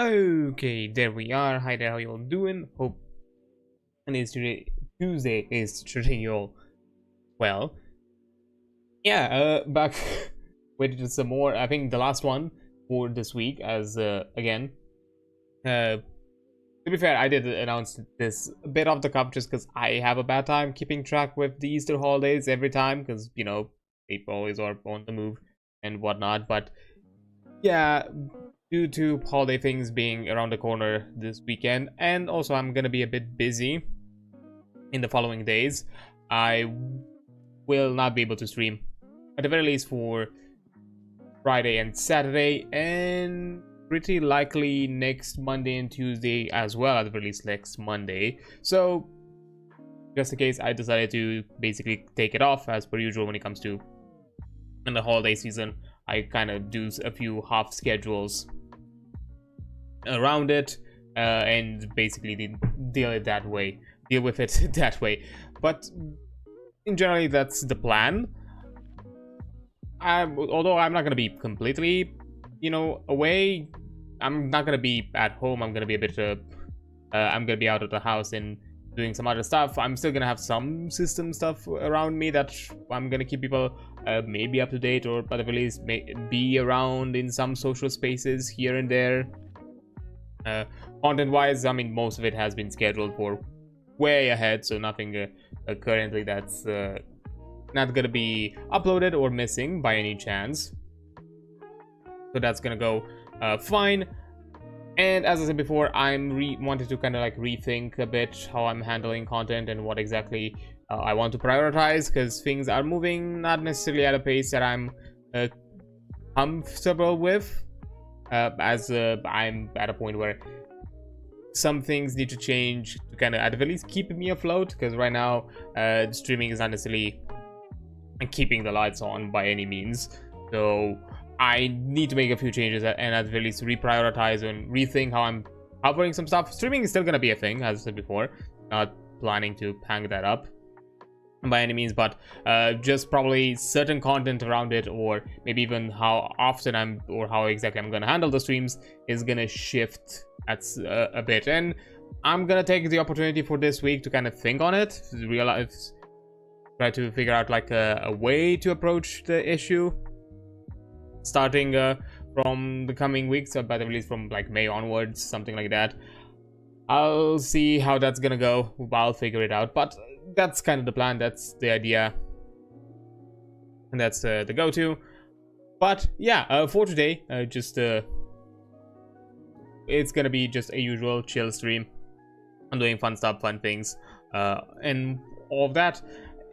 Okay, there we are. Hi there, how you all doing? Hope and it's today Tuesday is treating you all well. Yeah, back with some more. I think the last one for this week, as again. To be fair, I did announce this a bit off the cuff just because I have a bad time keeping track with the Easter holidays every time because people always are on the move and whatnot. But yeah, due to holiday things being around the corner this weekend, and also I'm gonna be a bit busy in the following days, I will not be able to stream, at the very least for Friday and Saturday, and pretty likely next Monday and Tuesday as well, at the very least next Monday. So just in case, I decided to basically take it off as per usual when it comes to in the holiday season. I kind of do a few half schedules around it and basically deal with it that way. But in general, that's the plan. Although I'm not gonna be completely away, I'm not gonna be at home. I'm gonna be a bit I'm gonna be out of the house and doing some other stuff. I'm still gonna have some system stuff around me that I'm gonna keep people maybe up to date, or at the very least be around in some social spaces here and there. Content wise, I mean, most of it has been scheduled for way ahead, so nothing currently that's not gonna be uploaded or missing by any chance, so that's gonna go fine. And as I said before, I'm wanted to kind of like rethink a bit how I'm handling content and what exactly I want to prioritize, because things are moving not necessarily at a pace that I'm comfortable with, as I'm at a point where some things need to change to kind of at the very least keep me afloat, because right now streaming is not necessarily keeping the lights on by any means. So I need to make a few changes and at the very least reprioritize and rethink how I'm covering some stuff. Streaming is still going to be a thing, as I said before. Not planning to hang that up by any means, but just probably certain content around it, or maybe even how often or how exactly I'm going to handle the streams is going to shift a bit. And I'm going to take the opportunity for this week to kind of think on it, try to figure out like a way to approach the issue, starting from the coming weeks, or by the release from like May onwards, something like that. I'll see how that's gonna go. I'll figure it out, but that's kind of the plan. That's the idea, and that's the go-to. But yeah, for today, it's gonna be just a usual chill stream. I'm doing fun stuff, fun things, and all of that,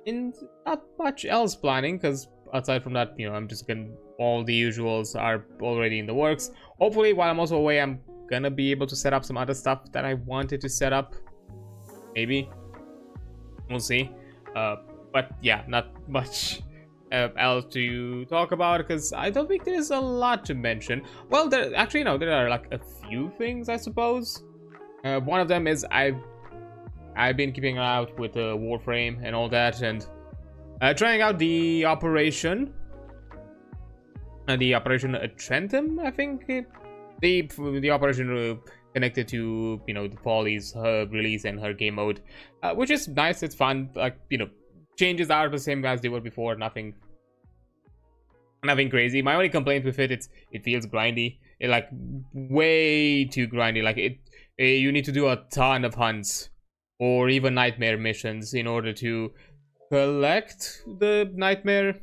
and not much else planning, because aside from that, I'm just gonna, all the usuals are already in the works. Hopefully while I'm also away, I'm gonna be able to set up some other stuff that I wanted to set up. Maybe, we'll see. But yeah, not much else to talk about, because I don't think there's a lot to mention. Well, there are like a few things, I suppose. One of them is I've been keeping an eye out with Warframe and all that, and trying out the operation Trentum, I think. The operation connected to the Polly's release and her game mode, which is nice. It's fun. Like changes are the same as they were before. Nothing crazy. My only complaint with it feels grindy. Like way too grindy. Like you need to do a ton of hunts or even nightmare missions in order to collect the nightmare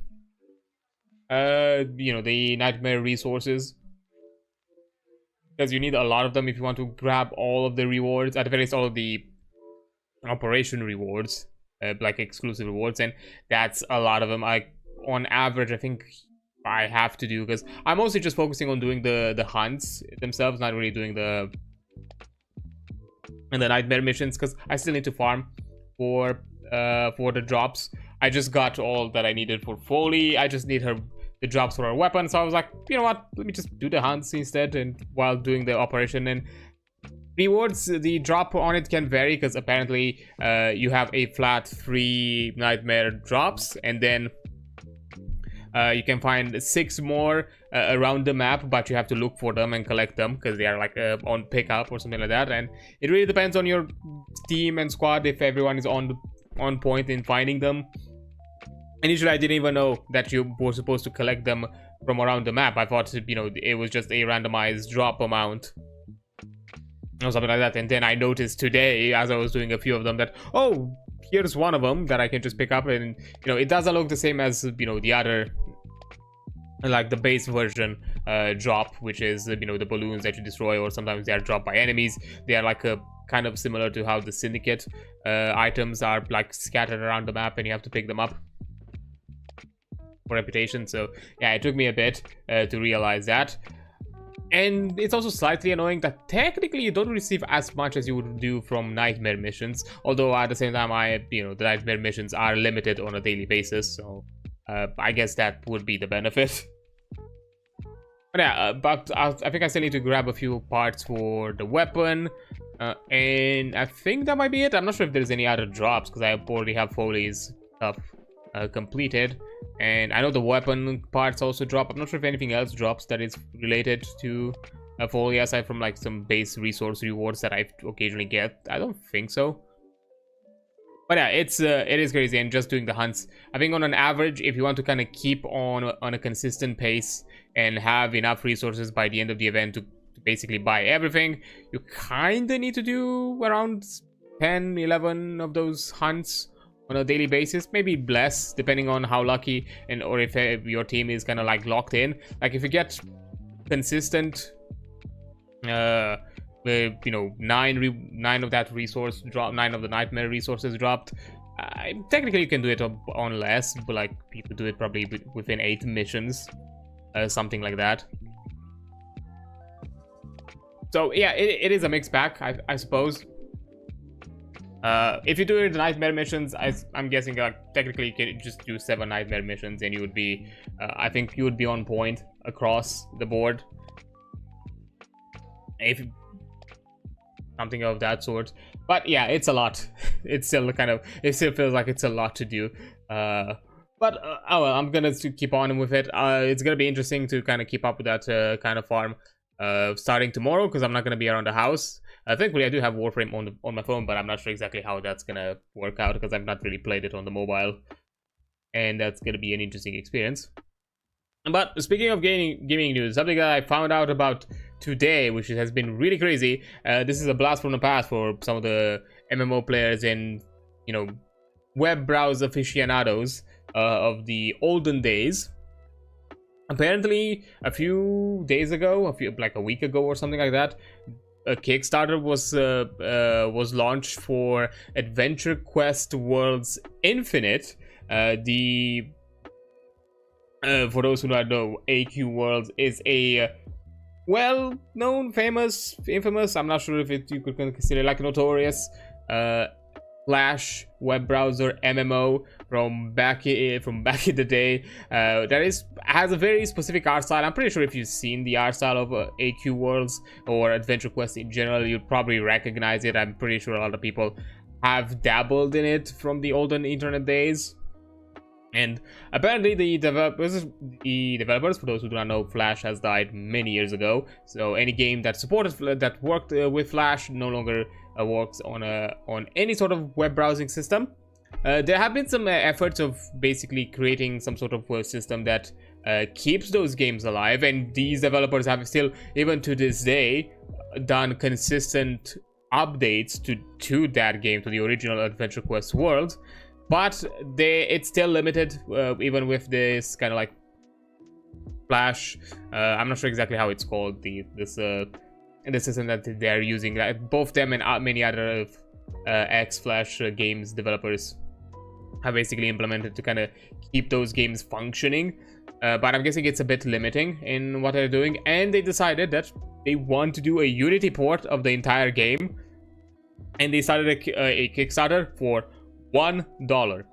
the nightmare resources, because you need a lot of them if you want to grab all of the rewards, at the very least all of the operation rewards, like exclusive rewards, and that's a lot of them. On average, I think I have to do, because I'm mostly just focusing on doing the hunts themselves, not really doing the nightmare missions, because I still need to farm for the drops. I just got all that I needed for Foley. I just need the drops for her weapon, so I was like, you know what, let me just do the hunts instead, and while doing the operation. And rewards, the drop on it can vary, because apparently you have a flat 3 nightmare drops, and then You can find 6 more around the map, but you have to look for them and collect them because they are like on pickup or something like that. And it really depends on your team and squad if everyone is on point in finding them. Initially, I didn't even know that you were supposed to collect them from around the map. I thought, you know, it was just a randomized drop amount or something like that. And then I noticed today, as I was doing a few of them, that, oh, here's one of them that I can just pick up. And, you know, it doesn't look the same as, you know, the other, like the base version drop, which is, you know, the balloons that you destroy, or sometimes they are dropped by enemies. They are like a kind of similar to how the syndicate items are like scattered around the map and you have to pick them up for reputation. So yeah, it took me a bit to realize that. And it's also slightly annoying that technically you don't receive as much as you would do from nightmare missions, although at the same time, the nightmare missions are limited on a daily basis, so I guess that would be the benefit. But yeah, but I think I still need to grab a few parts for the weapon, and I think that might be it. I'm not sure if there's any other drops because I already have Foley's stuff completed, and I know the weapon parts also drop. I'm not sure if anything else drops that is related to Foley aside from like some base resource rewards that I occasionally get. I don't think so. But yeah, it is crazy, and just doing the hunts, I think on an average, if you want to kind of keep on a consistent pace and have enough resources by the end of the event to basically buy everything, you kind of need to do around 10, 11 of those hunts on a daily basis, maybe less depending on how lucky or if your team is kind of like locked in. Like if you get consistent you know, 9 of that resource drop, 9 of the nightmare resources dropped, technically you can do it on less, but like people do it probably within 8 missions, something like that. So yeah, it is a mixed bag, I suppose. If you do the nightmare missions, I'm guessing technically you can just do 7 nightmare missions and you would be, I think you would be on point across the board. If something of that sort. But yeah, it's a lot. It still feels like it's a lot to do. But oh well, I'm gonna keep on with it. It's gonna be interesting to kind of keep up with that kind of farm starting tomorrow, because I'm not gonna be around the house. Thankfully, I do have Warframe on my phone, but I'm not sure exactly how that's gonna work out because I've not really played it on the mobile, and that's gonna be an interesting experience. But speaking of gaming news, something that I found out about today, which has been really crazy. This is a blast from the past for some of the MMO players and, you know, web browser aficionados of the olden days. Apparently, a few days ago, like a week ago or something like that, a Kickstarter was launched for Adventure Quest Worlds Infinite. For those who don't know, AQ Worlds is a well-known, infamous, I'm not sure if you could consider like notorious Flash web browser MMO from back in the day. That has a very specific art style. I'm pretty sure if you've seen the art style of AQ Worlds or Adventure Quest in general, you'd probably recognize it. I'm pretty sure a lot of people have dabbled in it from the olden internet days. And apparently the developers, for those who do not know, Flash has died many years ago. So any game that worked with Flash no longer works on any sort of web browsing system. There have been some efforts of basically creating some sort of system that keeps those games alive, and these developers have still, even to this day, done consistent updates to that game, to the original Adventure Quest world. But it's still limited, even with this kind of like Flash. I'm not sure exactly how it's called. This system that they're using. Both them and many other X-Flash games developers have basically implemented to kind of keep those games functioning. But I'm guessing it's a bit limiting in what they're doing. And they decided that they want to do a Unity port of the entire game. And they started a Kickstarter for $1.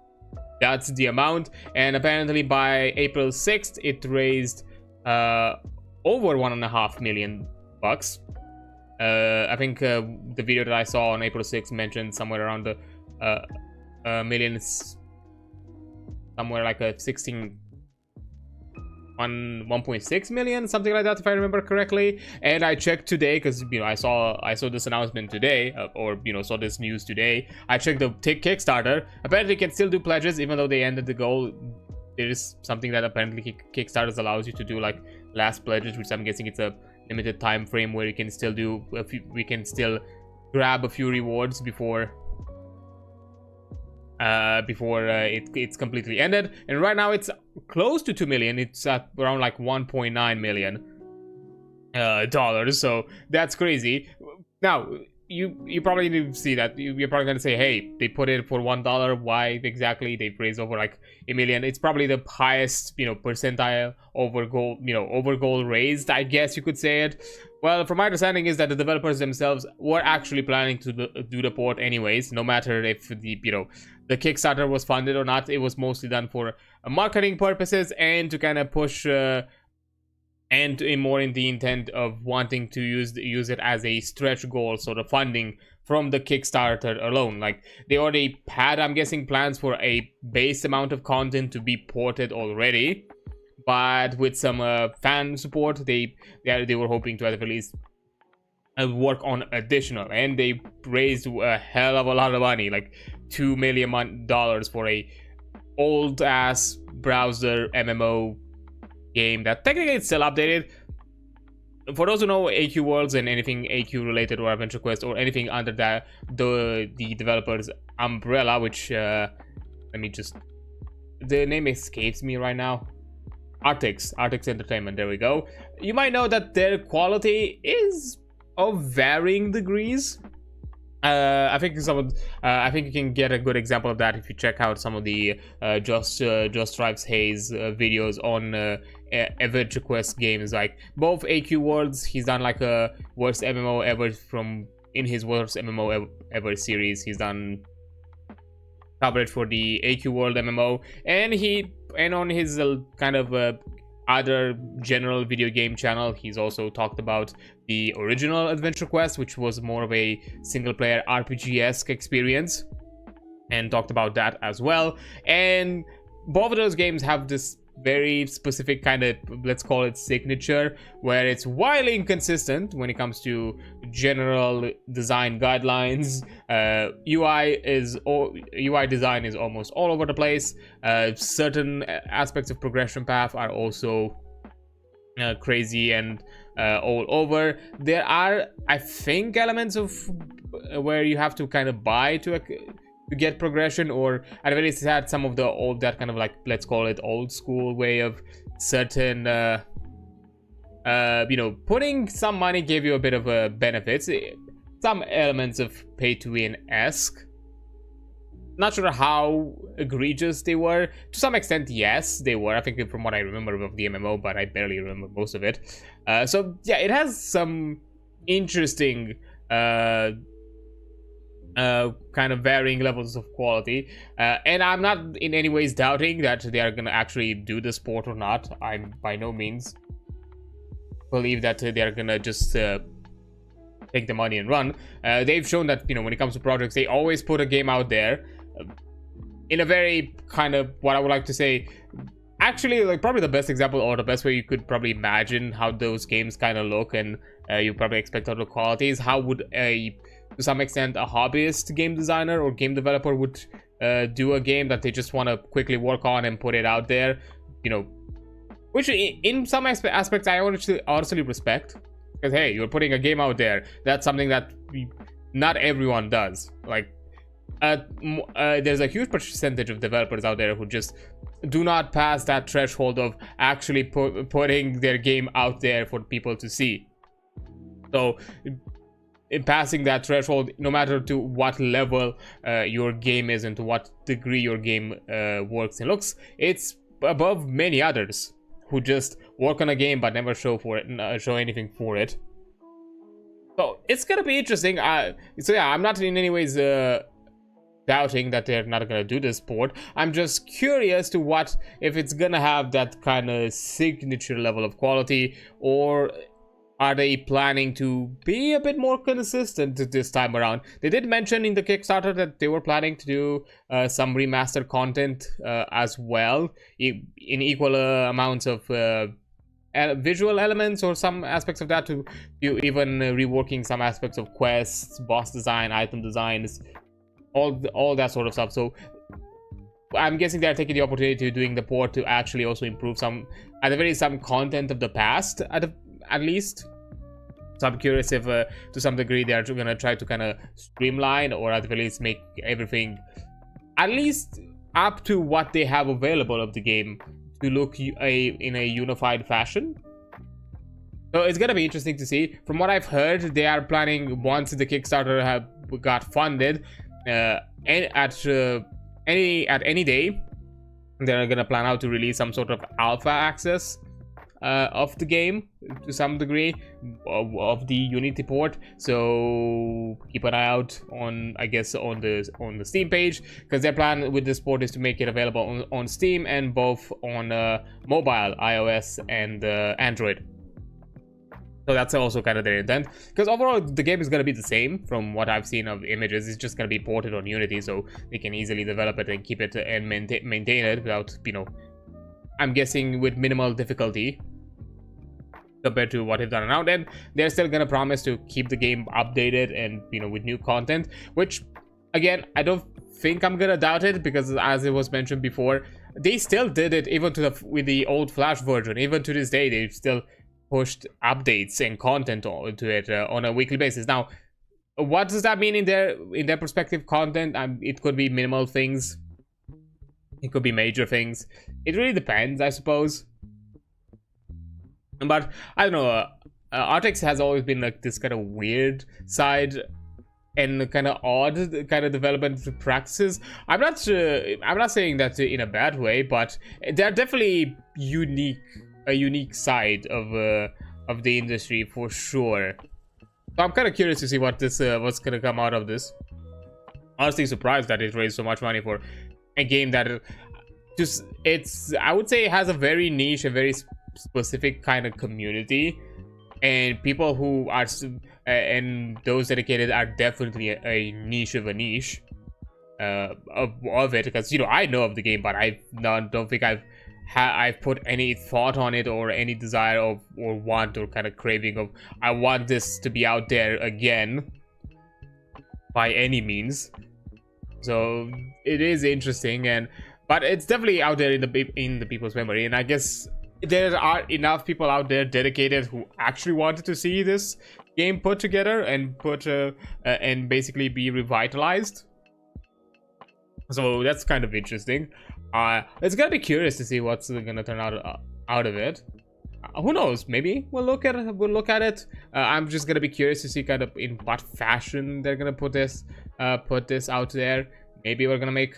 That's the amount, and apparently by April 6th it raised over $1.5 million. I think the video that I saw on April 6th mentioned somewhere around the millions, somewhere like a 16 on 1.6 million, something like that, if I remember correctly. And I checked today because I saw this announcement today, or saw this news today. I checked the Kickstarter. Apparently, you can still do pledges even though they ended the goal. There is something that apparently Kickstarter allows you to do, like last pledges, which I'm guessing it's a limited time frame where you can still do we can still grab a few rewards before it's completely ended. And right now it's close to 2 million. It's at around like 1.9 million dollars. So that's crazy. Now you probably need to see that. You're probably gonna say, hey, they put it for $1. Why exactly? They've raised over like $1 million. It's probably the highest percentile over goal raised, I guess you could say it. Well, from my understanding is that the developers themselves were actually planning to do the port anyways, no matter if the Kickstarter was funded or not. It was mostly done for marketing purposes and to kind of push and more in the intent of wanting to use it as a stretch goal, so the funding from the Kickstarter alone. Like, they already had, I'm guessing, plans for a base amount of content to be ported already, but with some fan support, they were hoping to at least work on additional, and they raised a hell of a lot of money, like $2 million for a old ass browser MMO game that technically it's still updated. For those who know AQ Worlds and anything AQ related or Adventure Quest or anything under that the developers umbrella, which let me just, the name escapes me right now. Artix Entertainment, there we go. You might know that their quality is of varying degrees. I think you can get a good example of that if you check out some of the Just Stripes Hayes videos on Adventure Quest games. Like both AQ Worlds, he's done like a worst MMO ever in his worst MMO ever series. He's done coverage for the AQ World MMO, and on his kind of other general video game channel, he's also talked about the original Adventure Quest, which was more of a single player RPG-esque experience, and talked about that as well. And both of those games have this very specific kind of, let's call it, signature, where it's wildly inconsistent when it comes to general design guidelines. UI design is almost all over the place. Certain aspects of progression path are also crazy and all over. There are, I think, elements of where you have to kind of buy to get progression, or at the very least it had some of the old, that kind of like, let's call it, old school way of certain putting some money gave you a bit of benefits, some elements of pay to win-esque. Not sure how egregious they were. To some extent, yes, they were. I think from what I remember of the MMO, but I barely remember most of it. So yeah, it has some interesting kind of varying levels of quality, and I'm not in any ways doubting that they are gonna actually do the sport or not. I'm by no means believe that they are gonna just take the money and run. They've shown that when it comes to projects, they always put a game out there in a very kind of, what I would like to say, actually, like, probably the best example, or the best way you could probably imagine how those games kind of look, and you probably expect other qualities. How would to some extent a hobbyist game designer or game developer would do a game that they just want to quickly work on and put it out there, which in some aspects I honestly respect, because hey, you're putting a game out there. That's something that not everyone does. Like there's a huge percentage of developers out there who just do not pass that threshold of actually putting their game out there for people to see. So in passing that threshold, no matter to what level your game is and to what degree your game works and looks, it's above many others who just work on a game but never show anything for it. So it's gonna be interesting. So yeah, I'm not in any ways doubting that they're not gonna do this port. I'm just curious to if it's gonna have that kind of signature level of quality, or are they planning to be a bit more consistent this time around? They did mention in the Kickstarter that they were planning to do some remastered content as well, in equal amounts of visual elements or some aspects of that, to even reworking some aspects of quests, boss design, item designs, all that sort of stuff. So I'm guessing they're taking the opportunity to doing the port to actually also improve some, at the very least, some content of the past at least. So I'm curious if to some degree they are gonna try to kind of streamline, or at the very least make everything at least up to what they have available of the game to look in a unified fashion. So it's gonna be interesting to see. From what I've heard, they are planning, once the Kickstarter got funded, at any day, they're gonna plan out to release some sort of alpha access of the game to some degree of the Unity port. So keep an eye out on, I guess, on the Steam page, because their plan with this port is to make it available on Steam and both on mobile, iOS and Android. So that's also kind of their intent, because overall the game is going to be the same from what I've seen of images. It's just going to be ported on Unity, so they can easily develop it and keep it and maintain it without, you know, I'm guessing with minimal difficulty compared to what they've done now. Then they're still gonna promise to keep the game updated and, you know, with new content, which again, I don't think I'm gonna doubt it, because as it was mentioned before, they still did it even with the old Flash version. Even to this day, they've still pushed updates and content to it on a weekly basis. Now, what does that mean in their perspective? Content, it could be minimal things, it could be major things. It really depends, I suppose. But I don't know, Artix has always been like this kind of weird side and kind of odd kind of development practices. I'm not saying that in a bad way, but they're definitely a unique side of the industry for sure. So I'm kind of curious to see what's gonna come out of this. Honestly surprised that it raised so much money for a game that I would say it has a very niche, a very specific kind of community, and people who are and those dedicated are definitely a niche of a niche of it, because, you know, I know of the game, but I don't think I've put any thought on it, or any desire or want or kind of craving of, I want this to be out there again by any means. So it is interesting, but it's definitely out there in the people's memory, and I guess there are enough people out there dedicated who actually wanted to see this game put together and and basically be revitalized. So that's kind of interesting. It's gonna be curious to see what's gonna turn out of it. Who knows? Maybe we'll look at it. I'm just gonna be curious to see kind of in what fashion they're gonna put this out there. Maybe we're gonna make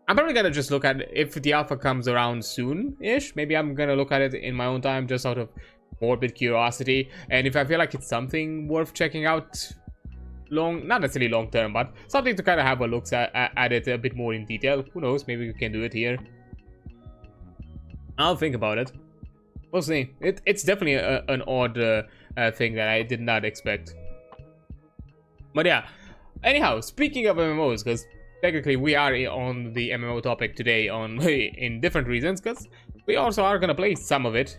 I'm probably gonna just look at it if the alpha comes around soon-ish. Maybe I'm gonna look at it in my own time, just out of morbid curiosity. And if I feel like it's something worth checking out, not necessarily long term, but something to kind of have a look at it a bit more in detail. Who knows? Maybe we can do it here. I'll think about it. We'll see. It's definitely an odd thing that I did not expect. But yeah. Anyhow, speaking of MMOs, because technically we are on the MMO topic today in different reasons, because we also are gonna play some of it,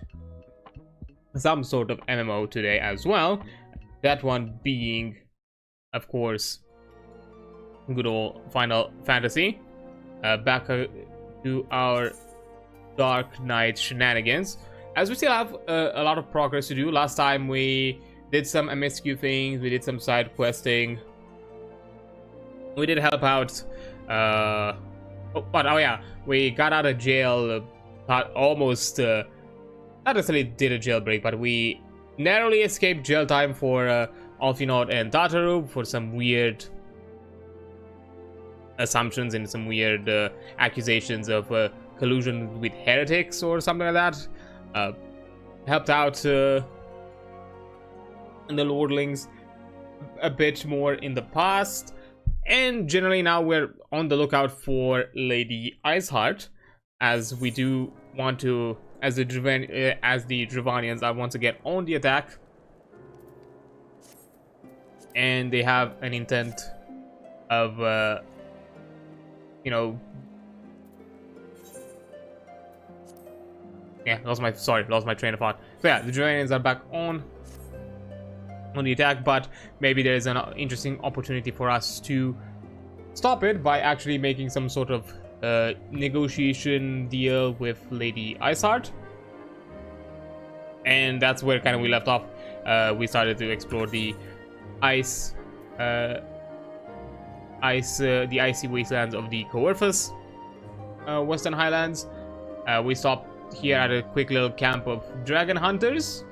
some sort of MMO today as well. That one being, of course, good old Final Fantasy. Back to our Dark Knight shenanigans, as we still have a lot of progress to do. Last time we did some MSQ things, we did some side questing, we did help out. Oh yeah, we got out of jail. Almost not necessarily did a jailbreak, but we narrowly escaped jail time for Alphinaud and Tataru for some weird assumptions and some weird accusations of collusion with heretics or something like that. Helped out in the Lordlings a bit more in the past. And generally now we're on the lookout for Lady Iceheart, as we do want to, as the Dravanians are once again on the attack. and they have an intent of you know, yeah, lost my train of thought. So yeah, the Dranians are back on the attack, but maybe there is an interesting opportunity for us to stop it by actually making some sort of negotiation deal with Lady Iceheart. And that's where kind of we left off. We started to explore the the icy wastelands of the Coerthas Western Highlands. We stopped here at a quick little camp of dragon hunters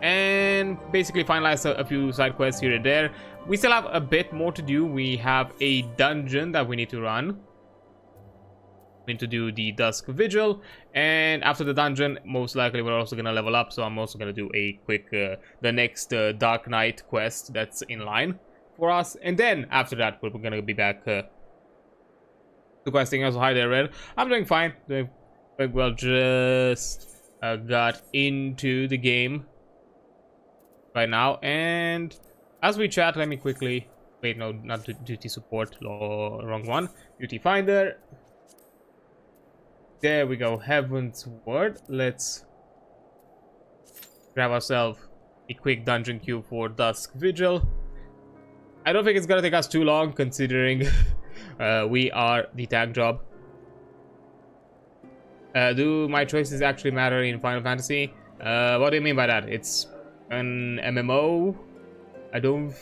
and basically finalized a few side quests here and there. We still have a bit more to do. We have a dungeon that we need to run. We need to do the Dusk Vigil, and after the dungeon, most likely we're also gonna level up. So I'm also gonna do a quick the next Dark Knight quest that's in line for us, and then after that we're gonna be back to questing. Also, hi there, Red. I'm doing fine. Doing quite well. Just got into the game right now, and as we chat, let me quickly wait. No, not duty support. Wrong one. Duty finder. There we go. Heavensward. Let's grab ourselves a quick dungeon queue for Dusk Vigil. I don't think it's gonna take us too long, considering we are the tag job. Do my choices actually matter in Final Fantasy? What do you mean by that? It's an MMO. I don't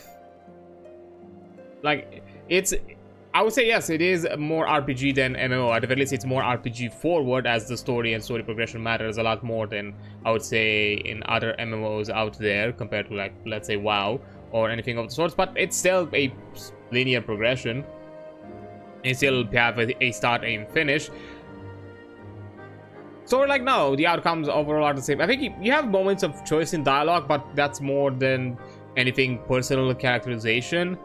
like it's. I would say yes, it is more RPG than MMO. At the very least, it's more RPG forward, as the story and story progression matters a lot more than I would say in other MMOs out there, compared to, like, let's say WoW or anything of the sorts. But it's still a linear progression. You still have a start, aim, finish. So, like, no, the outcomes overall are the same. I think you have moments of choice in dialogue, but that's more than anything personal characterization.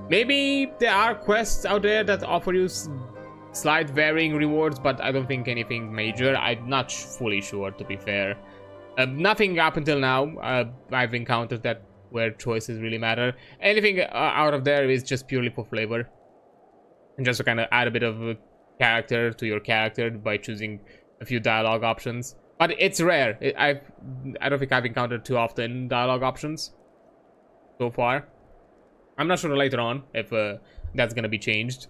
Maybe there are quests out there that offer you slight varying rewards, but I don't think anything major. I'm not fully sure, to be fair. Nothing up until now I've encountered that where choices really matter. Anything out of there is just purely for flavor, and just to kind of add a bit of character to your character by choosing a few dialogue options. But it's rare. I don't think I've encountered too often dialogue options so far. I'm not sure later on if that's gonna be changed,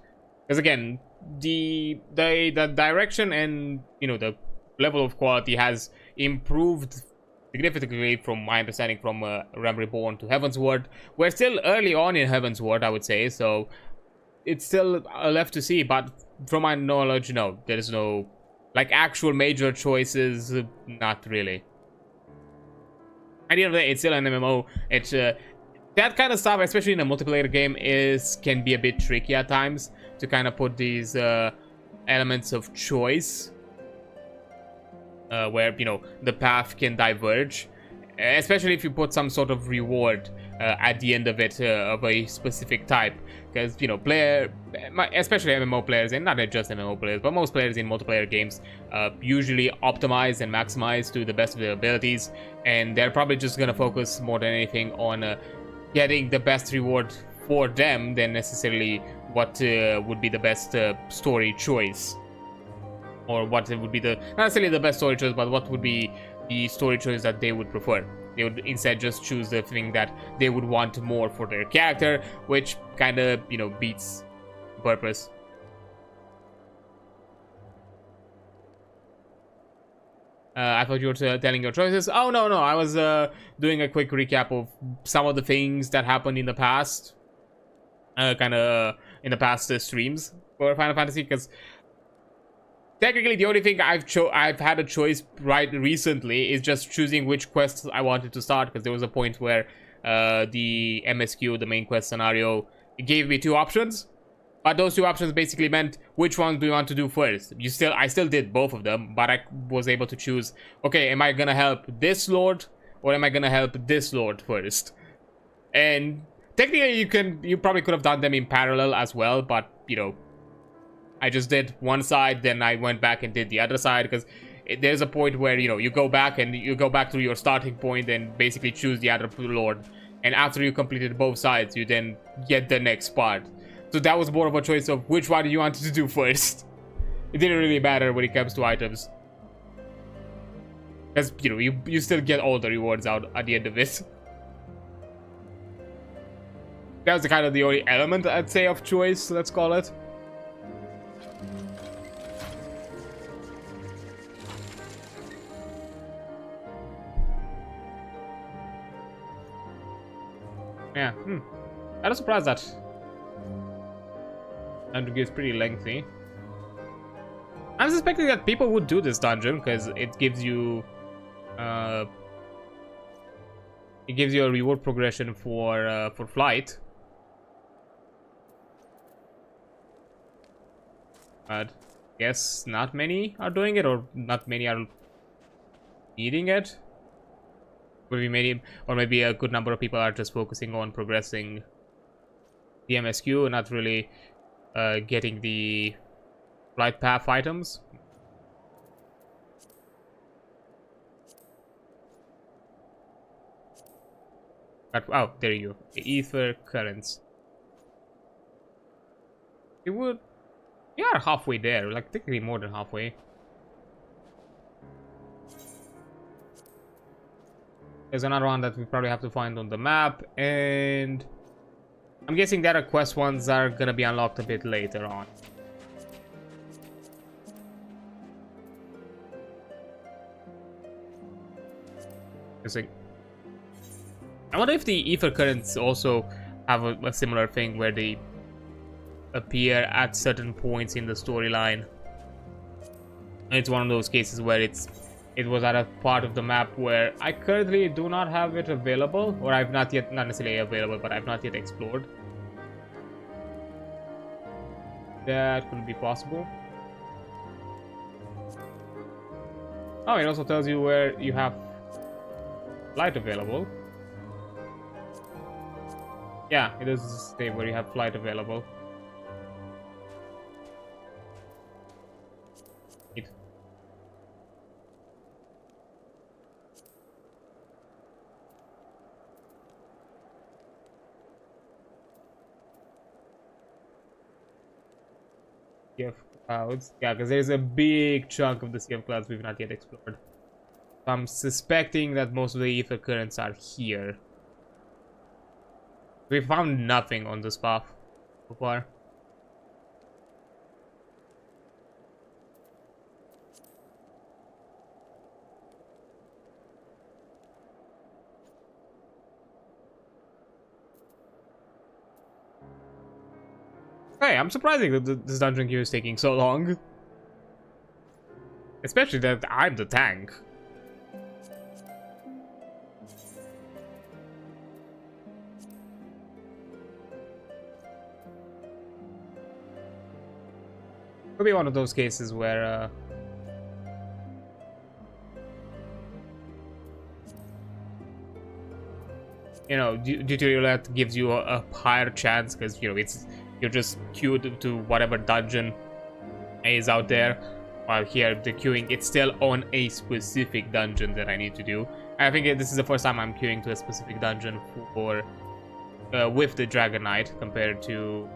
because again, the direction and, you know, the level of quality has improved significantly from my understanding from Realm Reborn to Heavensward. We're still early on in Heavensward, I would say, so it's still left to see. But from my knowledge, no, there is no like actual major choices. Not really. At the end of the day, it's still an MMO. It's that kind of stuff, especially in a multiplayer game, can be a bit tricky at times to kind of put these elements of choice where, you know, the path can diverge, especially if you put some sort of reward at the end of it of a specific type, because, you know, especially MMO players, and not just MMO players, but most players in multiplayer games usually optimize and maximize to the best of their abilities, and they're probably just gonna focus more than anything on getting the best reward for them than necessarily what would be the best story choice, or what would be not necessarily the best story choice, but what would be the story choice that they would prefer. They would instead just choose the thing that they would want more for their character, which kind of, you know, beats the purpose. I thought you were telling your choices. Oh, no, I was doing a quick recap of some of the things that happened in the past. Kind of in the past streams for Final Fantasy, because technically the only thing I've had a choice right recently is just choosing which quests I wanted to start, because there was a point where the MSQ, the main quest scenario, gave me two options. But those two options basically meant which one do you want to do first. I still did both of them, but I was able to choose, okay, am I gonna help this lord or am I gonna help this lord first? And technically you probably could have done them in parallel as well, but, you know, I just did one side, then I went back and did the other side, because there's a point where, you know, you go back to your starting point and basically choose the other lord and after you completed both sides, you then get the next part. So that was more of a choice of which one you wanted to do first. It didn't really matter when it comes to items, because you know you still get all the rewards out at the end of it. That was kind of the only element, I'd say, of choice, let's call it. Yeah, I was surprised that dungeon is pretty lengthy. I'm suspecting that people would do this dungeon because it gives you a reward progression for flight. But I guess not many are doing it, or not many are needing it. Maybe many, or maybe a good number of people are just focusing on progressing the MSQ and not really getting the flight path items. But, oh, there you go. The ether currents. It would. We are halfway there, like technically more than halfway. There's another one that we probably have to find on the map, and I'm guessing the other quest ones are gonna be unlocked a bit later on. I wonder if the ether currents also have a similar thing where they appear at certain points in the storyline. It's one of those cases where it was at a part of the map where I currently do not have it available, or I've not necessarily available, but I've not yet explored. That could be possible. Oh, it also tells you where you have flight available. Yeah, it does say where you have flight available. Sea of Clouds. Yeah, because there's a big chunk of the Sea of Clouds we've not yet explored. So I'm suspecting that most of the ether currents are here. We found nothing on this path so far. Hey, I'm surprised that this dungeon queue is taking so long. Especially that I'm the tank. Could be one of those cases where you know, duty roulette gives you a higher chance because you know you're just queued to whatever dungeon is out there. While here the queuing, it's still on a specific dungeon that I need to do. I think this is the first time I'm queuing to a specific dungeon for with the Dragon Knight compared to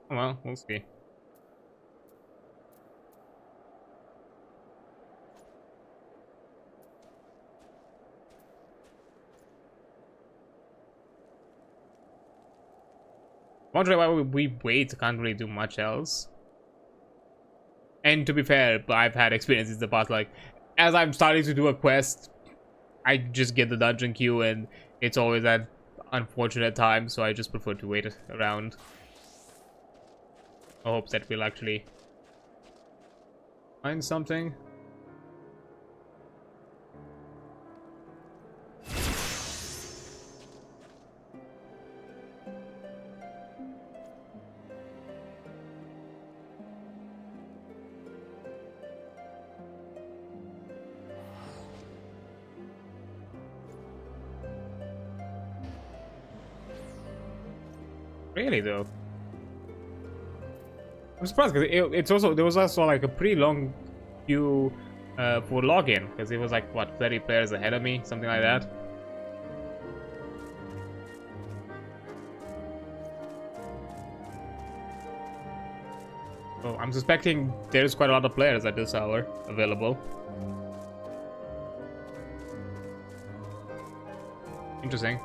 well, we'll see. Wondering why we wait, can't really do much else. And to be fair, I've had experiences in the past, like, as I'm starting to do a quest, I just get the dungeon queue and it's always that unfortunate time, so I just prefer to wait around. I hope that we'll actually find something. Really though. I'm surprised because it's also there was also like a pretty long queue for login because it was like what 30 players ahead of me, something like that. So I'm suspecting there's quite a lot of players at this hour available. Interesting.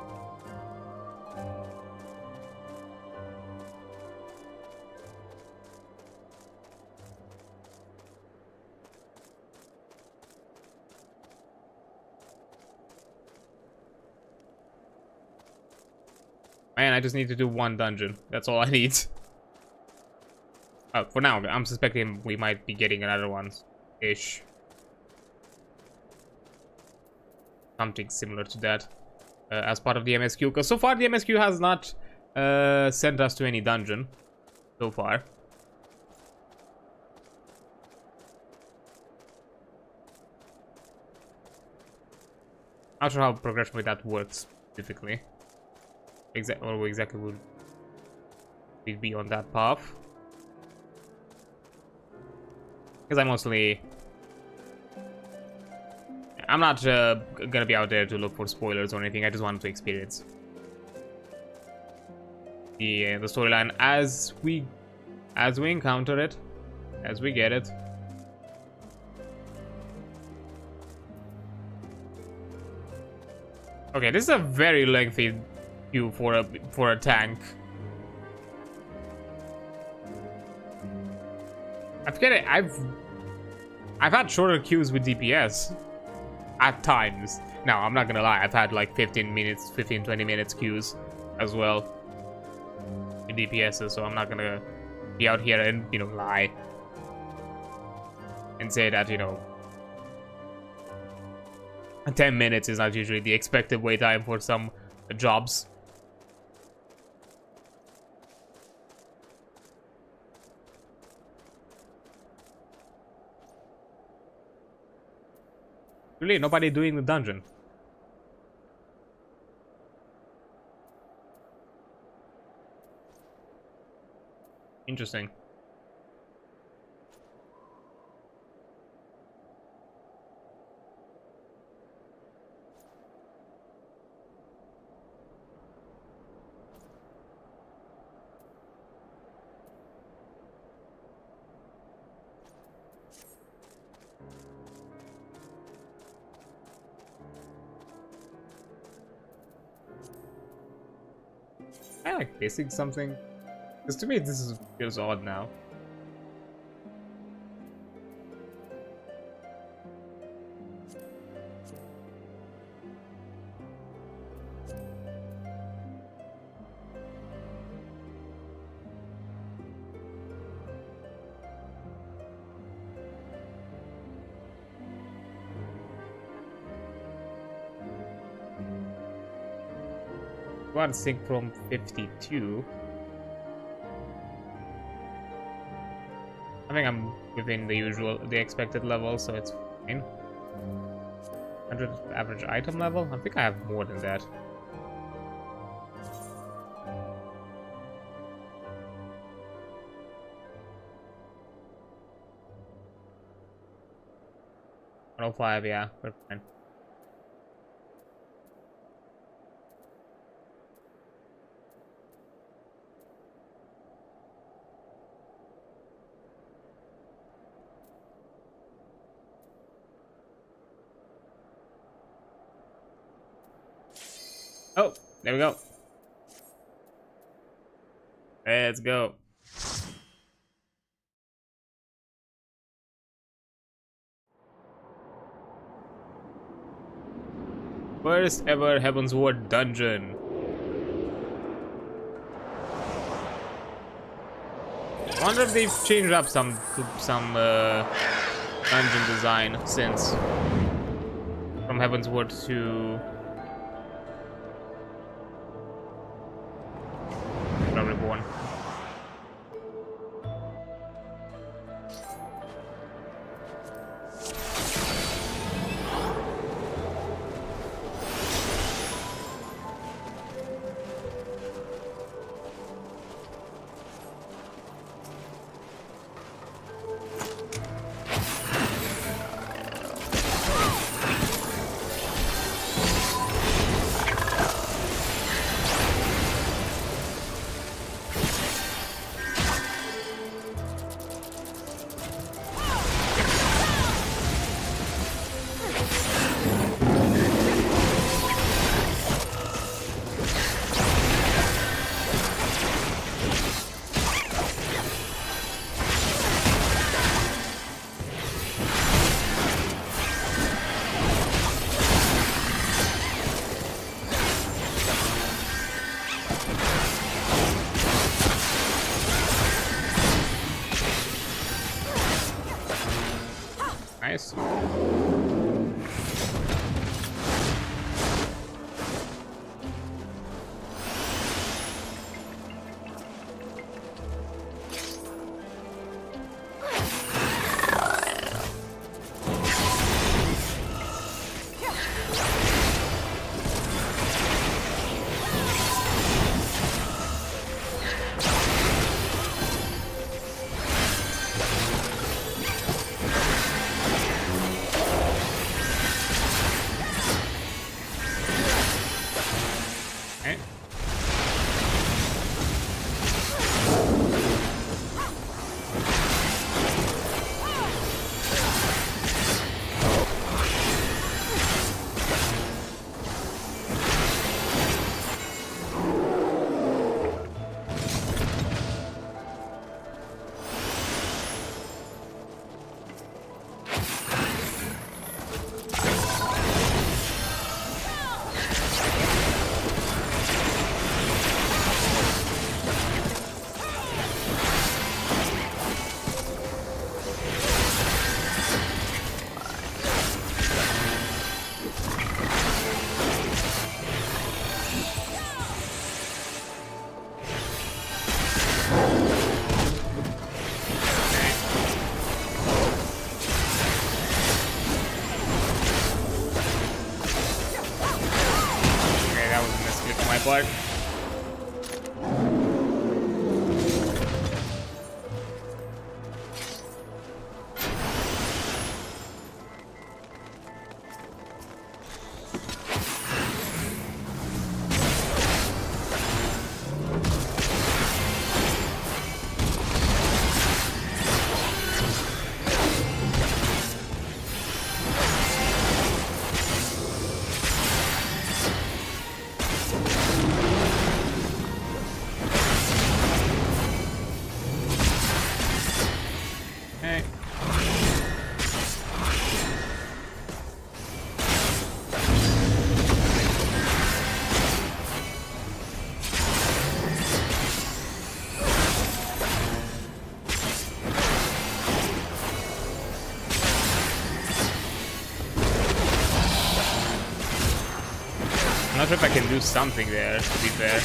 Man, I just need to do one dungeon. That's all I need. For now, I'm suspecting we might be getting another one-ish. Something similar to that. As part of the MSQ. Because so far the MSQ has not sent us to any dungeon. So far. Not sure how progression with that works specifically. Exactly would we be on that path? Because I'm not gonna be out there to look for spoilers or anything. I just wanted to experience the storyline as we encounter it, as we get it. Okay, this is a very lengthy queue for a tank. I forget it. I've had shorter queues with DPS at times. Now, I'm not gonna lie, I've had like 15 minutes, 20 minutes queues as well in DPSs, so I'm not gonna be out here and, you know, lie and say that, you know, 10 minutes is not usually the expected wait time for some jobs. Really, nobody doing the dungeon. Interesting. I like missing something. Because to me, this feels odd now. One sync from 52. I think I'm within the expected level, so it's fine. 100 average item level? I think I have more than that. ffxiv, yeah, we're fine. Oh, there we go. Let's go. First ever Heavensward dungeon. I wonder if they've changed up some dungeon design since from Heavensward to Reborn. that part. I'm not sure if I can do something there, to be fair.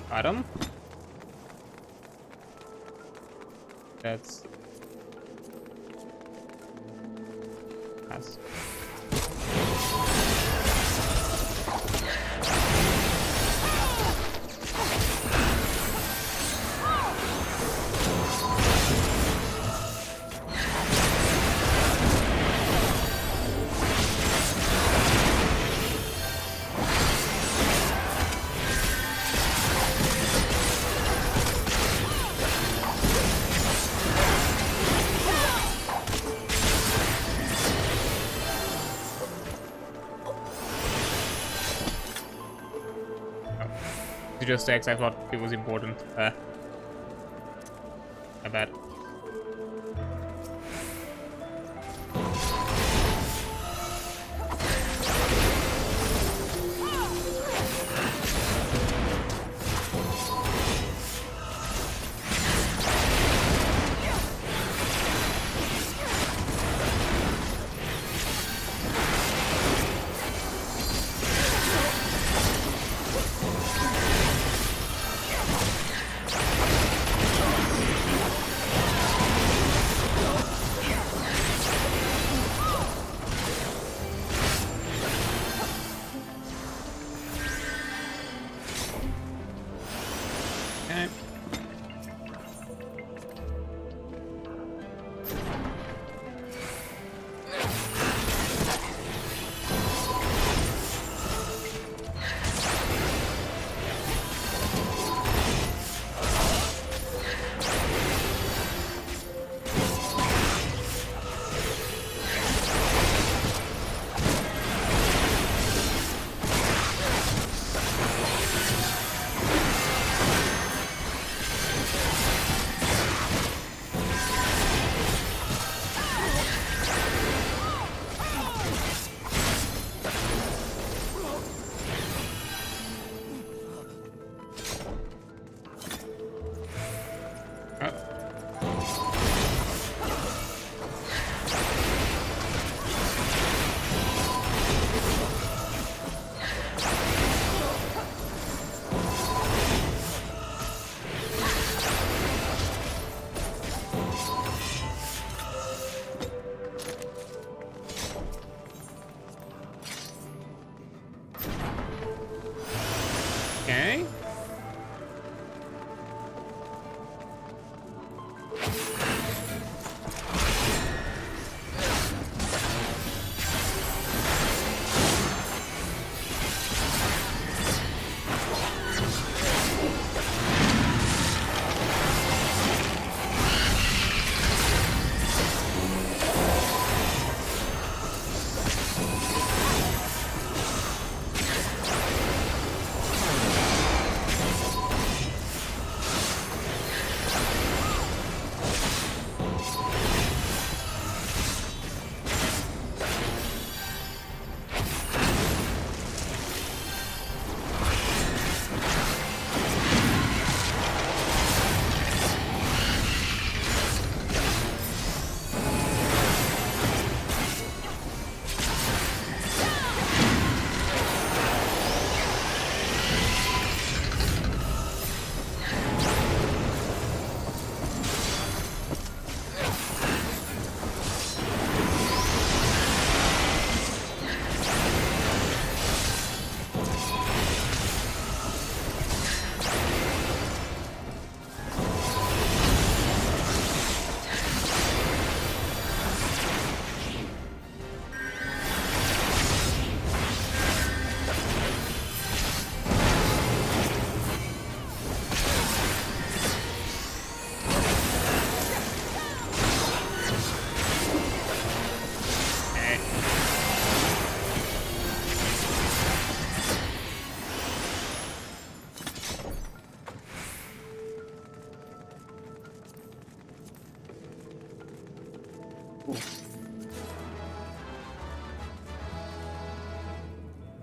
Got him. That's just X. I thought it was important. My bad.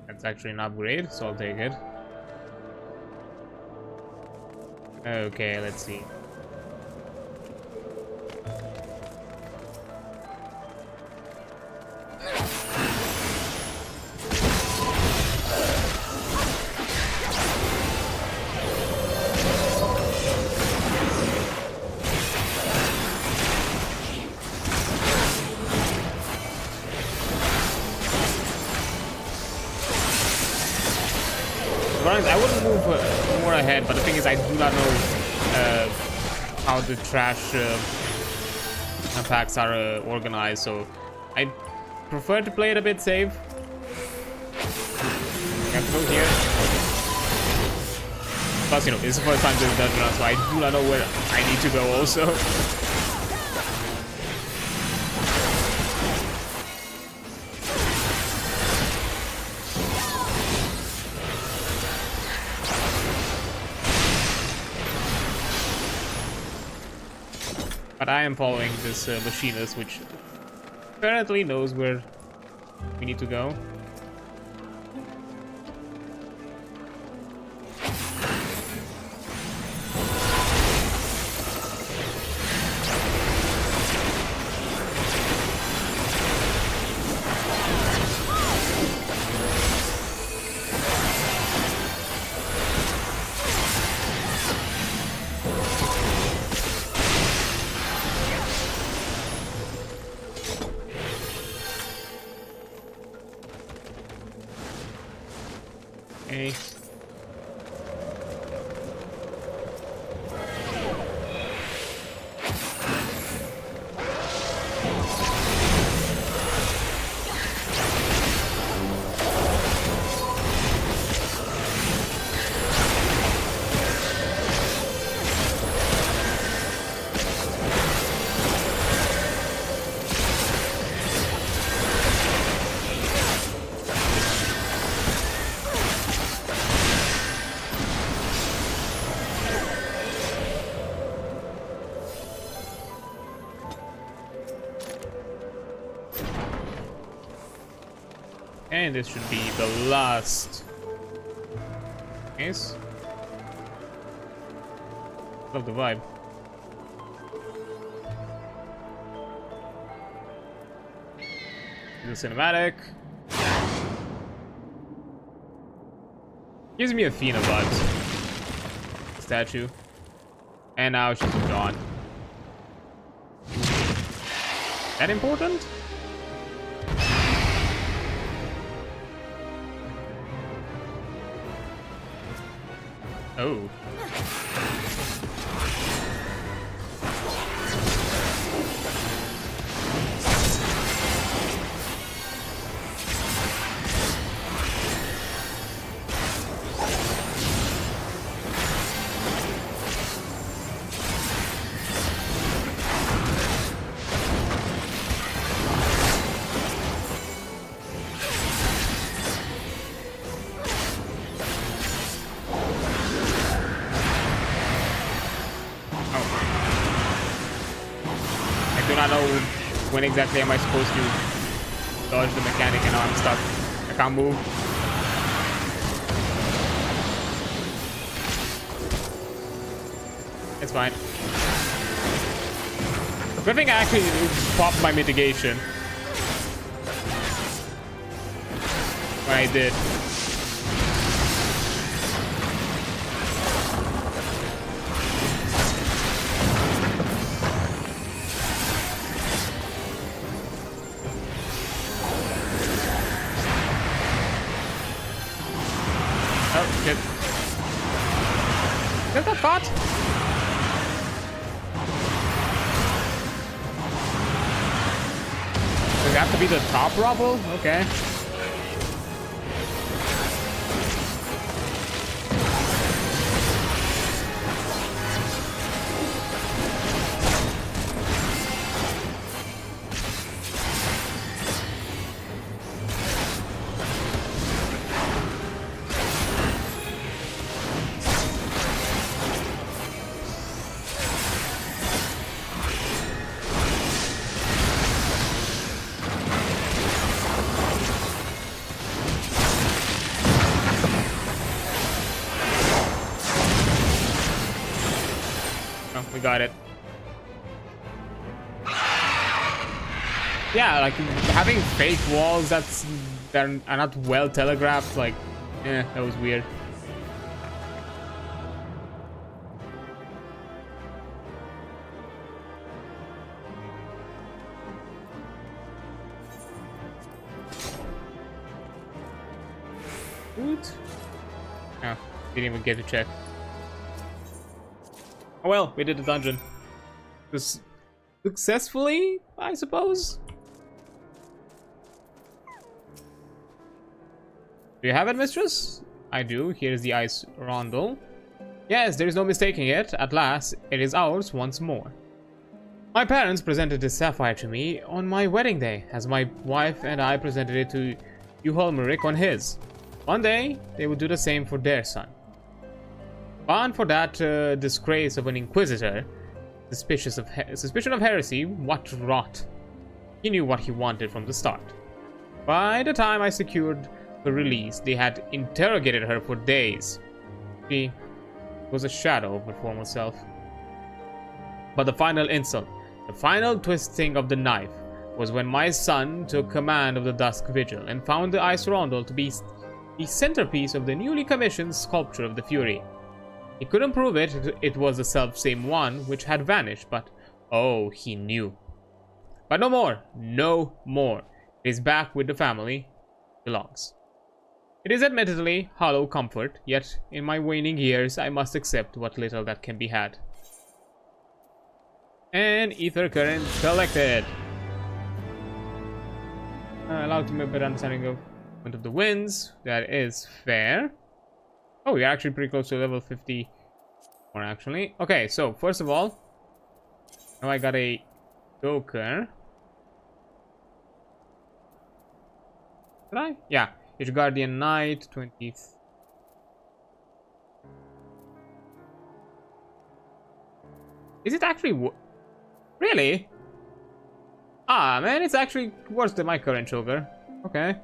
That's actually an upgrade, so I'll take it. Okay, let's see. I wouldn't move more ahead, but the thing is, I do not know how the trash packs are organized, so I prefer to play it a bit safe. Can't go here. Plus, you know, it's the first time doing dungeon run, so I do not know where I need to go also. But I am following this machinist, which apparently knows where we need to go. Okay. And this should be the last case. Love the vibe. The cinematic. Gives me a Athena vibes. Statue. And now she's gone. That important? Oh. I don't know when exactly am I supposed to dodge the mechanic, and now I'm stuck. I can't move. It's fine. Good thing I actually popped my mitigation when I did. Oh, shit. Is that bot? Does it have to be the top rubble? Okay. We got it. Yeah, like having fake walls that are not well telegraphed, like, that was weird. What? Oh, didn't even get to check. Oh well, we did the dungeon. Just successfully, I suppose. Do you have it, mistress? I do. Here's the ice rondel. Yes, there is no mistaking it. At last, it is ours once more. My parents presented this sapphire to me on my wedding day, as my wife and I presented it to Uholmeric on his. One day, they would do the same for their son. Bound for that disgrace of an inquisitor, suspicion of heresy, what rot. He knew what he wanted from the start. By the time I secured her release, they had interrogated her for days. She was a shadow of her former self. But the final insult, the final twisting of the knife, was when my son took command of the Dusk Vigil and found the ice rondel to be the centerpiece of the newly commissioned sculpture of the Fury. He couldn't prove it was the self-same one which had vanished, but oh, he knew. But no more, no more. It is back with the family. Belongs. It is admittedly hollow comfort, yet in my waning years I must accept what little that can be had. And ether current collected. Allowed to make a better understanding of the winds. That is fair. Oh, we're actually pretty close to level 50 more actually. Okay, so first of all, now I got a Joker. Did I? Yeah. Each Guardian Knight, 20. Is it actually really? Ah, man, it's actually worse than my current Joker. Okay.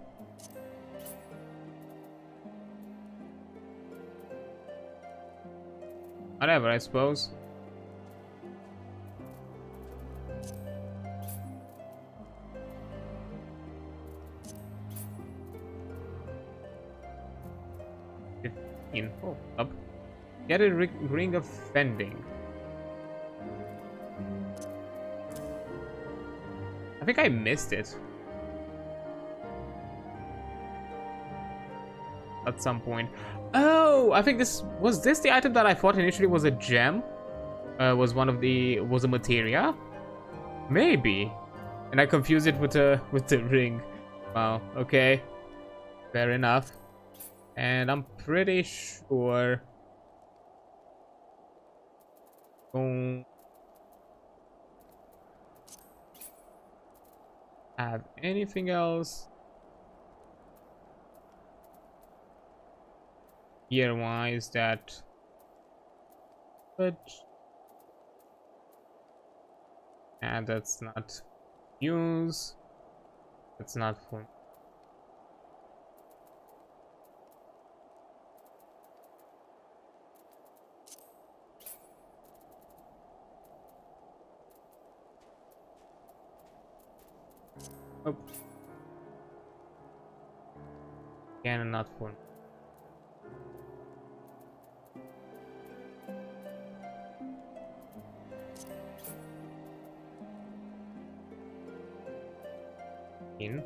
Whatever, I suppose. Oh, up. Get a ring of fending. I think I missed it at some point. Oh, I think this was the item that I thought initially was a gem. Was a materia? Maybe. And I confused it with the ring. Wow, okay. Fair enough. And I'm pretty sure don't have anything else gear wise that and that's not use. That's not for oh. Again, not for in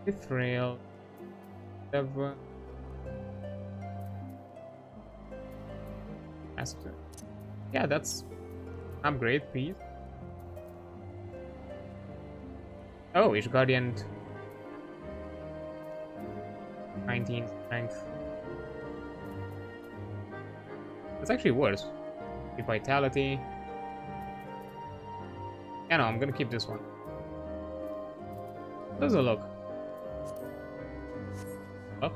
Mithril, whatever. Master. Yeah, that's upgrade, please. Oh, each Guardian 19 strength. That's actually worse. The vitality. Yeah, no, I'm gonna keep this one. How does it look? Oh.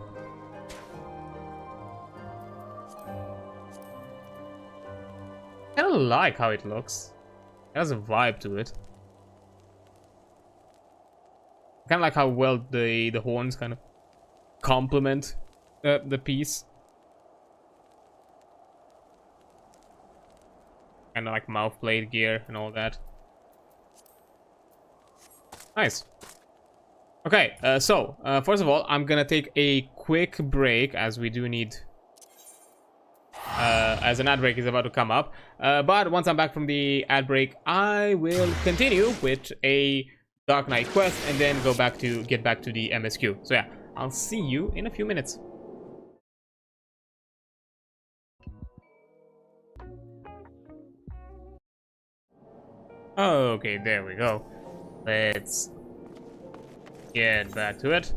I kinda like how it looks. It has a vibe to it. Kind of like how well the horns kind of complement the piece. Kind of like mouth blade gear and all that. Nice. Okay, so first of all, I'm gonna take a quick break as we do need, as an ad break is about to come up. But once I'm back from the ad break, I will continue with a Dark Knight quest and then get back to the MSQ. So yeah, I'll see you in a few minutes. Okay, there we go. Let's get back to it.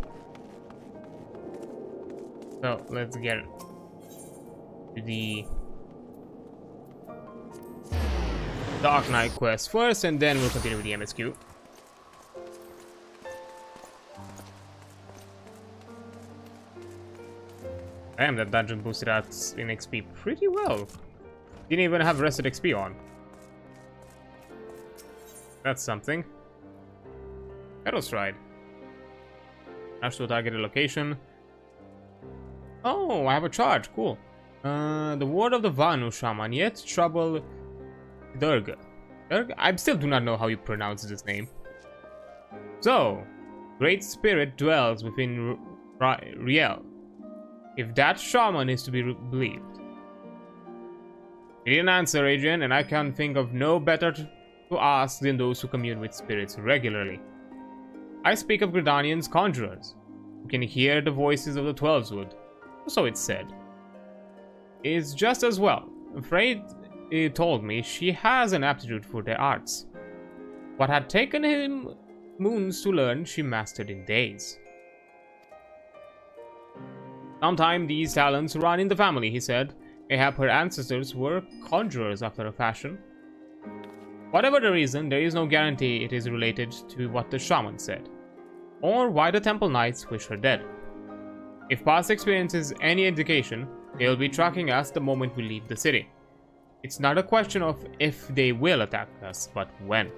So let's get to the Dark Knight quest first, and then we'll continue with the MSQ. Damn, that dungeon boosted us in XP pretty well. Didn't even have rested XP on. That's something. Arrow stride. Dash to a targeted location. Oh, I have a charge. Cool. The word of the Vanu shaman, yet trouble Durga. I still do not know how you pronounce this name. So, Great Spirit dwells within Riel. If that shaman is to be believed. You didn't answer, Adrian, and I can think of no better to ask than those who commune with spirits regularly. I speak of Gridanian's conjurers, who can hear the voices of the Twelveswood, so it's said. It is just as well. Afraid he told me she has an aptitude for their arts. What had taken him moons to learn, she mastered in days. Sometime these talents run in the family, he said. Mayhap her ancestors were conjurers after a fashion. Whatever the reason, there is no guarantee it is related to what the shaman said, or why the temple knights wish her dead. If past experience is any indication, they'll be tracking us the moment we leave the city. It's not a question of if they will attack us, but when.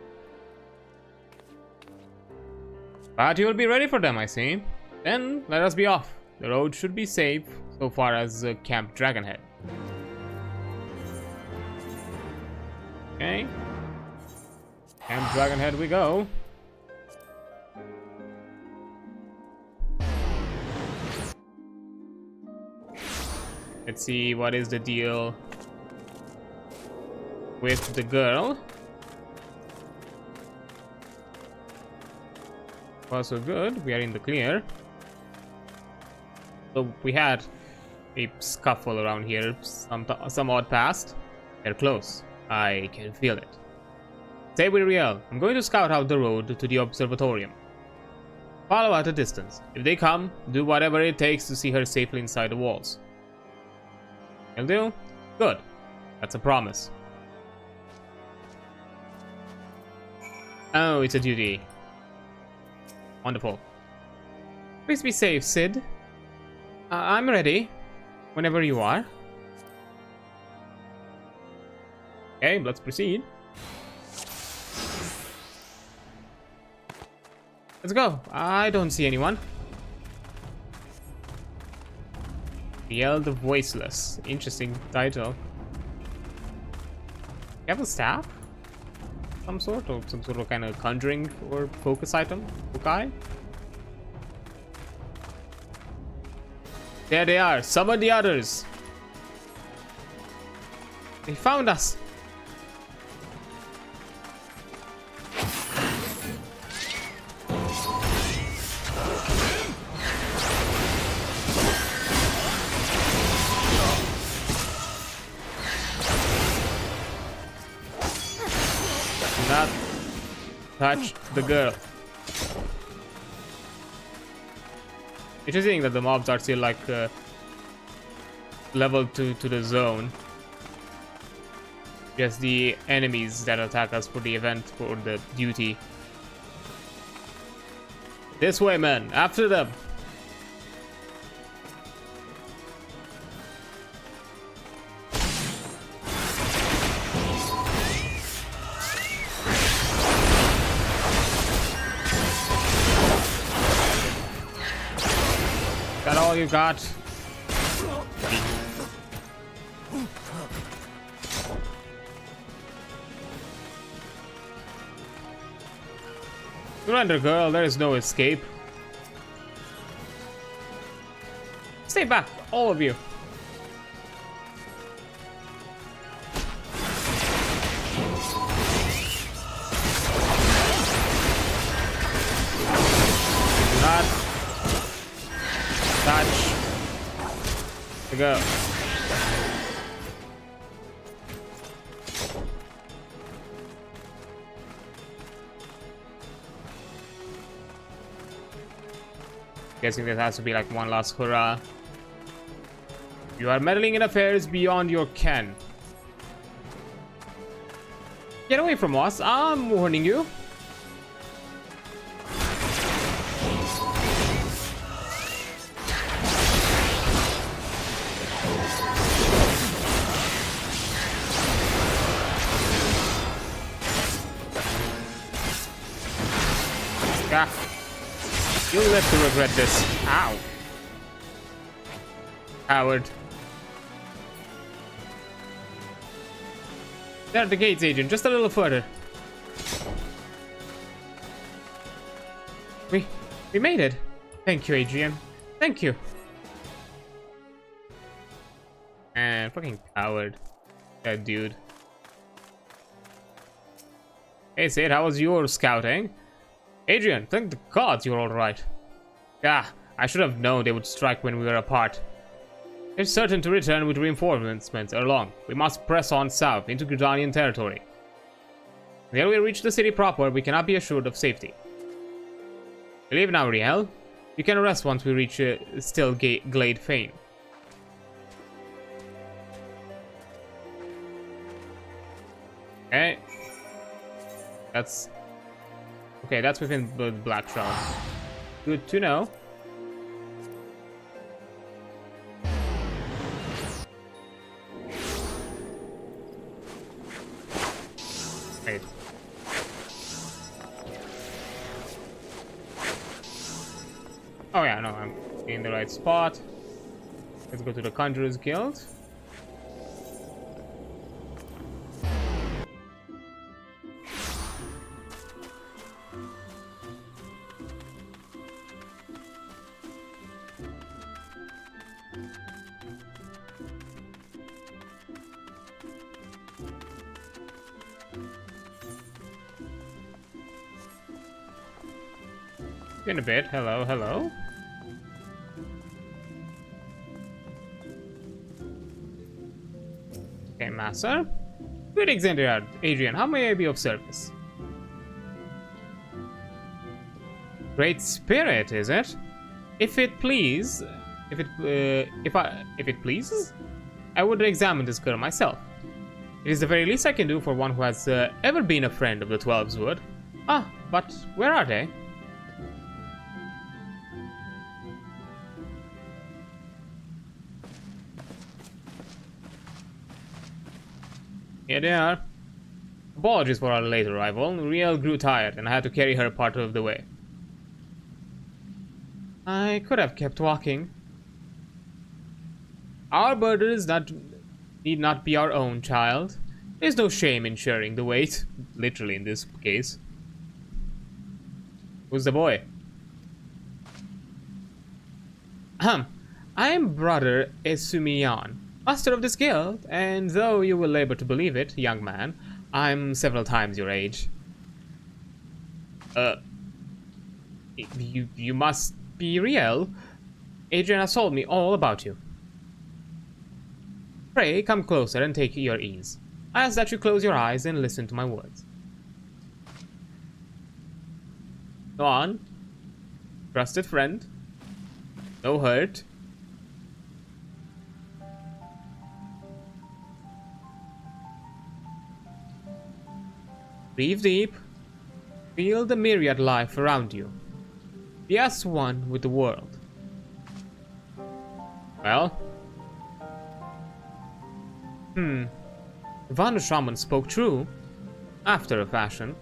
But you'll be ready for them, I see. Then let us be off. The road should be safe so far as Camp Dragonhead. Okay. Camp Dragonhead we go. Let's see what is the deal with the girl. Also good, we are in the clear. So we had a scuffle around here some odd past. They're close. I can feel it. Stay with Riel. I'm going to scout out the road to the observatorium. Follow at a distance. If they come, do whatever it takes to see her safely inside the walls. You'll do? Good. That's a promise. Oh, it's a duty. Wonderful. Please be safe, Sid. I'm ready. Whenever you are. Okay, let's proceed. Let's go. I don't see anyone. Riel the Voiceless. Interesting title. You have a staff? Some sort of kind of conjuring or focus item? Okay. There they are. Summon the others. They found us. Not touch the girl. Interesting that the mobs are still like level 2 to the zone. Just the enemies that attack us for the event, for the duty. This way, men. After them. Got all you got? Surrender, girl. There is no escape. Stay back, all of you. Do not touch the girl. Guessing this has to be like one last hurrah. You are meddling in affairs beyond your ken. Get away from us, I'm warning you. Ah. You'll live to regret this. Ow. Coward. There are the gates, Adrian. Just a little further. We made it. Thank you, Adrian. Thank you. And fucking coward. That dude. Hey, Sid, how was your scouting? Adrian, thank the gods you're alright. Ah, I should have known they would strike when we were apart. They're certain to return with reinforcements along. We must press on south into Gridanian territory. Until we reach the city proper, we cannot be assured of safety. We leave now, Riel. You can rest once we reach Still Glade Fane. Okay. That's within the Black Shroud. Good to know. Wait. Oh yeah, no, I'm in the right spot. Let's go to the Conjurer's Guild. In a bit. Hello, hello. Okay, Master. Greetings, Adrian. How may I be of service? Great Spirit, is it? If it pleases, I would examine this girl myself. It is the very least I can do for one who has ever been a friend of the Heavensward. Ah, but where are they? Here they are. Apologies for our late arrival. Riel grew tired and I had to carry her part of the way. I could have kept walking. Our burdens need not be our own, child. There's no shame in sharing the weight. Literally in this case. Who's the boy? I am Brother Esumiyan, master of this guild, and though you will labor to believe it, young man, I'm several times your age. You must be Riel. Adrian has told me all about you. Pray, come closer and take your ease. I ask that you close your eyes and listen to my words. Go on. Trusted friend. No hurt. Breathe deep. Feel the myriad life around you. Be as one with the world. Well? The Vanna Shaman spoke true, after a fashion.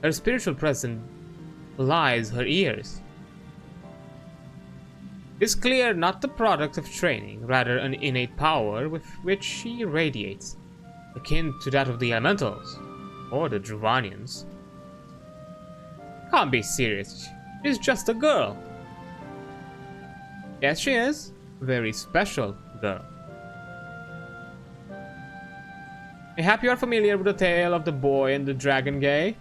Her spiritual presence belies her ears. It is clear not the product of training, rather an innate power with which she radiates, akin to that of the elementals, or the Druvanians. can't be serious. She's just a girl. Yes, she is. Very special girl. Mayhap you are familiar with the tale of the boy and the dragon gay?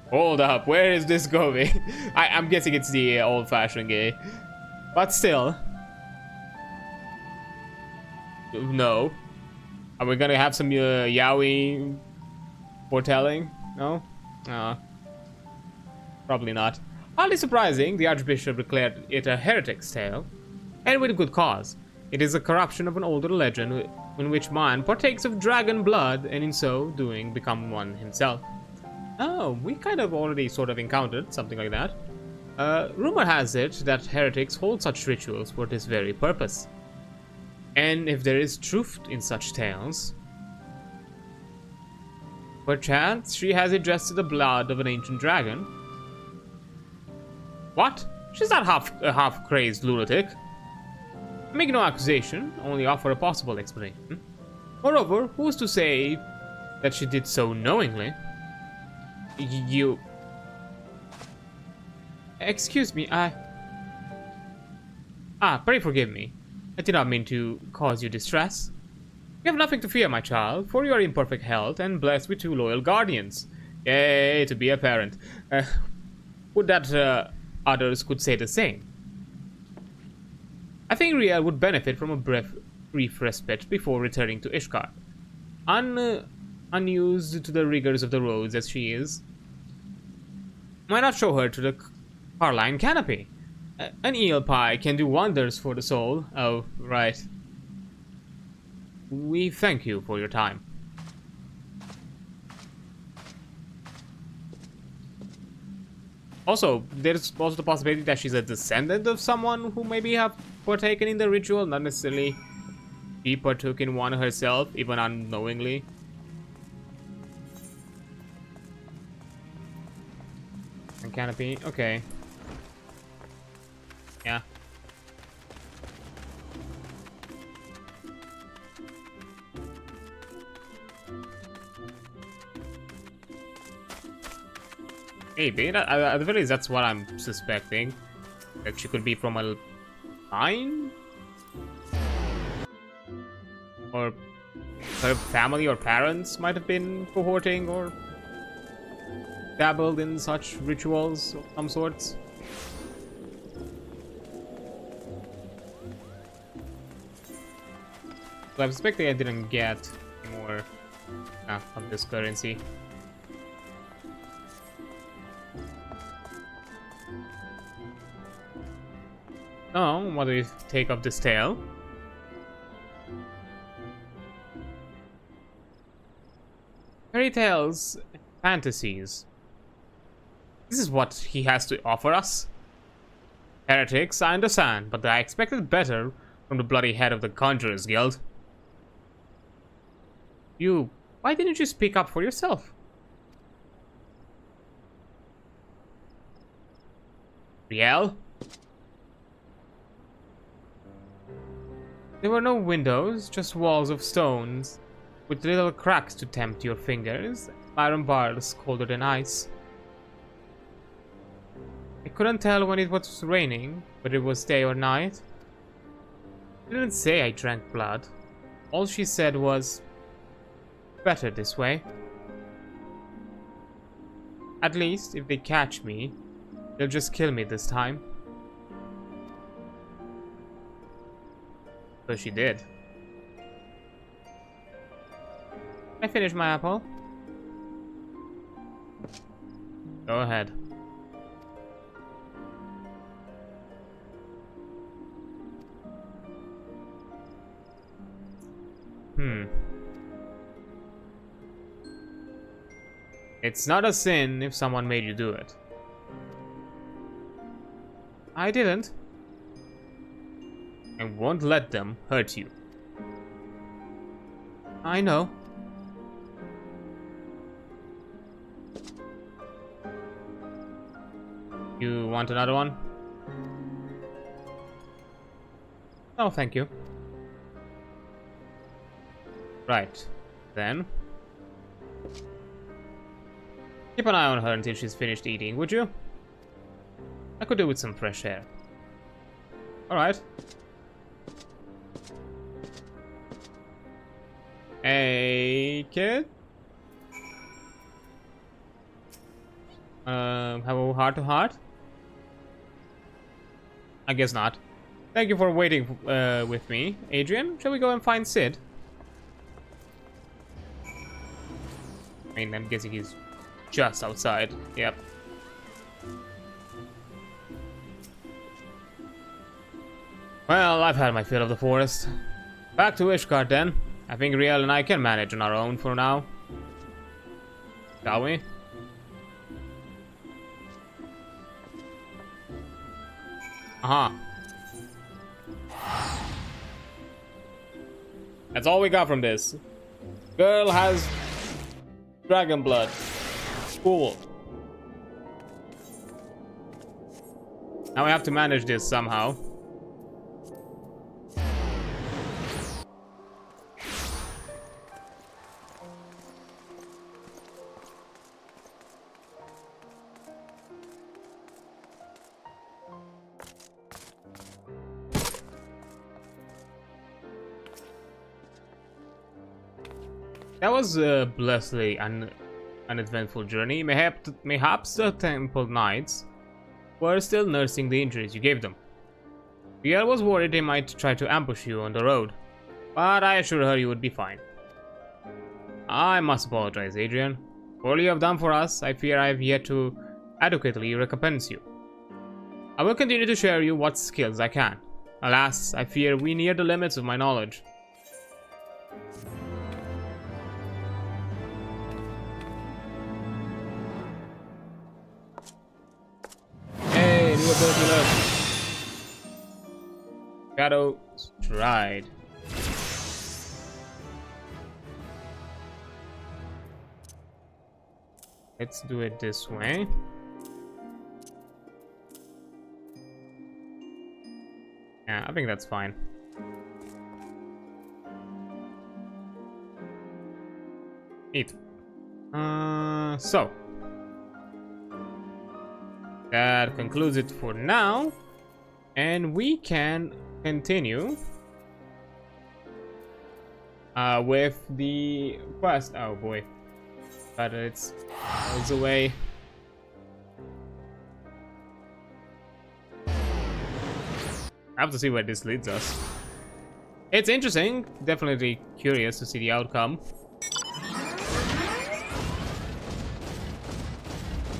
Hold up, where is this going? I'm guessing it's the old-fashioned gay. But still. No. Are we gonna have some yaoi foretelling? No? Probably not. Hardly surprising, the Archbishop declared it a heretic's tale. And with good cause. It is a corruption of an older legend in which man partakes of dragon blood and in so doing become one himself. Oh, we kind of already sort of encountered something like that. Rumor has it that heretics hold such rituals for this very purpose. And if there is truth in such tales, perchance she has ingested the blood of an ancient dragon. What? She's not a half-crazed lunatic. Make no accusation, only offer a possible explanation. Moreover, who's to say that she did so knowingly? You... Excuse me, pray forgive me. I did not mean to cause you distress. You have nothing to fear, my child, for you are in perfect health and blessed with 2 loyal guardians. Yay, to be a parent. Would that others could say the same. I think Riel would benefit from a brief respite before returning to Ishgard. Unused to the rigors of the roads as she is. Why not show her to the Carline Canopy? An eel pie can do wonders for the soul. Oh, right. We thank you for your time. Also, there's also the possibility that she's a descendant of someone who maybe have partaken in the ritual, not necessarily she partook in one herself, even unknowingly. And canopy, okay. Yeah. Maybe. At the very least, that's what I'm suspecting. That she could be from a line? Or her family or parents might have been cohorting or dabbled in such rituals of some sorts. So I'm suspecting I didn't get more of this currency. Oh, what do you take of this tale? Fairy tales, fantasies. This is what he has to offer us? Heretics, I understand, but I expected better from the bloody head of the Conjurers Guild. Why didn't you speak up for yourself? Riel? There were no windows, just walls of stones, with little cracks to tempt your fingers, iron bars colder than ice. I couldn't tell when it was raining, whether it was day or night. She didn't say I drank blood. All she said was, better this way. At least, if they catch me, they'll just kill me this time. So she did. I finished my apple. Go ahead. It's not a sin if someone made you do it. I didn't. I won't let them hurt you. I know. You want another one? Oh, thank you. Right, then. Keep an eye on her until she's finished eating, would you? I could do with some fresh air. Alright. Hey, kid? Have a heart-to-heart? I guess not. Thank you for waiting with me. Adrian, shall we go and find Sid? I mean, I'm guessing he's just outside. Yep. Well, I've had my fill of the forest. Back to Ishgard then. I think Riel and I can manage on our own for now. Shall we? Uh-huh. That's all we got from this. Girl has dragon blood. Cool. Now we have to manage this somehow. That was a blessedly uneventful journey. Mayhaps the Temple Knights were still nursing the injuries you gave them. Riel was worried they might try to ambush you on the road, but I assured her you would be fine. I must apologize, Adrian. For all you have done for us, I fear I have yet to adequately recompense you. I will continue to share you what skills I can. Alas, I fear we near the limits of my knowledge. Shadow Stride. Let's do it this way. Yeah, I think that's fine. Neat. So that concludes it for now, and we can continue with the quest. Oh boy, but it's miles away. I have to see where this leads us. It's interesting, definitely curious to see the outcome.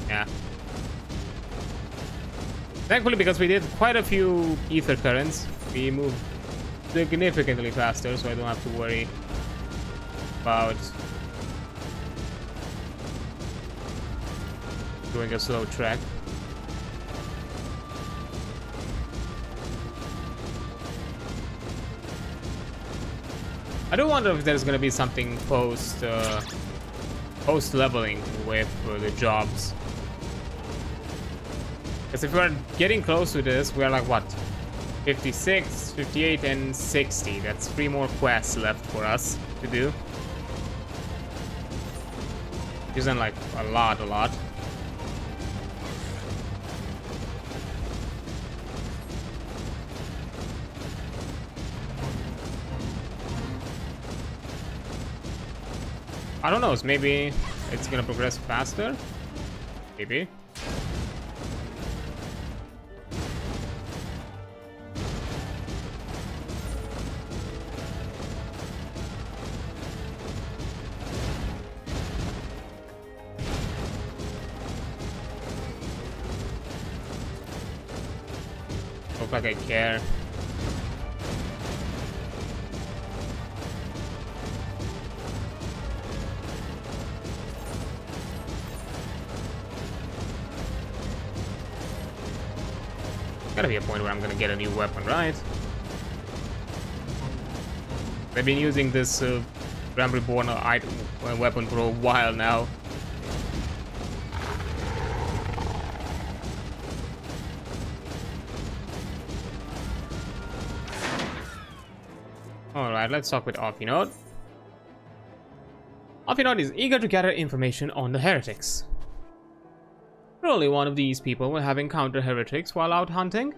Yeah. Thankfully, because we did quite a few ether currents, we moved significantly faster, so I don't have to worry about doing a slow track. I do wonder if there's gonna be something post leveling with the jobs. Because if we're getting close to this, we're like what? 56, 58, and 60. That's 3 more quests left for us to do. Isn't like a lot. I don't know, maybe it's gonna progress faster? Maybe. Look like I care. Gotta be a point where I'm gonna get a new weapon, right? I've been using this Ram Reborn weapon for a while now. Alright, let's talk with Alfinod. Alfinod is eager to gather information on the heretics. Surely one of these people will have encountered heretics while out hunting.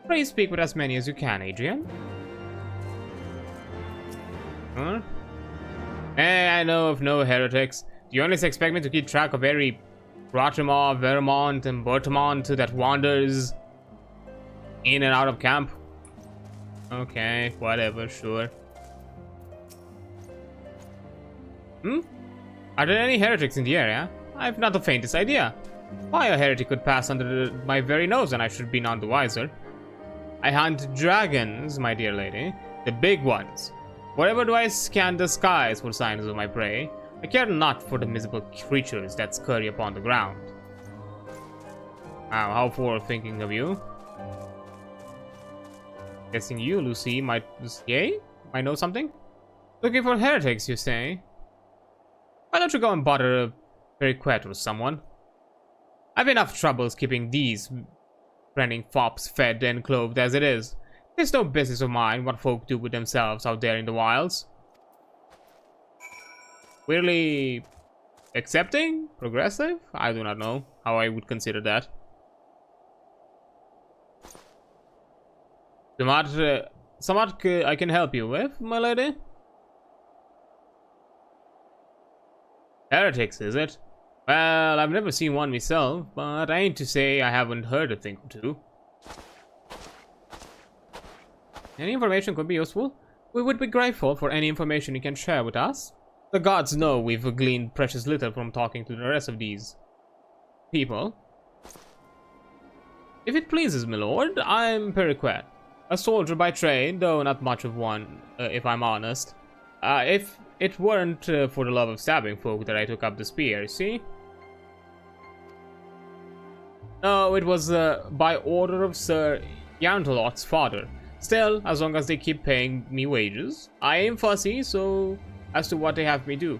Pray speak with as many as you can, Adrian. Huh? I know of no heretics. Do you honestly expect me to keep track of every Rotimar, Vermont, and Bertamont that wanders in and out of camp? Okay, whatever, sure. Are there any heretics in the area? I've not the faintest idea. Why a heretic could pass under my very nose and I should be none the wiser. I hunt dragons, my dear lady. The big ones. Wherever do I scan the skies for signs of my prey. I care not for the miserable creatures that scurry upon the ground. Wow, how forward-thinking of you. Guessing you, Lucy, might know something? Looking for heretics, you say? Why don't you go and bother a Periquet or someone? I've enough troubles keeping these renting fops fed and clothed as it is. It's no business of mine what folk do with themselves out there in the wilds. Weirdly accepting? Progressive? I do not know how I would consider that. Somewhat I can help you with, my lady? Heretics, is it? Well, I've never seen one myself, but I ain't to say I haven't heard a thing or two. Any information could be useful. We would be grateful for any information you can share with us. The gods know we've gleaned precious little from talking to the rest of these people. If it pleases, my lord, I'm Periquet. A soldier by trade, though not much of one, if I'm honest. If it weren't for the love of stabbing folk that I took up the spear, see? No, it was by order of Sir Yantalot's father. Still, as long as they keep paying me wages, I ain't fussy so as to what they have me do.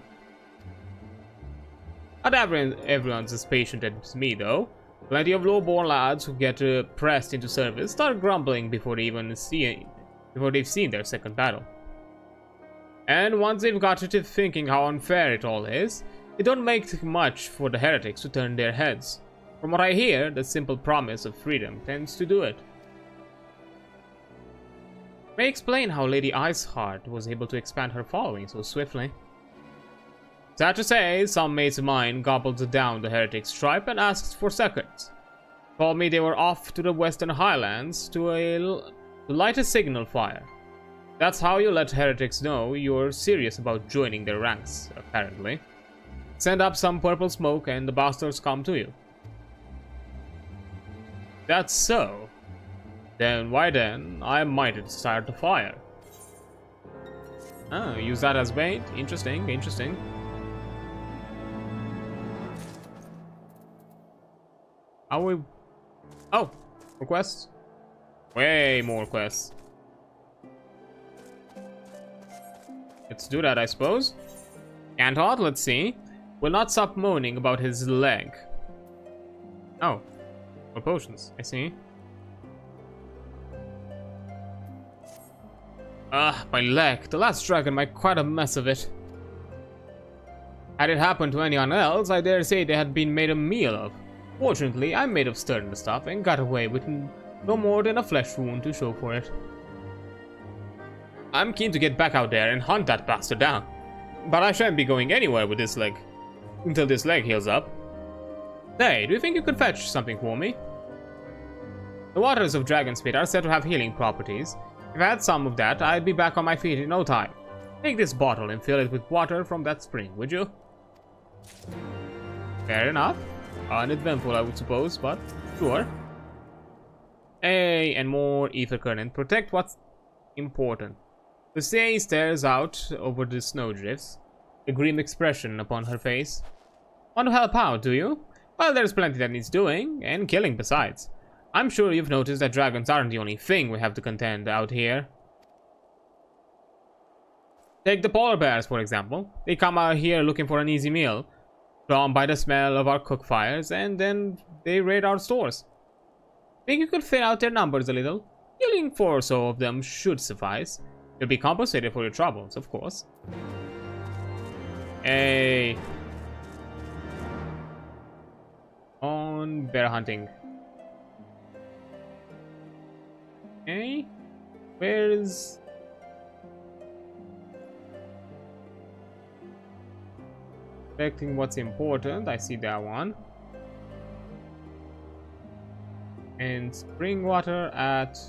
Not everyone's as patient as me, though. Plenty of low-born lads who get pressed into service start grumbling before they've seen their second battle. And once they've got to thinking how unfair it all is, it don't make much for the heretics to turn their heads. From what I hear, the simple promise of freedom tends to do it. May explain how Lady Iceheart was able to expand her following so swiftly. Sad to say, some mates of mine gobbled down the heretics' tribe and asked for seconds. Told me they were off to the western highlands to light a signal fire. That's how you let heretics know you're serious about joining their ranks, apparently. Send up some purple smoke and the bastards come to you. That's so. Then why then, I might start the fire. Ah, use that as bait. Interesting, interesting. How we... Oh, more quests? Way more quests. Let's do that, I suppose. Cantot, let's see. Will not stop moaning about his leg. Oh, more potions, I see. My leg. The last dragon made quite a mess of it. Had it happened to anyone else, I dare say they had been made a meal of. Fortunately, I'm made of sturdy stuff and got away with no more than a flesh wound to show for it. I'm keen to get back out there and hunt that bastard down. But I shan't be going anywhere with this leg until this leg heals up. Hey, do you think you could fetch something for me? The waters of Dragonspit are said to have healing properties. If I had some of that, I'd be back on my feet in no time. Take this bottle and fill it with water from that spring, would you? Fair enough. Uneventful, I would suppose, but sure. Hey, and more ether current. Protect what's important. Lucy stares out over the snowdrifts, a grim expression upon her face. Want to help out, do you? Well, there's plenty that needs doing, and killing besides. I'm sure you've noticed that dragons aren't the only thing we have to contend out here. Take the polar bears, for example. They come out here looking for an easy meal, drawn by the smell of our cook fires, and then they raid our stores. Think you could thin out their numbers a little? Killing 4 or so of them should suffice. You'll be compensated for your troubles, of course. Hey. on bear hunting. Okay. Where's... Selecting what's important. I see that one. And spring water at...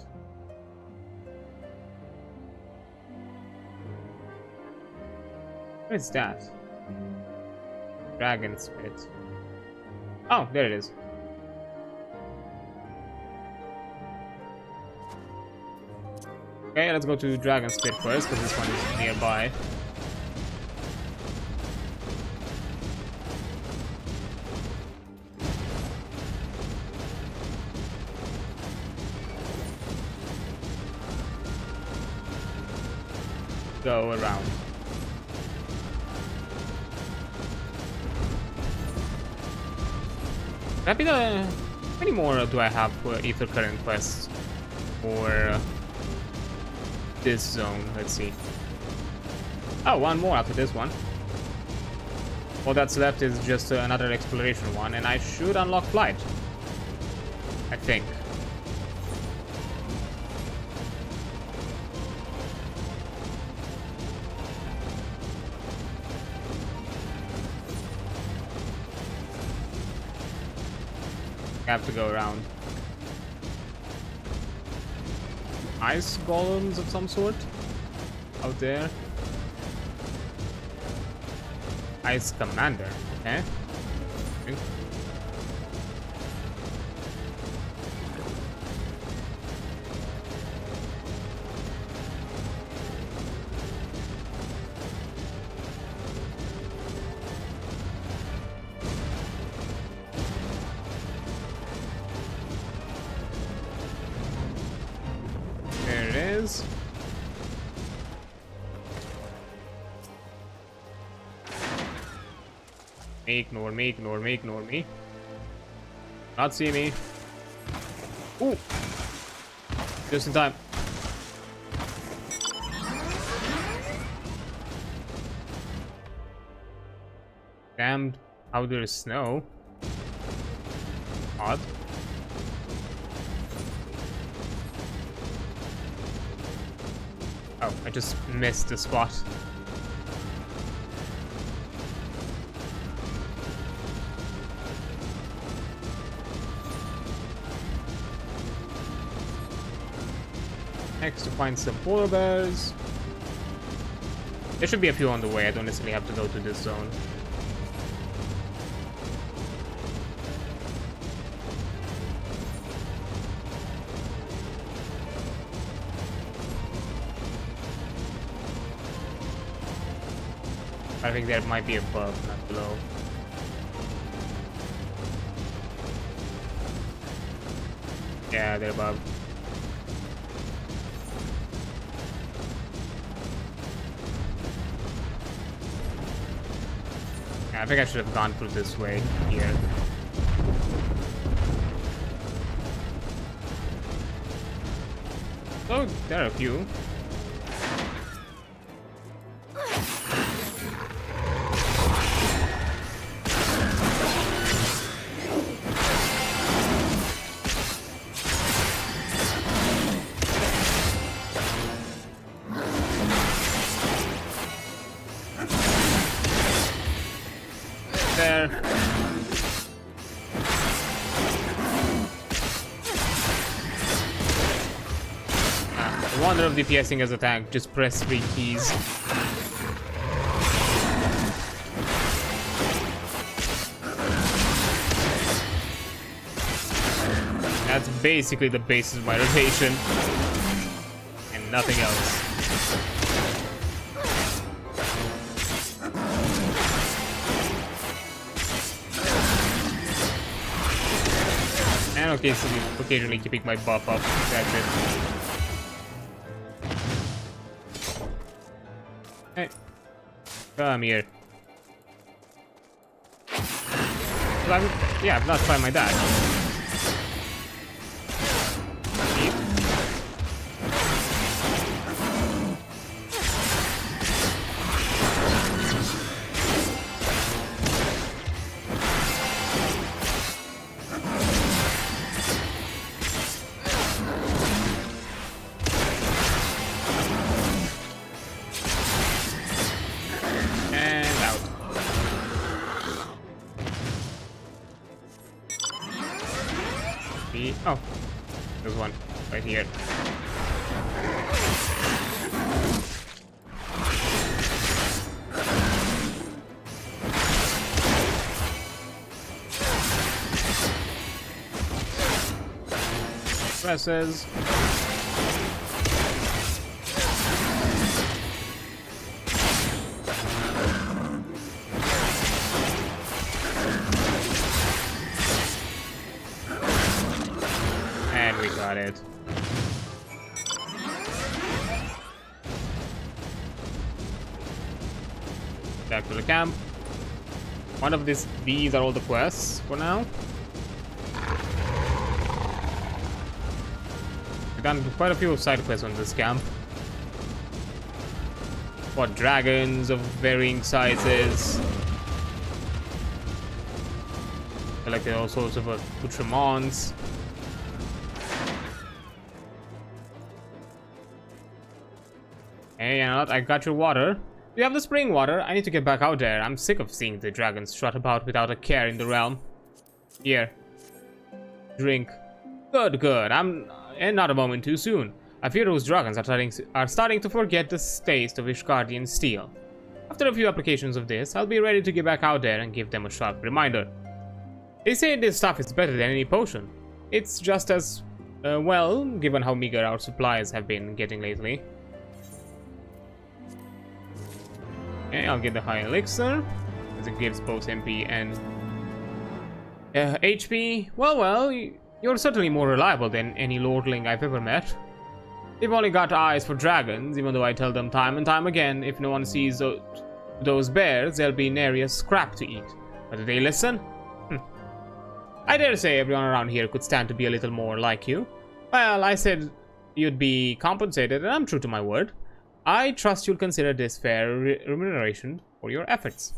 Where's that? Dragon spit. Oh, there it is. Okay, let's go to Dragon Spit first, because this one is nearby. Go around. How many more do I have for Ether Current quests for this zone? Let's see. Oh, one more after this one. All that's left is just another exploration one, and I should unlock flight. I think. I have to go around. Ice golems of some sort out there. Ice commander, okay. Ignore me, ignore me, ignore me. Not see me. Ooh! Just in time. Damn, how there's snow. Odd. Oh, I just missed the spot. Next to find some polar bears. There should be a few on the way. I don't necessarily have to go to this zone. I think there might be above, not below. Yeah, they're above. I think I should have gone through this way here. Oh, there are a few. There. The wonder of DPSing as a tank, just press 3 keys. That's basically the basis of my rotation, and nothing else. And occasionally keeping my buff up. That's it. Hey, come here. Well, I've not tried my dash. be... Oh, there's one right here. Presses. And we got it. Back to the camp. One of these are all the quests for now. We've done quite a few side quests on this camp. Fought dragons of varying sizes. Collected all sorts of accoutrements. Hey, you know what? I got your water. Do you have the spring water? I need to get back out there. I'm sick of seeing the dragons strut about without a care in the realm. Here. Drink. Good, good. And not a moment too soon. I fear those dragons are starting to forget the taste of Ishgardian steel. After a few applications of this, I'll be ready to get back out there and give them a sharp reminder. They say this stuff is better than any potion. It's just as, well, given how meager our supplies have been getting lately. Okay, I'll get the high elixir, as it gives both MP and HP. Well, you're certainly more reliable than any lordling I've ever met. They've only got eyes for dragons, even though I tell them time and time again, if no one sees those bears, there'll be nary a scrap to eat. But do they listen? I dare say everyone around here could stand to be a little more like you. Well, I said you'd be compensated, and I'm true to my word. I trust you'll consider this fair remuneration for your efforts.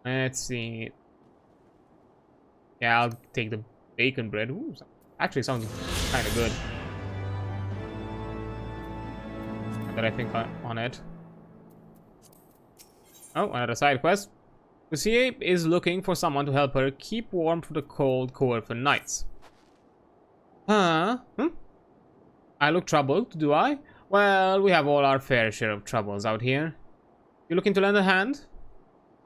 Let's see. Yeah, I'll take the bacon bread. Ooh, actually sounds kind of good. That I think on it. Oh, another side quest. Lucie is looking for someone to help her keep warm for the cold Corfin nights. Huh? I look troubled, do I? Well, we have all our fair share of troubles out here. You looking to lend a hand?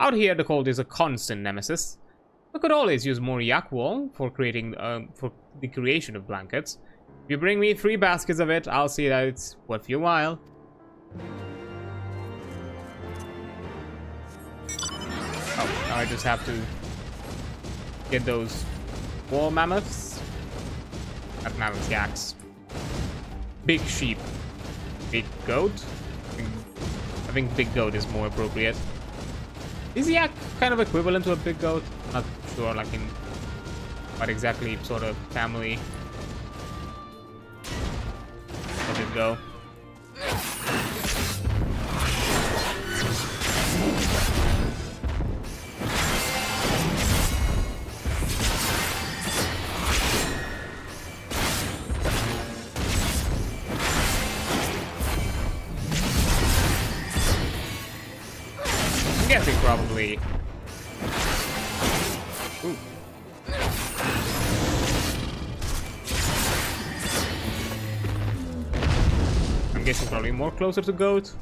Out here, the cold is a constant nemesis. We could always use more yak wool for the creation of blankets. If you bring me 3 baskets of it, I'll see that it's worth your while. Oh, now I just have to get those wool mammoths. Not mammoths, yaks. Big sheep. Big goat? I think big goat is more appropriate. Is yak kind of equivalent to a big goat? Not sure, like in what exactly sort of family does it go? I'm guessing probably. Ooh. I'm guessing probably more closer to goat.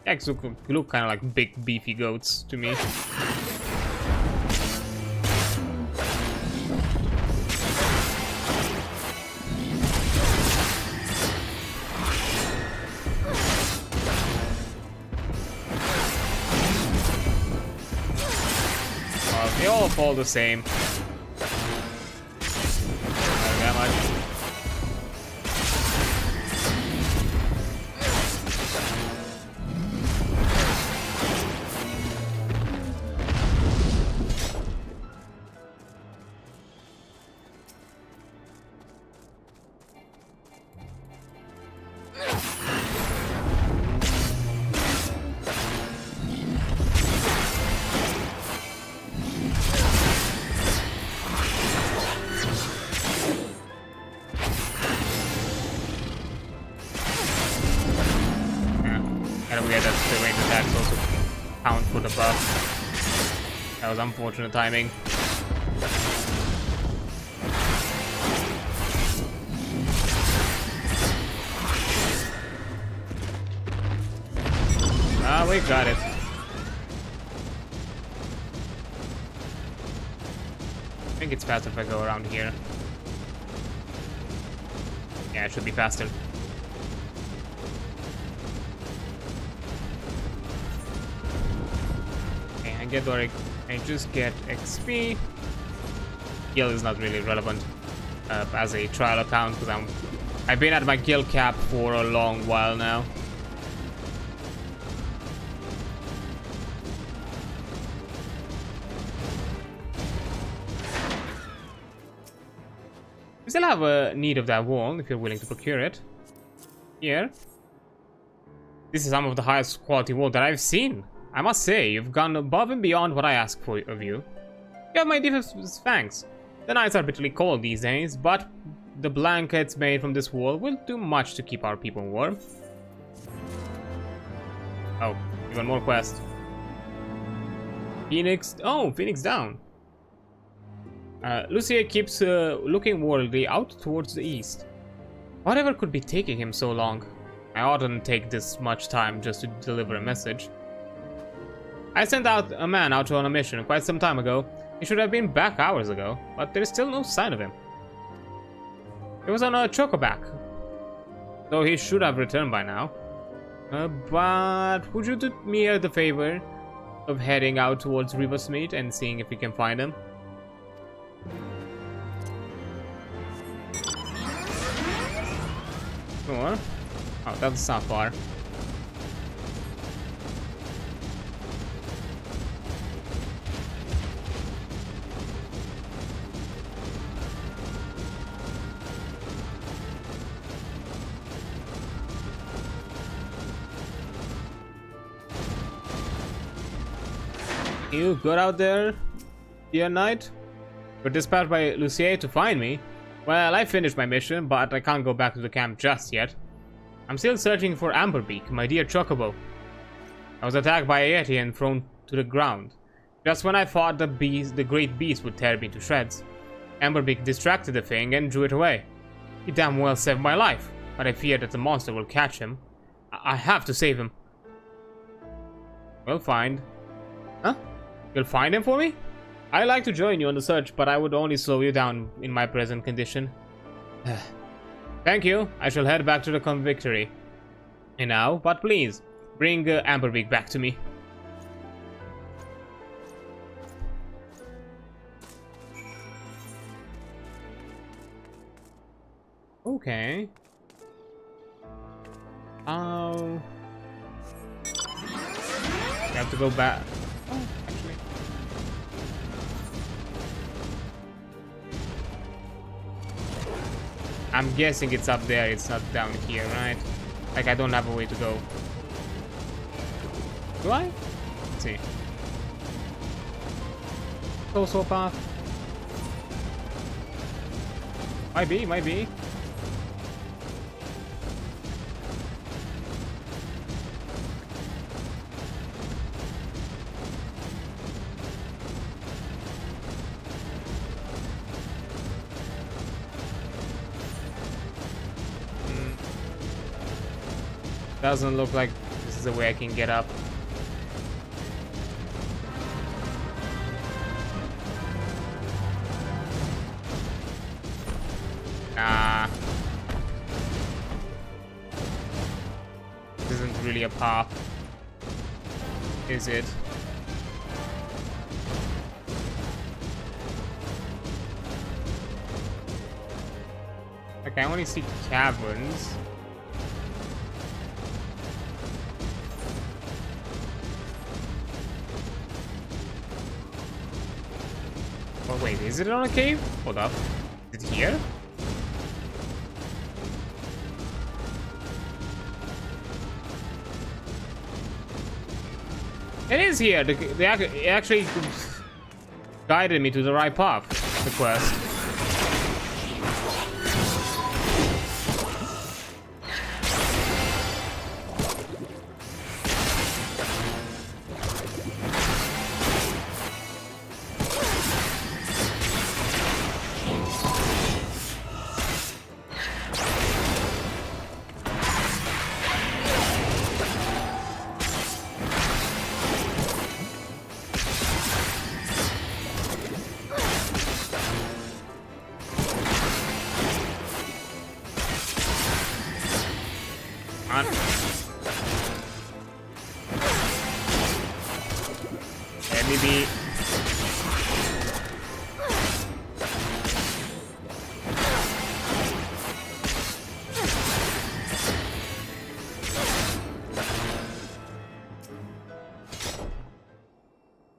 Yaks look kind of like big beefy goats to me. They all fall the same. Not that much. The range attacks also count for the buff. That was unfortunate timing. we got it. I think it's faster if I go around here. Yeah, it should be faster. Okay, I get Doric. I just get XP. Guild is not really relevant as a trial account because I've been at my guild cap for a long while now. We still have a need of that wall if you're willing to procure it. Here. This is some of the highest quality wool that I've seen. I must say, you've gone above and beyond what I asked for of you. You have my deepest thanks. The nights are bitterly cold these days, but the blankets made from this wool will do much to keep our people warm. Oh, even more quests. Phoenix. Oh, Phoenix down. Lucia keeps looking worldly out towards the east. Whatever could be taking him so long? I oughtn't take this much time just to deliver a message. I sent out a man out on a mission quite some time ago. He should have been back hours ago, but there is still no sign of him. He was on a chocoback, though he should have returned by now. But would you do me the favor of heading out towards Riversmeet and seeing if you can find him? Sure. Oh, that's not far. You good out there, dear knight? Were dispatched by Lucia to find me? Well, I finished my mission, but I can't go back to the camp just yet. I'm still searching for Amberbeak, my dear chocobo. I was attacked by a yeti and thrown to the ground. Just when I thought the great beast would tear me to shreds. Amberbeak distracted the thing and drew it away. He damn well saved my life, but I fear that the monster will catch him. I have to save him. Well, fine. Huh? You'll find him for me? I'd like to join you on the search, but I would only slow you down in my present condition. Thank you. I shall head back to the convictory. And now, but please, bring Amberbeak back to me. Okay. I have to go back. Oh, actually. I'm guessing it's up there, it's not down here, right? Like, I don't have a way to go. Do I? Let's see. Also path. Might be, might be. Doesn't look like this is the way I can get up. This isn't really a path, is it? Like, I only see caverns. Oh wait, is it on a cave? Hold up. Is it here? It is here. They actually guided me to the right path. The quest. on. Let me be.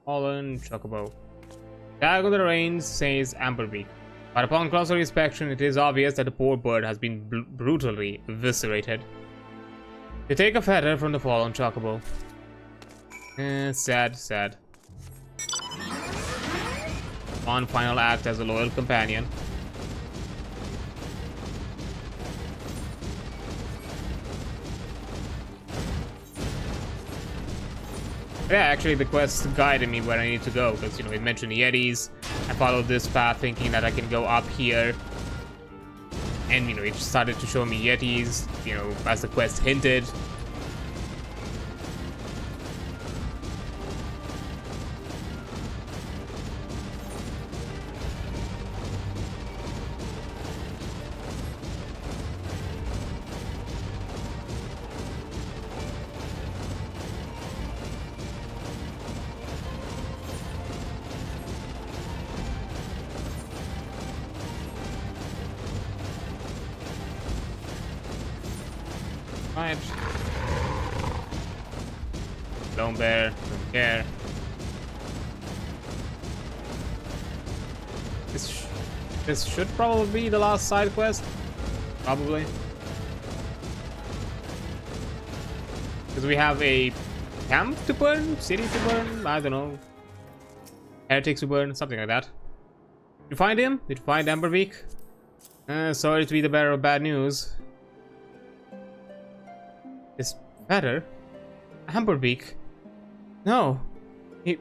Fallen Chocobo. Tag on the reins says Amberbeak. But upon closer inspection, it is obvious that the poor bird has been brutally eviscerated. They take a feather from the fallen Chocobo. Sad, sad. One final act as a loyal companion. Yeah, actually the quest guided me where I need to go, because, you know, it mentioned Yetis. I followed this path thinking that I can go up here. And, you know, it started to show me Yetis, you know, as the quest hinted. Right. Lone bear, don't care. This should probably be the last side quest. Probably. Because we have a camp to burn, city to burn, I don't know. Heretics to burn, something like that. Did you find him? Did you find Amberbeak? Sorry to be the bearer of bad news. This feather? Amberbeak? No. He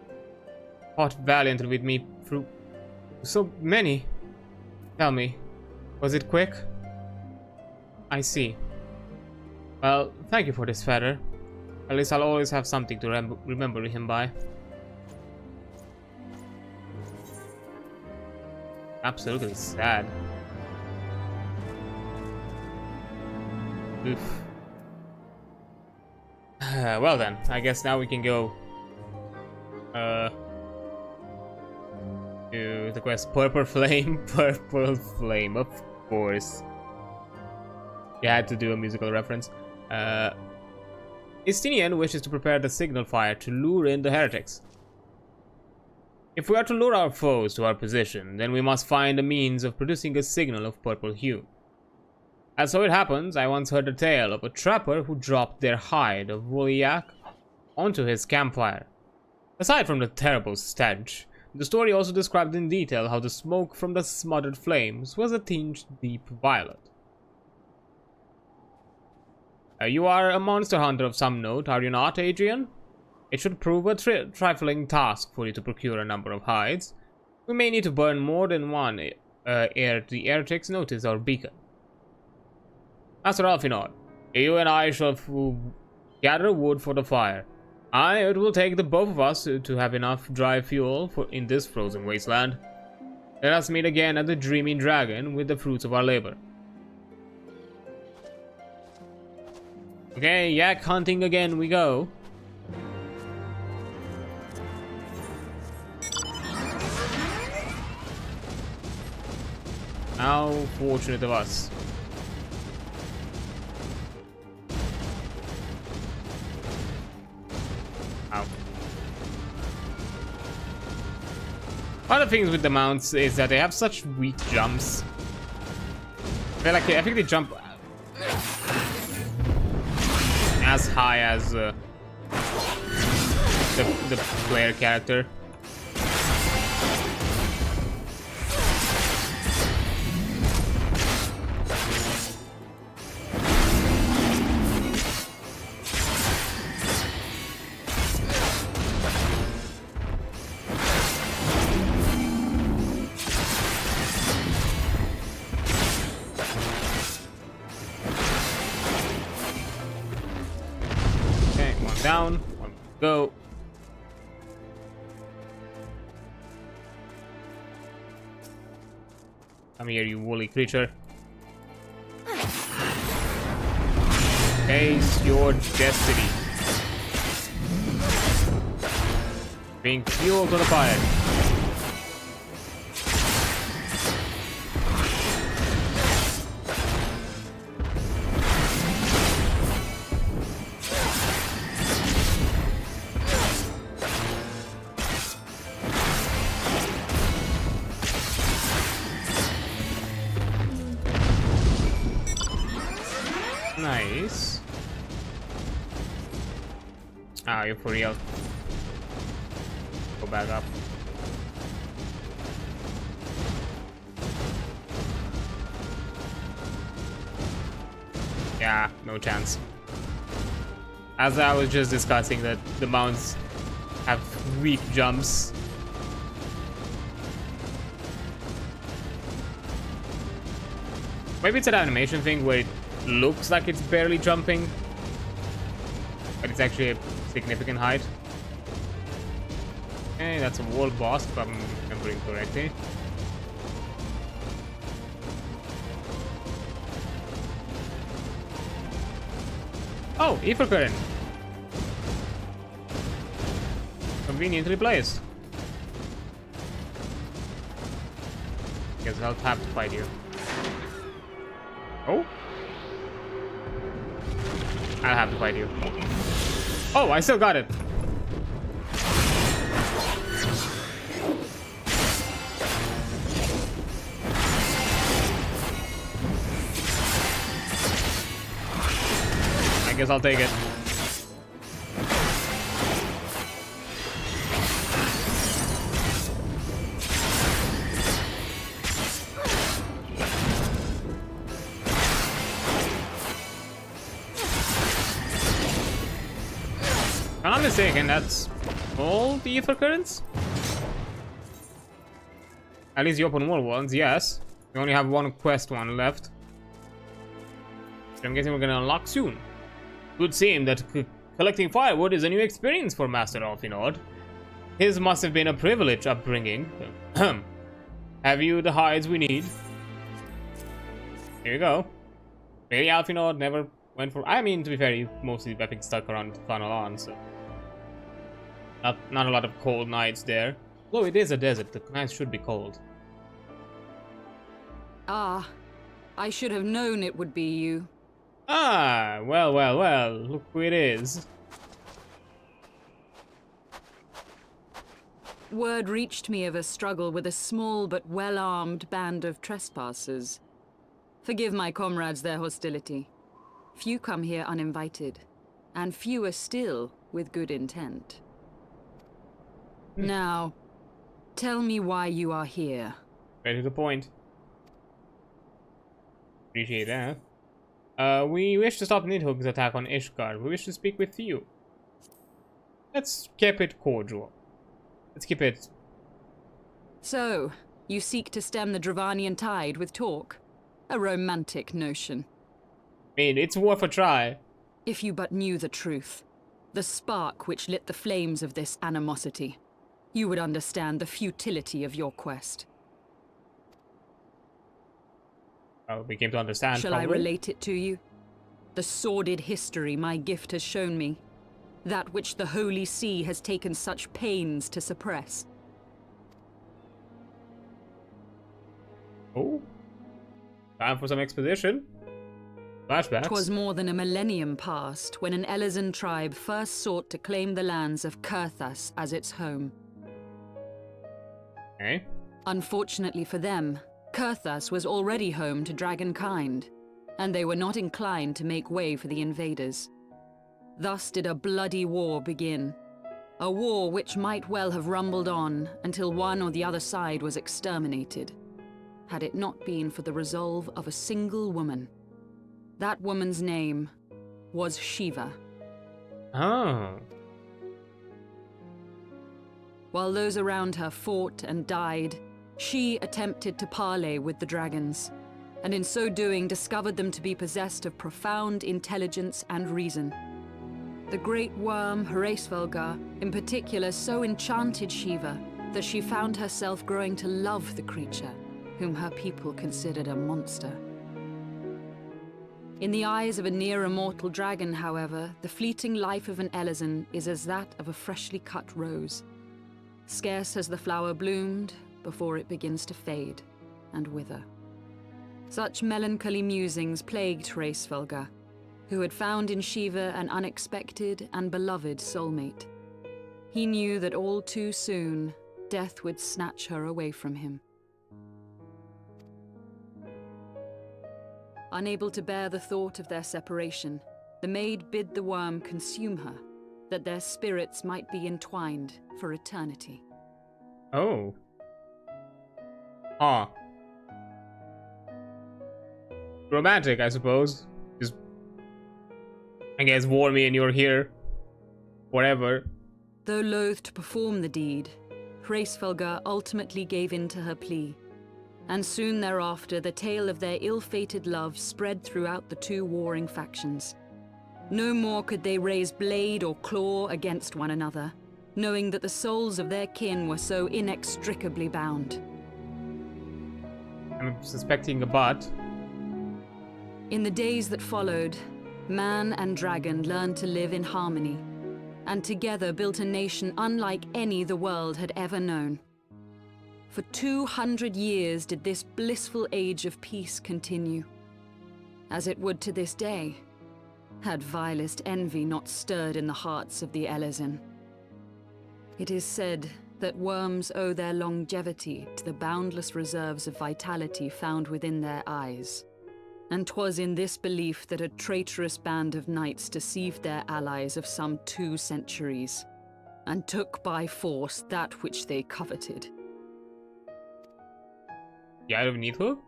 fought valiantly with me through so many. Tell me, was it quick? I see. Well, thank you for this feather. At least I'll always have something to remember him by. Absolutely sad. Oof. Well then, I guess now we can go to the quest Purple Flame. Purple Flame, of course. You had to do a musical reference. Istinian wishes to prepare the signal fire to lure in the heretics. If we are to lure our foes to our position, then we must find a means of producing a signal of purple hue. As so it happens, I once heard the tale of a trapper who dropped their hide of woolly yak onto his campfire. Aside from the terrible stench, the story also described in detail how the smoke from the smothered flames was a tinge deep violet. You are a monster hunter of some note, are you not, Adrian? It should prove a trifling task for you to procure a number of hides. We may need to burn more than one ere the heretics notice our beacon. Master Alfinor, you and I shall gather wood for the fire. It will take the both of us to have enough dry fuel in this frozen wasteland. Let us meet again at the Dreaming Dragon with the fruits of our labor. Okay, yak hunting again we go. How fortunate of us. Ow. One of the things with the mounts is that they have such weak jumps. I think they jump as high as the player character. Down, one go. Come here, you woolly creature. Face your destiny. Being fueled to the fire. Nice. Ah, you're for real. Go back up. Yeah, no chance. As I was just discussing that the mounts have weak jumps. Maybe it's an animation thing where it looks like it's barely jumping, but it's actually a significant height. Okay, that's a wall boss, if I'm remembering correctly. Oh, ether current. Conveniently placed. Guess I'll have to fight you. Oh? I'll have to fight you. Oh, I still got it. I guess I'll take it. If I'm not mistaken, that's all the ether currents? At least the open world ones, yes. We only have one quest one left. So I'm guessing we're gonna unlock soon. It would seem that collecting firewood is a new experience for Master Alfinord. His must have been a privileged upbringing. Have you the hides we need? Here you go. Lady Alfinord never went for... I mean, to be fair, you mostly, I think, stuck around Final on, so... Not a lot of cold nights there. Though it is a desert, the nights should be cold. Ah, I should have known it would be you. Ah, well, well, well, look who it is. Word reached me of a struggle with a small but well-armed band of trespassers. Forgive my comrades their hostility. Few come here uninvited, and fewer still with good intent. Now, tell me why you are here. Right to the point. Appreciate that. We wish to stop Nidhogg's attack on Ishgard. We wish to speak with you. Let's keep it cordial. Let's keep it... So, you seek to stem the Dravanian tide with talk? A romantic notion. I mean, it's worth a try. If you but knew the truth, the spark which lit the flames of this animosity, you would understand the futility of your quest. We came to understand. Shall probably. I relate it to you? The sordid history my gift has shown me. That which the Holy See has taken such pains to suppress. Oh. Time for some exposition. Flashbacks. 'Twas more than a millennium past when an Elizan tribe first sought to claim the lands of Kurthas as its home. Okay. Unfortunately for them, Kurthas was already home to dragonkind, and they were not inclined to make way for the invaders. Thus did a bloody war begin. A war which might well have rumbled on until one or the other side was exterminated, had it not been for the resolve of a single woman. That woman's name was Shiva. Oh. While those around her fought and died, she attempted to parley with the dragons, and in so doing discovered them to be possessed of profound intelligence and reason. The great worm Heavensward in particular so enchanted Shiva that she found herself growing to love the creature, whom her people considered a monster. In the eyes of a near-immortal dragon, however, the fleeting life of an Elezen is as that of a freshly cut rose. Scarce has the flower bloomed before it begins to fade and wither. Such melancholy musings plagued Hraesvelga, who had found in Shiva an unexpected and beloved soulmate. He knew that all too soon, death would snatch her away from him. Unable to bear the thought of their separation, the maid bid the worm consume her, that their spirits might be entwined for eternity. Oh. Ah. Romantic, I suppose. Just, I guess, warn me and you're here. Whatever. Though loath to perform the deed, Hraesvelga ultimately gave in to her plea, and soon thereafter the tale of their ill-fated love spread throughout the two warring factions. No more could they raise blade or claw against one another, knowing that the souls of their kin were so inextricably bound. I'm suspecting a bot. In the days that followed, man and dragon learned to live in harmony, and together built a nation unlike any the world had ever known. For 200 years did this blissful age of peace continue, as it would to this day, had vilest envy not stirred in the hearts of the Elezen. It is said that worms owe their longevity to the boundless reserves of vitality found within their eyes, and 'twas in this belief that a traitorous band of knights deceived their allies of some 2 centuries, and took by force that which they coveted. The Eye of Needhook?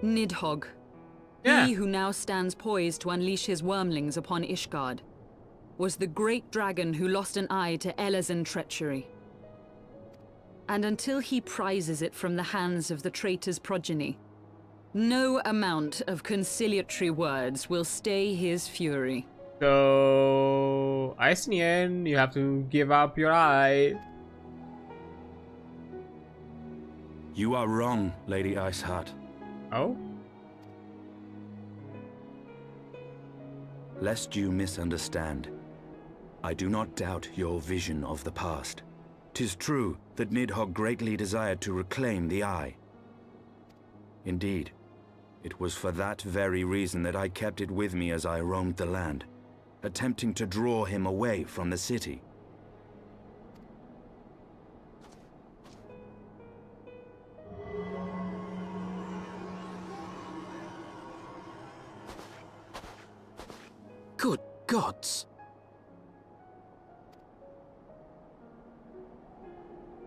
Nidhogg, Yeah. he who now stands poised to unleash his wormlings upon Ishgard, was the great dragon who lost an eye to Elezen treachery. And until he prizes it from the hands of the traitor's progeny, no amount of conciliatory words will stay his fury. So, Icenian, you have to give up your eye. You are wrong, Lady Iceheart. Oh? Lest you misunderstand, I do not doubt your vision of the past. 'Tis true that Nidhogg greatly desired to reclaim the eye. Indeed, it was for that very reason that I kept it with me as I roamed the land, attempting to draw him away from the city. Good gods!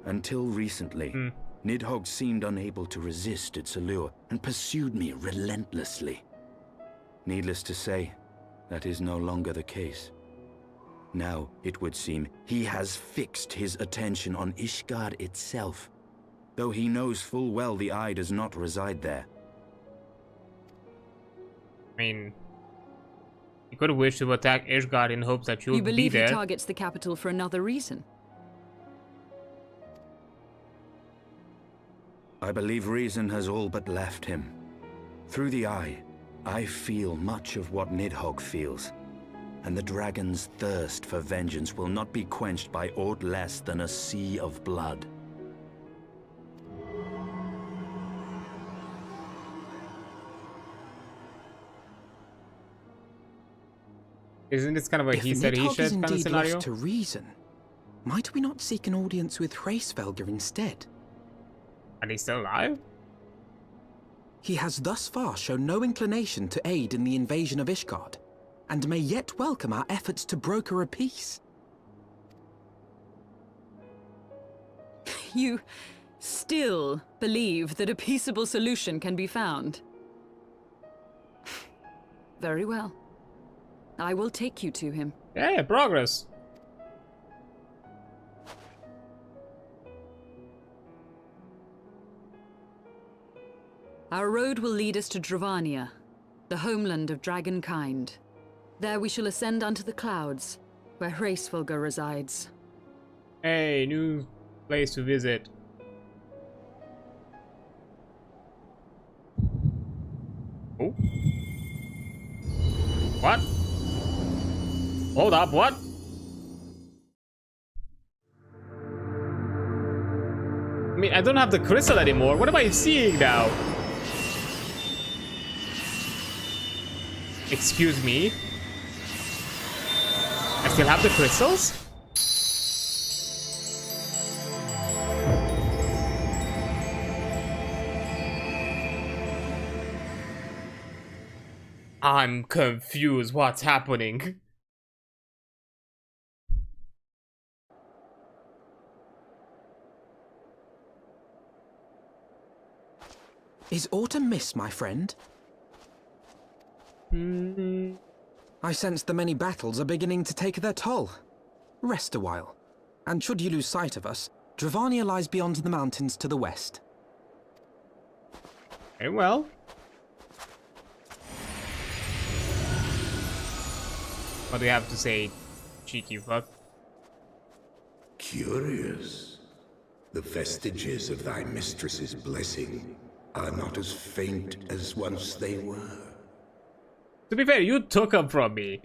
Until recently, Nidhogg seemed unable to resist its allure and pursued me relentlessly. Needless to say, that is no longer the case. Now, it would seem, he has fixed his attention on Ishgard itself, though he knows full well the eye does not reside there. I mean, you could wish to attack Ishgard in hopes that you would be You believe there. he targets the capital for another reason? I believe reason has all but left him. Through the eye, I feel much of what Nidhogg feels, and the dragon's thirst for vengeance will not be quenched by aught less than a sea of blood. Isn't this kind of a If he said, he Nidhogg said is kind of indeed scenario? lost to reason, might we not seek an audience with Hraesvelga instead? Are they still alive? He has thus far shown no inclination to aid in the invasion of Ishgard, and may yet welcome our efforts to broker a peace. You still believe that a peaceable solution can be found? Very well. I will take you to him. Yeah, progress. Our road will lead us to Dravania, the homeland of dragonkind. There we shall ascend unto the clouds, where Hraesvelga resides. Hey, new place to visit. Oh. What? Hold up, what? I mean, I don't have the crystal anymore. What am I seeing now? Excuse me? I still have the crystals? I'm confused. What's happening? Is autumn mist, my friend? I sense the many battles are beginning to take their toll. Rest a while, and should you lose sight of us, Dravania lies beyond the mountains to the west. Very well. What do you have to say, cheeky fuck? Curious. The vestiges of thy mistress's blessing are not as faint as once they were. To be fair, you took them from me.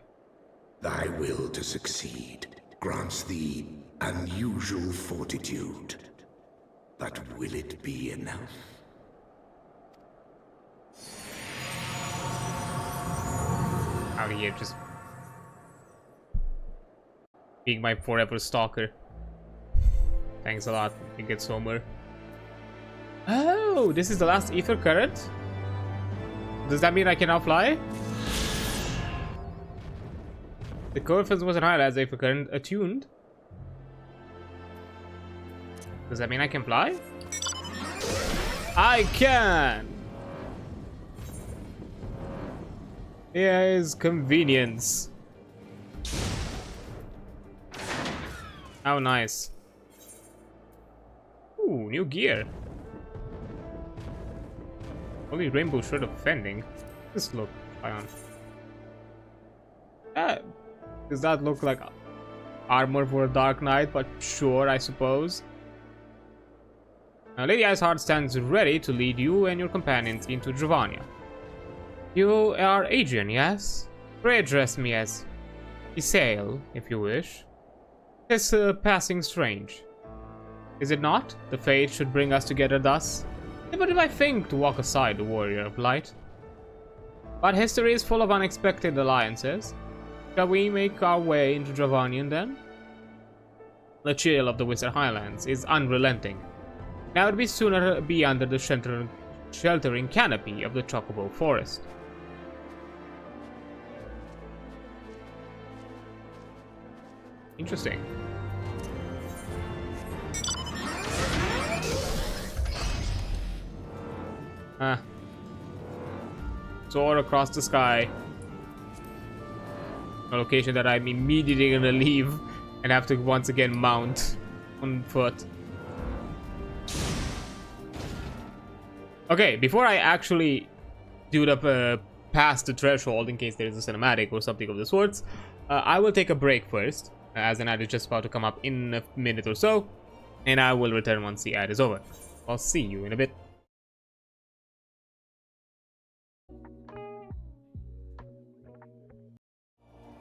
Thy will to succeed grants thee unusual fortitude. But will it be enough? Out of here, just being my forever stalker. Thanks a lot, you get Somer. Oh, this is the last ether current? Does that mean I can now fly? The coefficient wasn't high as ether current attuned. Does that mean I can fly? I can! Here is convenience. How nice. Ooh, new gear. Only rainbow shred of fending. This look, try on. Does that look like armor for a dark knight? But sure, I suppose. Now, Lady Iceheart stands ready to lead you and your companions into Dravania. You are Adrian, yes? Pray address me as Isael, if you wish. It's passing strange. Is it not? The fate should bring us together thus. Never did I think to walk aside the warrior of light. But history is full of unexpected alliances. Shall we make our way into Dravania then? The chill of the Wizard Highlands is unrelenting. Now it would be sooner be under the sheltering canopy of the Chocobo Forest. Interesting. Soar across the sky. A location that I'm immediately gonna leave and have to once again mount on foot. Okay, before I actually do the past the threshold in case there is a cinematic or something of the sorts, I will take a break first, as an ad is just about to come up in a minute or so, and I will return once the ad is over. I'll see you in a bit.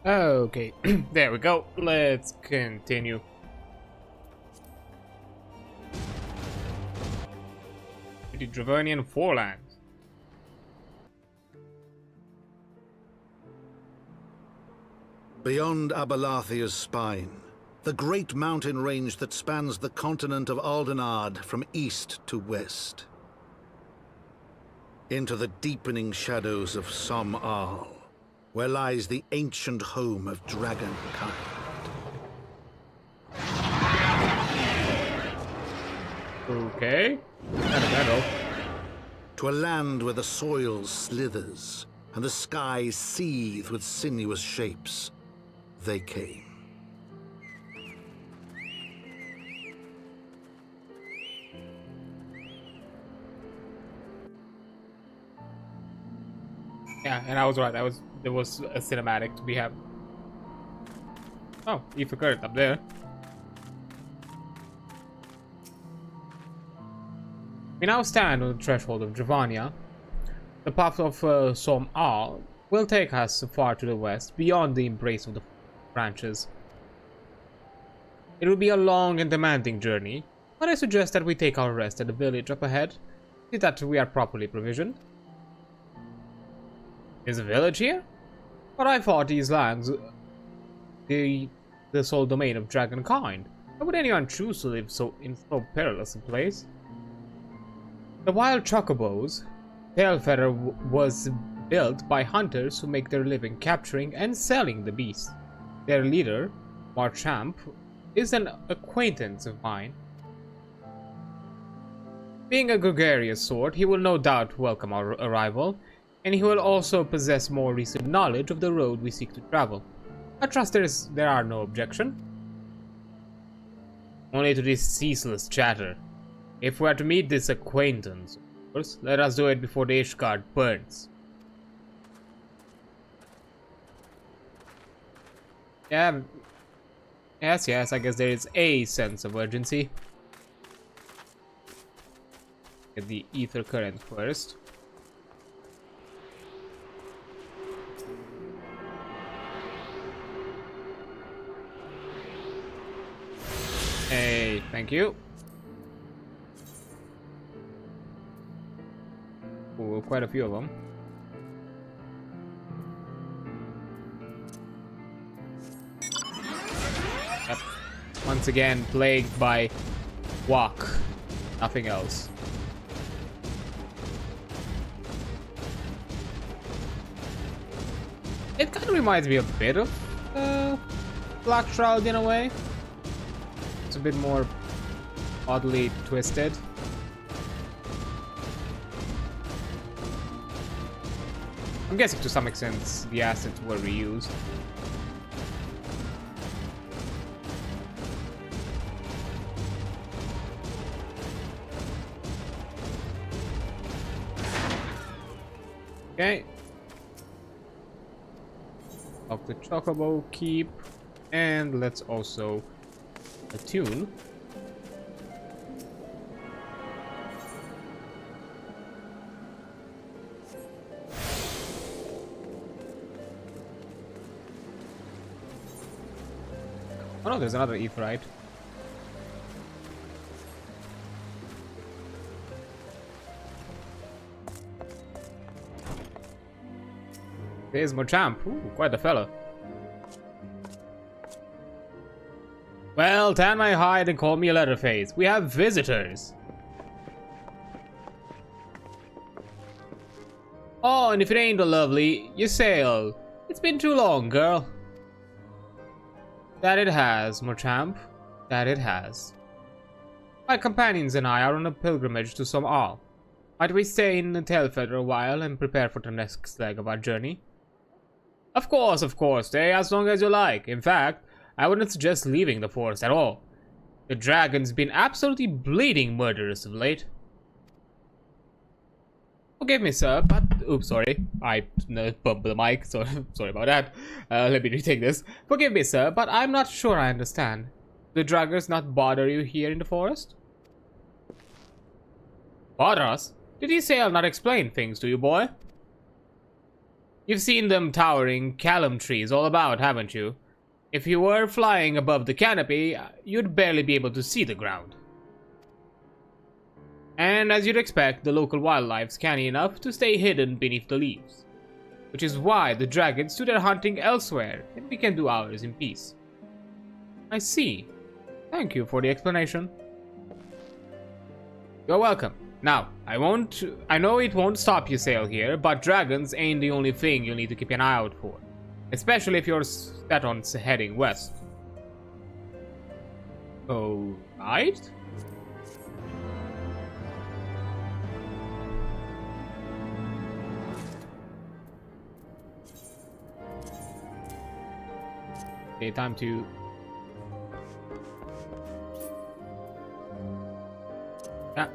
Okay, there we go. Let's continue. The Dravanian Forelands. Beyond Abalathia's spine, the great mountain range that spans the continent of Aldenard from east to west. Into the deepening shadows of Som-Al, where lies the ancient home of dragonkind. Okay. Kind of metal. To a land where the soil slithers and the skies seethe with sinuous shapes, they came. Yeah, and I was right. There was a cinematic to be had. Oh, ether current up there. We now stand on the threshold of Dravania. The path of Som Al will take us far to the west, beyond the embrace of the branches. It will be a long and demanding journey, but I suggest that we take our rest at the village up ahead, see that we are properly provisioned. Is a village here? But I thought these lands the sole domain of dragonkind. Why would anyone choose to live in so perilous a place? The wild chocobos, Tailfeather was built by hunters who make their living capturing and selling the beast. Their leader, Marchamp, is an acquaintance of mine. Being a gregarious sort, he will no doubt welcome our arrival, and he will also possess more recent knowledge of the road we seek to travel. I trust there are no objections. Only to this ceaseless chatter. If we are to meet this acquaintance, of course, let us do it before the Ishgard burns. Yeah. Yes, I guess there is a sense of urgency. Get the ether current first. Hey, thank you. Ooh, quite a few of them. Yep. Once again, plagued by walk. Nothing else. It kind of reminds me a bit of Black Shroud in a way. It's a bit more oddly twisted. I'm guessing to some extent the assets were reused. Okay. Of the Chocobo keep, and let's also attune. Oh no, there's another Aetheryte. There's Machamp. Ooh, quite a fella. Well, tan my hide and call me a Leatherface. We have visitors. Oh, and if it ain't a lovely, you sail. It's been too long, girl. That it has, Machamp. That it has. My companions and I are on a pilgrimage to Som Al. Might we stay in Tailfeather a while and prepare for the next leg of our journey? Of course, stay as long as you like. In fact, I wouldn't suggest leaving the forest at all. The dragon's been absolutely bleeding murderous of late. Forgive me, sir, but... Oops, sorry. I bumped the mic, so sorry about that. Let me retake this. Forgive me, sir, but I'm not sure I understand. Do draggers not bother you here in the forest? Bother us? Did he say I'll not explain things to you, boy? You've seen them towering callum trees all about, haven't you? If you were flying above the canopy, you'd barely be able to see the ground. And as you'd expect, the local wildlife's canny enough to stay hidden beneath the leaves. Which is why the dragons do their hunting elsewhere, and we can do ours in peace. I see. Thank you for the explanation. You're welcome. Now, I know it won't stop you sail here, but dragons ain't the only thing you'll need to keep an eye out for. Especially if you're set on heading west. Oh, right? Okay, time to... Yeah.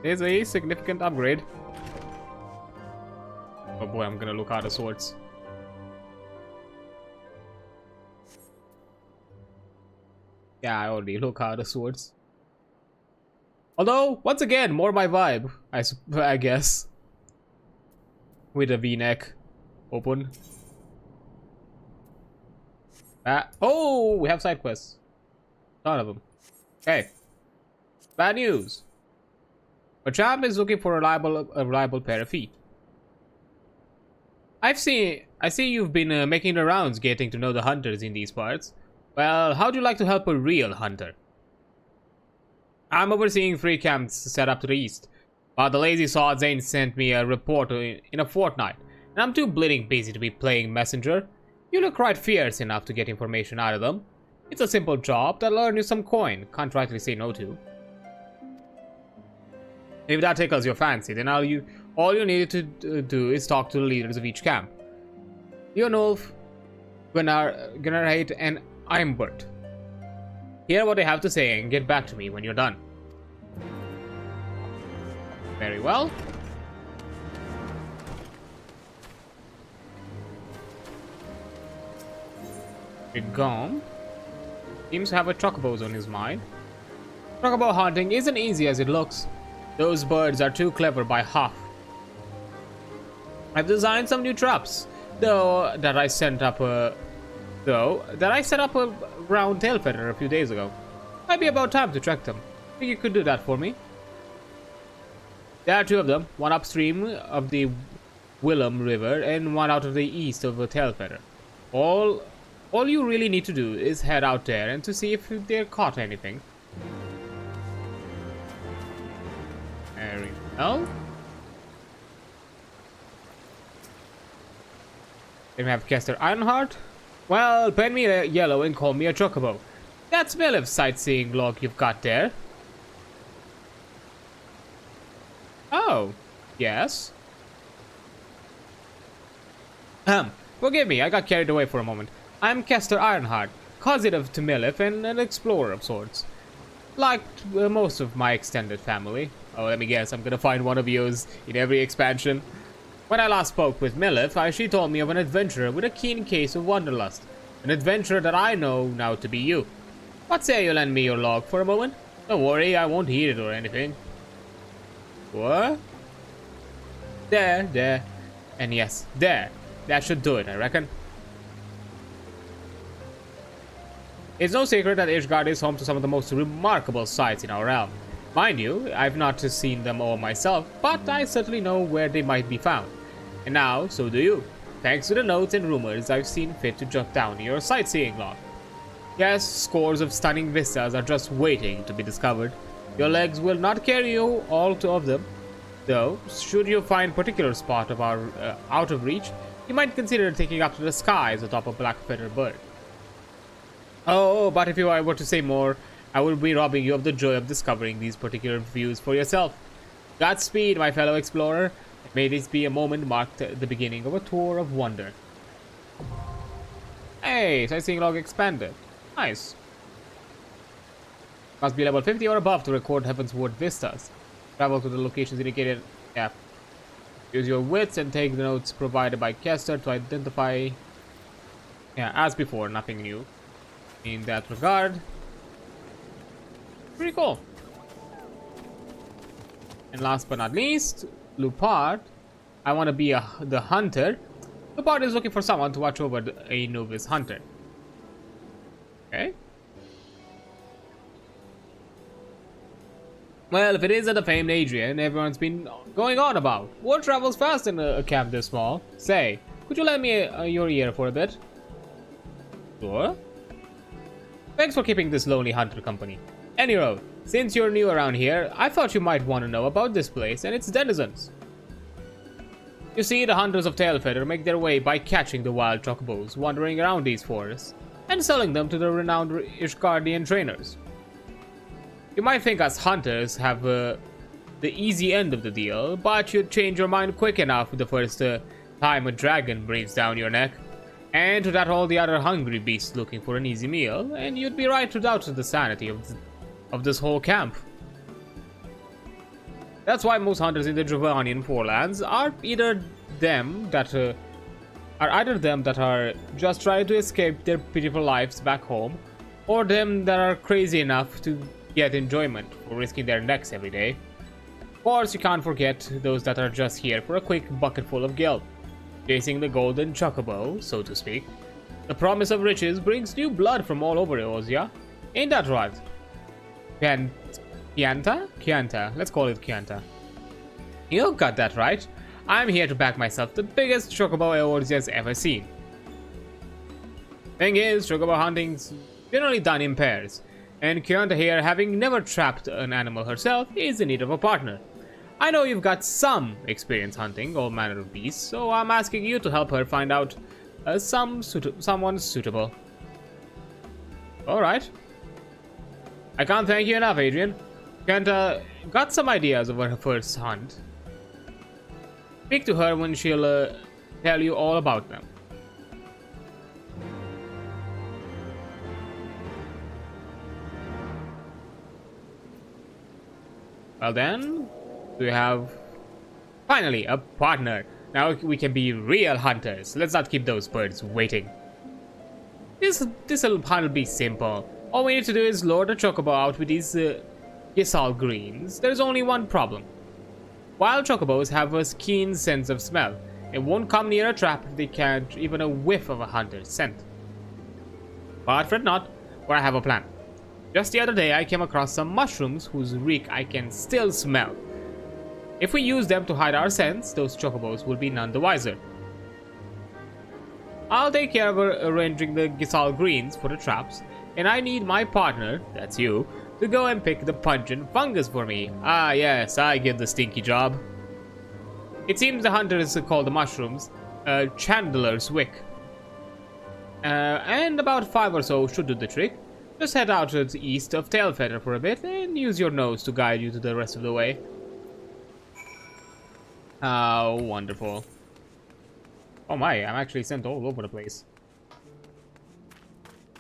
There's a significant upgrade. Oh boy, I'm gonna look out of sorts. Yeah, I already look out of sorts. Although, once again, more my vibe, I guess. with a V-neck open. Oh, we have side quests. Ton of them. Okay. Bad news. A champ is looking for a reliable pair of feet. I see you've been making the rounds, getting to know the hunters in these parts. Well, how'd you like to help a real hunter? I'm overseeing 3 camps set up to the east, but the lazy sods ain't sent me a report in a fortnight, and I'm too bleeding busy to be playing messenger. You look quite fierce enough to get information out of them. It's a simple job that'll earn you some coin, can't rightly say no to. If that tickles your fancy, then all you need to do is talk to the leaders of each camp. Leonulf, Gunnar, and Imbert. Hear what they have to say and get back to me when you're done. Very well. Gom seems to have a chocobos on his mind. Chocobo hunting isn't easy as it looks. Those birds are too clever by half. I've designed some new traps, that I set up a round tail feather a few days ago. Might be about time to track them. Think you could do that for me? There are 2 of them, one upstream of the Willem River and one out of the east of the tail feather. All you really need to do is head out there and to see if they're caught anything. Very well. Then we have Kester Ironheart. Well, pen me a yellow and call me a chocobo. That's Melev's sightseeing log you've got there. Oh, yes. Forgive me, I got carried away for a moment. I'm Kester Ironheart, cousin to Melev and an explorer of sorts. Like most of my extended family. Oh, let me guess, I'm gonna find one of yours in every expansion. When I last spoke with Melev, she told me of an adventurer with a keen case of wanderlust. An adventurer that I know now to be you. What say you lend me your log for a moment? Don't worry, I won't eat it or anything. What? There. And yes, there. That should do it, I reckon. It's no secret that Ishgard is home to some of the most remarkable sights in our realm. Mind you, I've not seen them all myself, but I certainly know where they might be found. And now, so do you. Thanks to the notes and rumors I've seen fit to jot down in your sightseeing log. Yes, scores of stunning vistas are just waiting to be discovered. Your legs will not carry you all 2 of them, though, should you find a particular spot of our out of reach, you might consider taking up to the skies atop a black feathered bird. Oh, but if I were to say more, I would be robbing you of the joy of discovering these particular views for yourself. Godspeed, my fellow explorer. May this be a moment marked the beginning of a tour of wonder. Hey, sightseeing log expanded. Nice. Must be level 50 or above to record Heavensward vistas. Travel to the locations indicated. Yeah. Use your wits and take the notes provided by Kester to identify. Yeah, as before, nothing new in that regard. Pretty cool. And last but not least, Lupard. I want to be the hunter. Lupard is looking for someone to watch over a novice hunter. Okay. Well, if it isn't the famed Adrian everyone's been going on about. Word travels fast in a camp this small. Say, could you lend me your ear for a bit? Sure. Thanks for keeping this lonely hunter company. Anyhow, since you're new around here, I thought you might want to know about this place and its denizens. You see, the hunters of Tailfeather make their way by catching the wild chocobos wandering around these forests and selling them to the renowned Ishgardian trainers. You might think us hunters have the easy end of the deal, but you'd change your mind quick enough the first time a dragon breathes down your neck, and to that all the other hungry beasts looking for an easy meal, and you'd be right to doubt the sanity of this whole camp. That's why most hunters in the Dravanian forelands are either them that are just trying to escape their pitiful lives back home, or them that are crazy enough to get enjoyment for risking their necks every day. Of course, you can't forget those that are just here for a quick bucketful of gil, chasing the golden chocobo, so to speak. The promise of riches brings new blood from all over Eorzea. Ain't that right? Chianta? Chianta. Let's call it Chianta. You got that right. I'm here to back myself the biggest chocobo Eorzea's ever seen. Thing is, chocobo hunting's generally done in pairs, and Chianta here, having never trapped an animal herself, is in need of a partner. I know you've got some experience hunting all manner of beasts, so I'm asking you to help her find out someone suitable. Alright. I can't thank you enough, Adrian. Chianta got some ideas of her first hunt. Speak to her when she'll tell you all about them. Well then, we have finally a partner. Now we can be real hunters. Let's not keep those birds waiting. This'll be simple. All we need to do is lure the chocobo out with these Gisal greens. There's only one problem. Wild chocobos have a keen sense of smell and won't come near a trap if they can't even a whiff of a hunter's scent. But fret not, for I have a plan. Just the other day I came across some mushrooms whose reek I can still smell. If we use them to hide our scents, those chocobos will be none the wiser. I'll take care of arranging the Gisal greens for the traps, and I need my partner, that's you, to go and pick the pungent fungus for me. Ah yes, I get the stinky job. It seems the hunters call the mushrooms Chandler's Wick. And about 5 or so should do the trick. Just head out to the east of Tailfeather for a bit and use your nose to guide you to the rest of the way. Oh, wonderful. Oh my, I'm actually sent all over the place.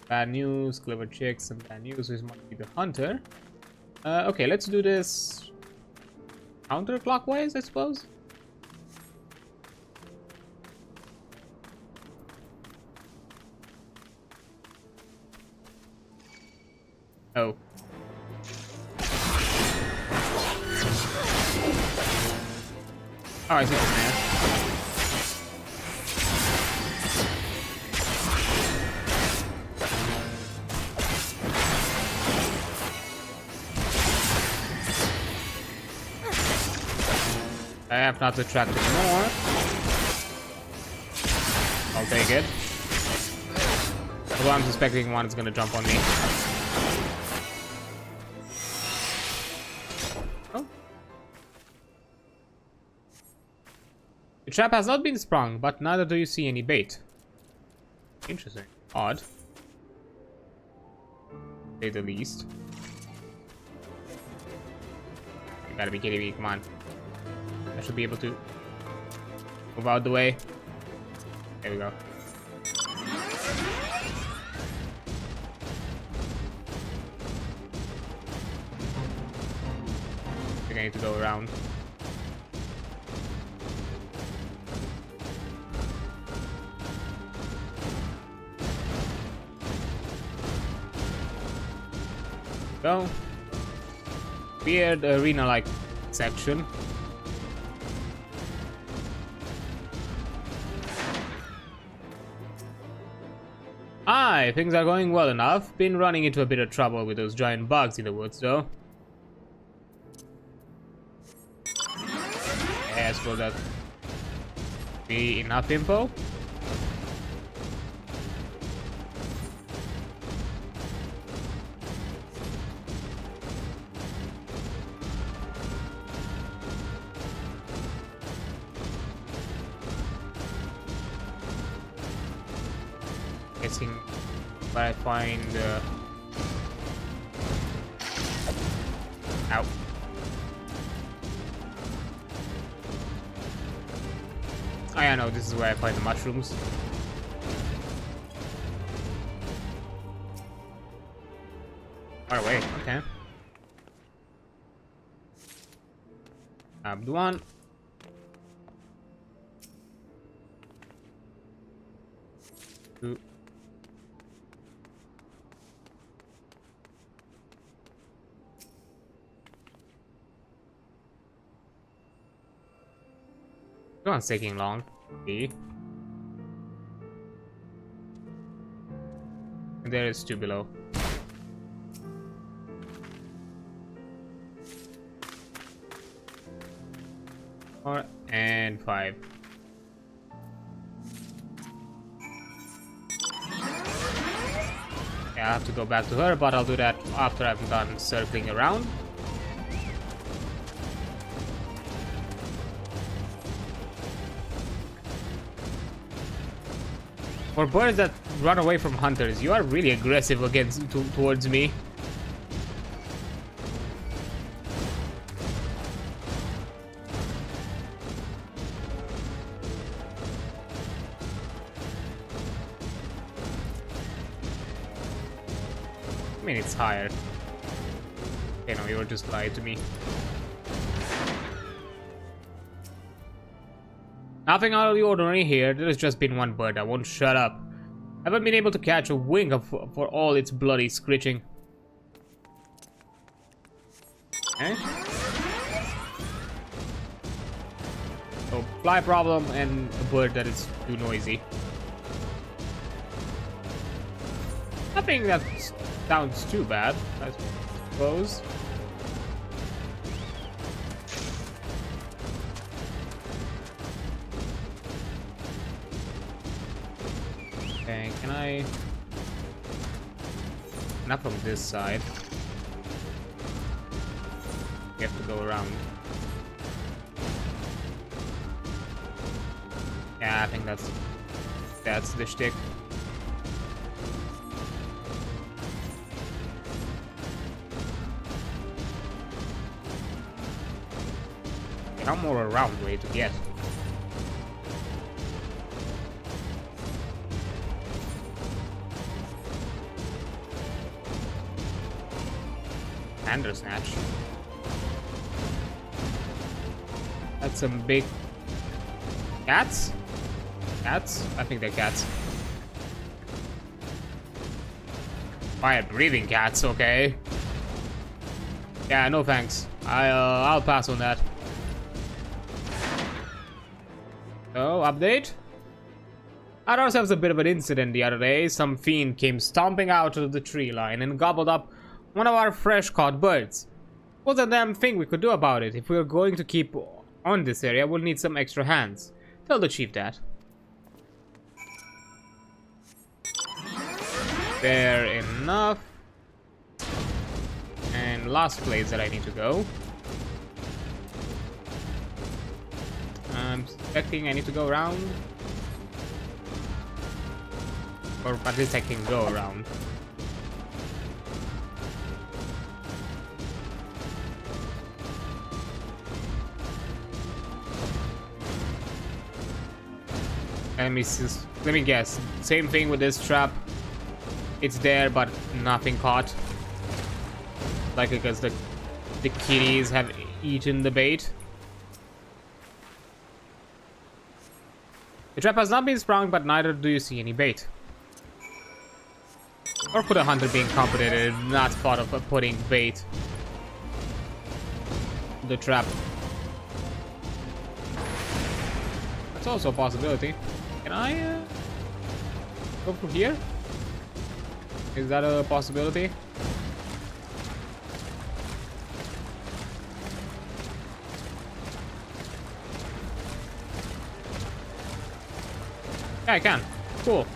Bad news, clever chicks, some bad news. This might be the hunter. Okay, let's do this counterclockwise, I suppose. Oh. Oh, I see this man. I have not attracted more. I'll take it. Although I'm suspecting one is gonna jump on me. Oh. The trap has not been sprung, but neither do you see any bait. Interesting. Odd. To say the least. You gotta be kidding me, come on. I should be able to move out the way. There we go. I think I need to go around. Go. Weird arena-like section. Aye, things are going well enough. Been running into a bit of trouble with those giant bugs in the woods, though. Yeah, I suppose that be enough info. Guessing where I find ow. Oh yeah, no, this is where I find the mushrooms. Far away, okay. The one. Two. This one's taking long. See? And there is 2 below. 4 and 5. Yeah, I have to go back to her, but I'll do that after I've done circling around. For birds that run away from hunters, you are really aggressive towards me. I mean, it's higher. Okay, no, you were just lying to me. Nothing out of the ordinary here. There has just been one bird that won't shut up. I haven't been able to catch a wing for all its bloody screeching. Okay. So, fly problem and a bird that is too noisy. Nothing that sounds too bad, I suppose. Okay, can I... Not from this side. We have to go around. Yeah, I think that's the shtick. How more a round way to get? Snatch. That's some big cats. Cats? I think they're cats. Fire-breathing cats. Okay. Yeah, no thanks. I'll pass on that. So, update. Had ourselves a bit of an incident the other day. Some fiend came stomping out of the tree line and gobbled up one of our fresh caught birds. What's a damn thing we could do about it? If we're going to keep on this area, we'll need some extra hands. Tell the chief that. Fair enough. And last place that I need to go. I'm suspecting I need to go around. Or at least I can go around. Let me guess. Same thing with this trap. It's there, but nothing caught. Like because the kitties have eaten the bait. The trap has not been sprung, but neither do you see any bait. Or could a hunter be incompetent and not thought of putting bait in the trap? That's also a possibility. Can I go through here? Is that a possibility? Yeah, I can. Cool.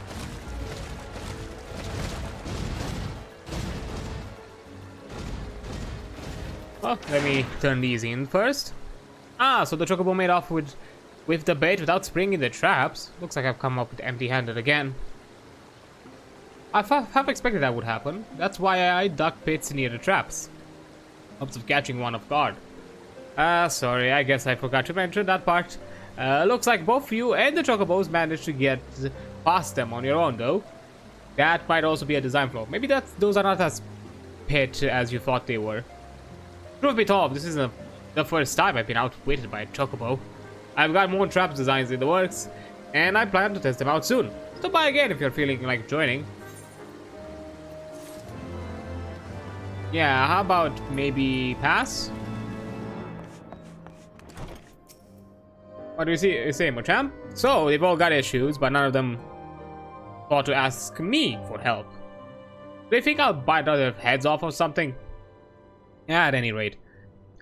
Well, let me turn these in first. Ah, so the chocobo made off with the bait without springing the traps. Looks like I've come up with empty-handed again. I half expected that would happen. That's why I dug pits near the traps. Hopes of catching one off guard. Sorry, I guess I forgot to mention that part. Looks like both you and the chocobos managed to get past them on your own, though. That might also be a design flaw. Maybe those are not as pit as you thought they were. Truth be told, this isn't the first time I've been outwitted by a chocobo. I've got more trap designs in the works, and I plan to test them out soon. Stop by again if you're feeling like joining. Yeah, how about maybe pass? What do you say, Machamp? So, they've all got issues, but none of them thought to ask me for help. Do they think I'll bite their heads off or something? At any rate,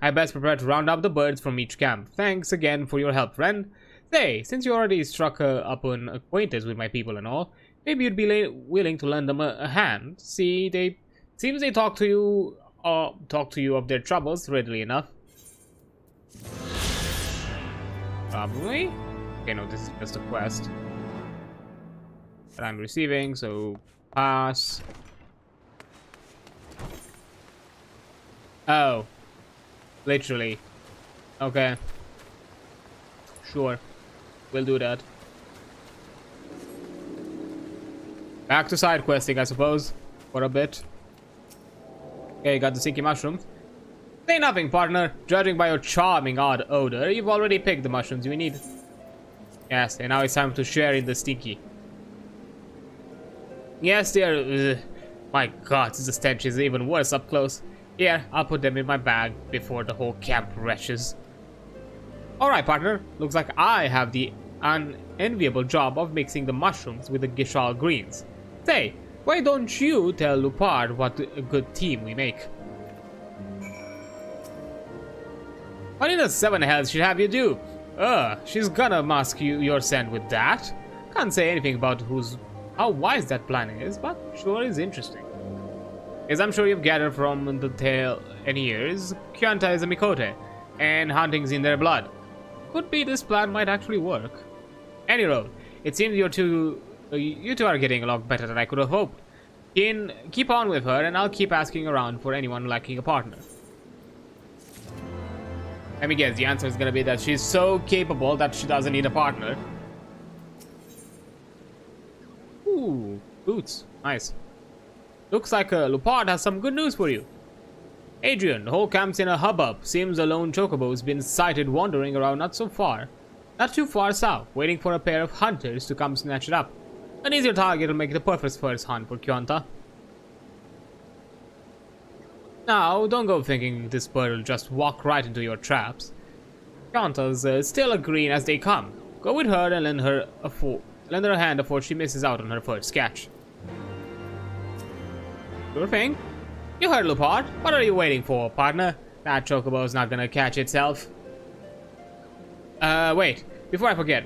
I best prepare to round up the birds from each camp. Thanks again for your help, friend. Say, since you already struck up an acquaintance with my people and all, maybe you'd be willing to lend them a hand. See, seems they talk to you of their troubles readily enough. Probably. Okay, no, this is just a quest that I'm receiving, so pass. Oh, literally. Okay, sure, we'll do that. Back to side questing, I suppose, for a bit. Okay, got the stinky mushrooms. Say nothing, partner. Judging by your charming odd odor, you've already picked the mushrooms we need. Yes, and now it's time to share in the stinky. Yes, dear. My god, the stench is even worse up close. Here, I'll put them in my bag before the whole camp retches. Alright, partner. Looks like I have the unenviable job of mixing the mushrooms with the Gishal greens. Say, why don't you tell Lupard what a good team we make? What in the seven hells should have you do? She's gonna mask your scent with that. Can't say anything about how wise that plan is, but sure is interesting. As I'm sure you've gathered from the tale and ears, Kyanta is a Mikote, and hunting's in their blood. Could be this plan might actually work. Anyhow, it seems you two are getting along better than I could have hoped. Keep on with her, and I'll keep asking around for anyone lacking a partner. Let me guess, the answer is gonna be that she's so capable that she doesn't need a partner. Ooh, boots. Nice. Looks like Lupard has some good news for you. Adrian, the whole camp's in a hubbub. Seems the lone chocobo's been sighted wandering around not too far south, waiting for a pair of hunters to come snatch it up. An easier target will make the perfect first hunt for Kyanta. Now, don't go thinking this bird will just walk right into your traps. Kyanta's still a green as they come. Go with her and lend her a hand before she misses out on her first catch. Sure thing. You heard Lupard. What are you waiting for, partner? That chocobo's not gonna catch itself. Wait. Before I forget.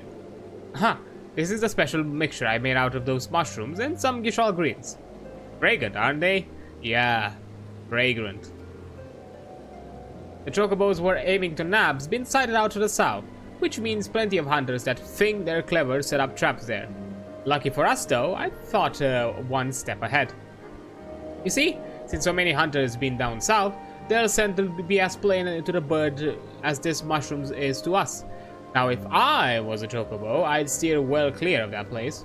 This is a special mixture I made out of those mushrooms and some Gishal greens. Fragrant, aren't they? Yeah. Fragrant. The chocobos were aiming to nabs been sighted out to the south, which means plenty of hunters that think they're clever set up traps there. Lucky for us though, I thought one step ahead. You see, since so many hunters been down south, they'll send to be as plain to the bird as this mushrooms is to us. Now if I was a chocobo, I'd steer well clear of that place.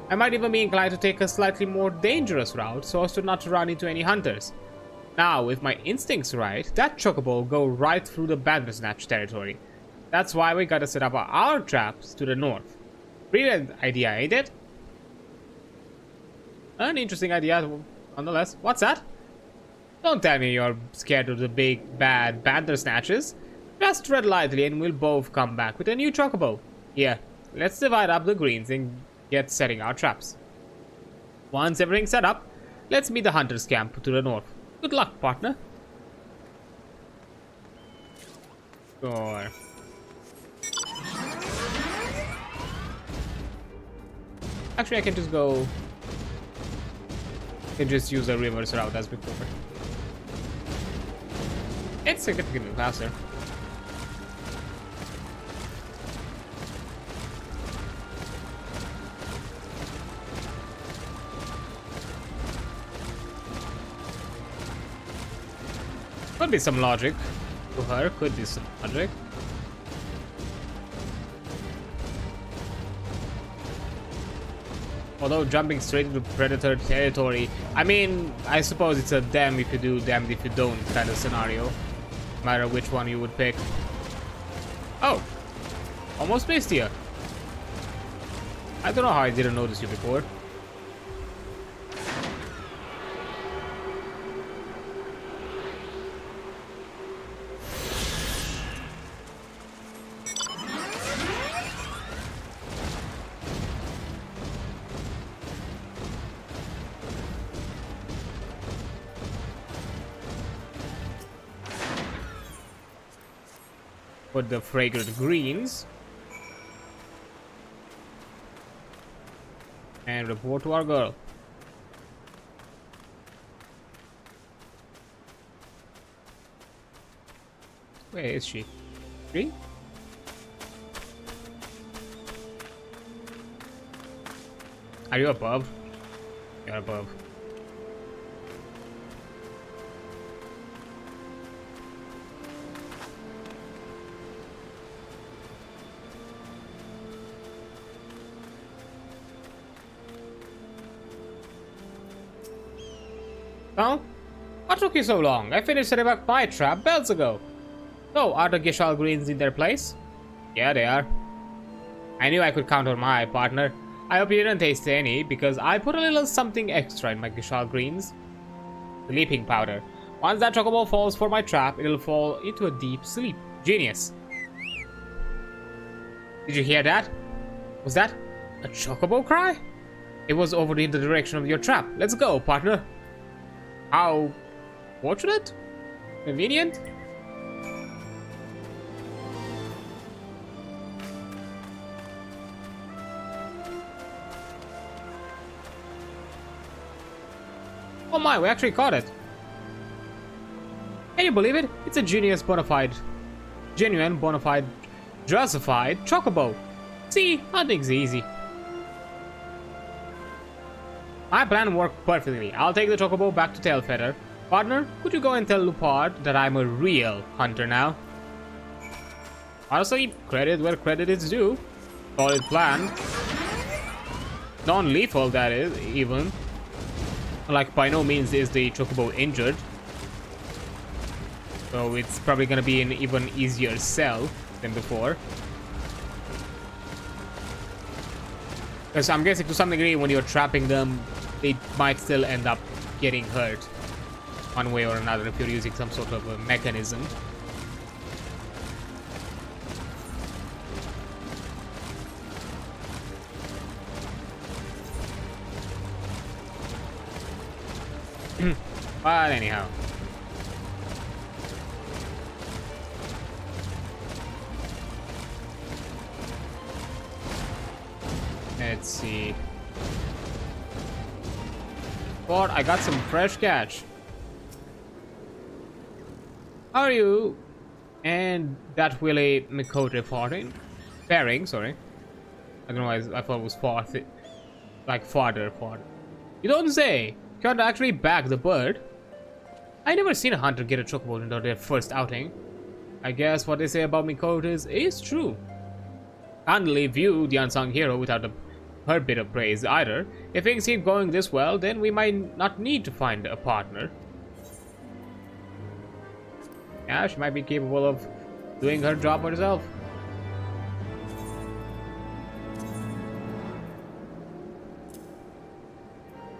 I might even be inclined to take a slightly more dangerous route so as to not run into any hunters. Now, if my instinct's right, that chocobo will go right through the Bandersnatch territory. That's why we gotta set up our traps to the north. Brilliant idea, ain't it? An interesting idea, nonetheless. What's that? Don't tell me you're scared of the big, bad Bandersnatches. Just tread lightly and we'll both come back with a new chocobo. Here, let's divide up the greens and get setting our traps. Once everything's set up, let's meet the hunters' camp to the north. Good luck, partner. Sure. Actually, I can just go... I can just use a reverse route as before. It's significantly faster. Could be some logic to her, could be some logic. Although jumping straight into predator territory, I mean, I suppose it's a damn if you do, damned if you don't kind of scenario. No matter which one you would pick. Oh! Almost missed you. I don't know how I didn't notice you before. Put the fragrant greens. And report to our girl. Where is she? Green? Are you above? You're above. Oh? What took you so long? I finished setting up my trap bells ago. So, are the Gishal greens in their place? Yeah, they are. I knew I could count on my partner. I hope you didn't taste any, because I put a little something extra in my Gishal greens. Sleeping powder. Once that chocobo falls for my trap, it'll fall into a deep sleep. Genius. Did you hear that? Was that a chocobo cry? It was over in the direction of your trap. Let's go, partner. How fortunate? Convenient? Oh my, we actually caught it. Can you believe it? It's a genuine bona fide dressified chocobo. See, nothing's easy. My plan worked perfectly. I'll take the chocobo back to Tailfeather. Partner, could you go and tell Lupard that I'm a real hunter now? Honestly, credit where credit is due. Solid plan. Non-lethal, that is, even. Like, by no means is the chocobo injured. So it's probably gonna be an even easier sell than before. Because I'm guessing to some degree when you're trapping them, they might still end up getting hurt one way or another if you're using some sort of a mechanism. But anyhow. Let's see. But I got some fresh catch. How are you? And that Willie Mikote faring, sorry. I don't know why I thought it was farther. You don't say. Can't actually back the bird. I never seen a hunter get a chocobo in their first outing. I guess what they say about Mikotes is true. Can't leave you, the unsung hero, without her bit of praise either. If things keep going this well, then we might not need to find a partner. Yeah, she might be capable of doing her job herself.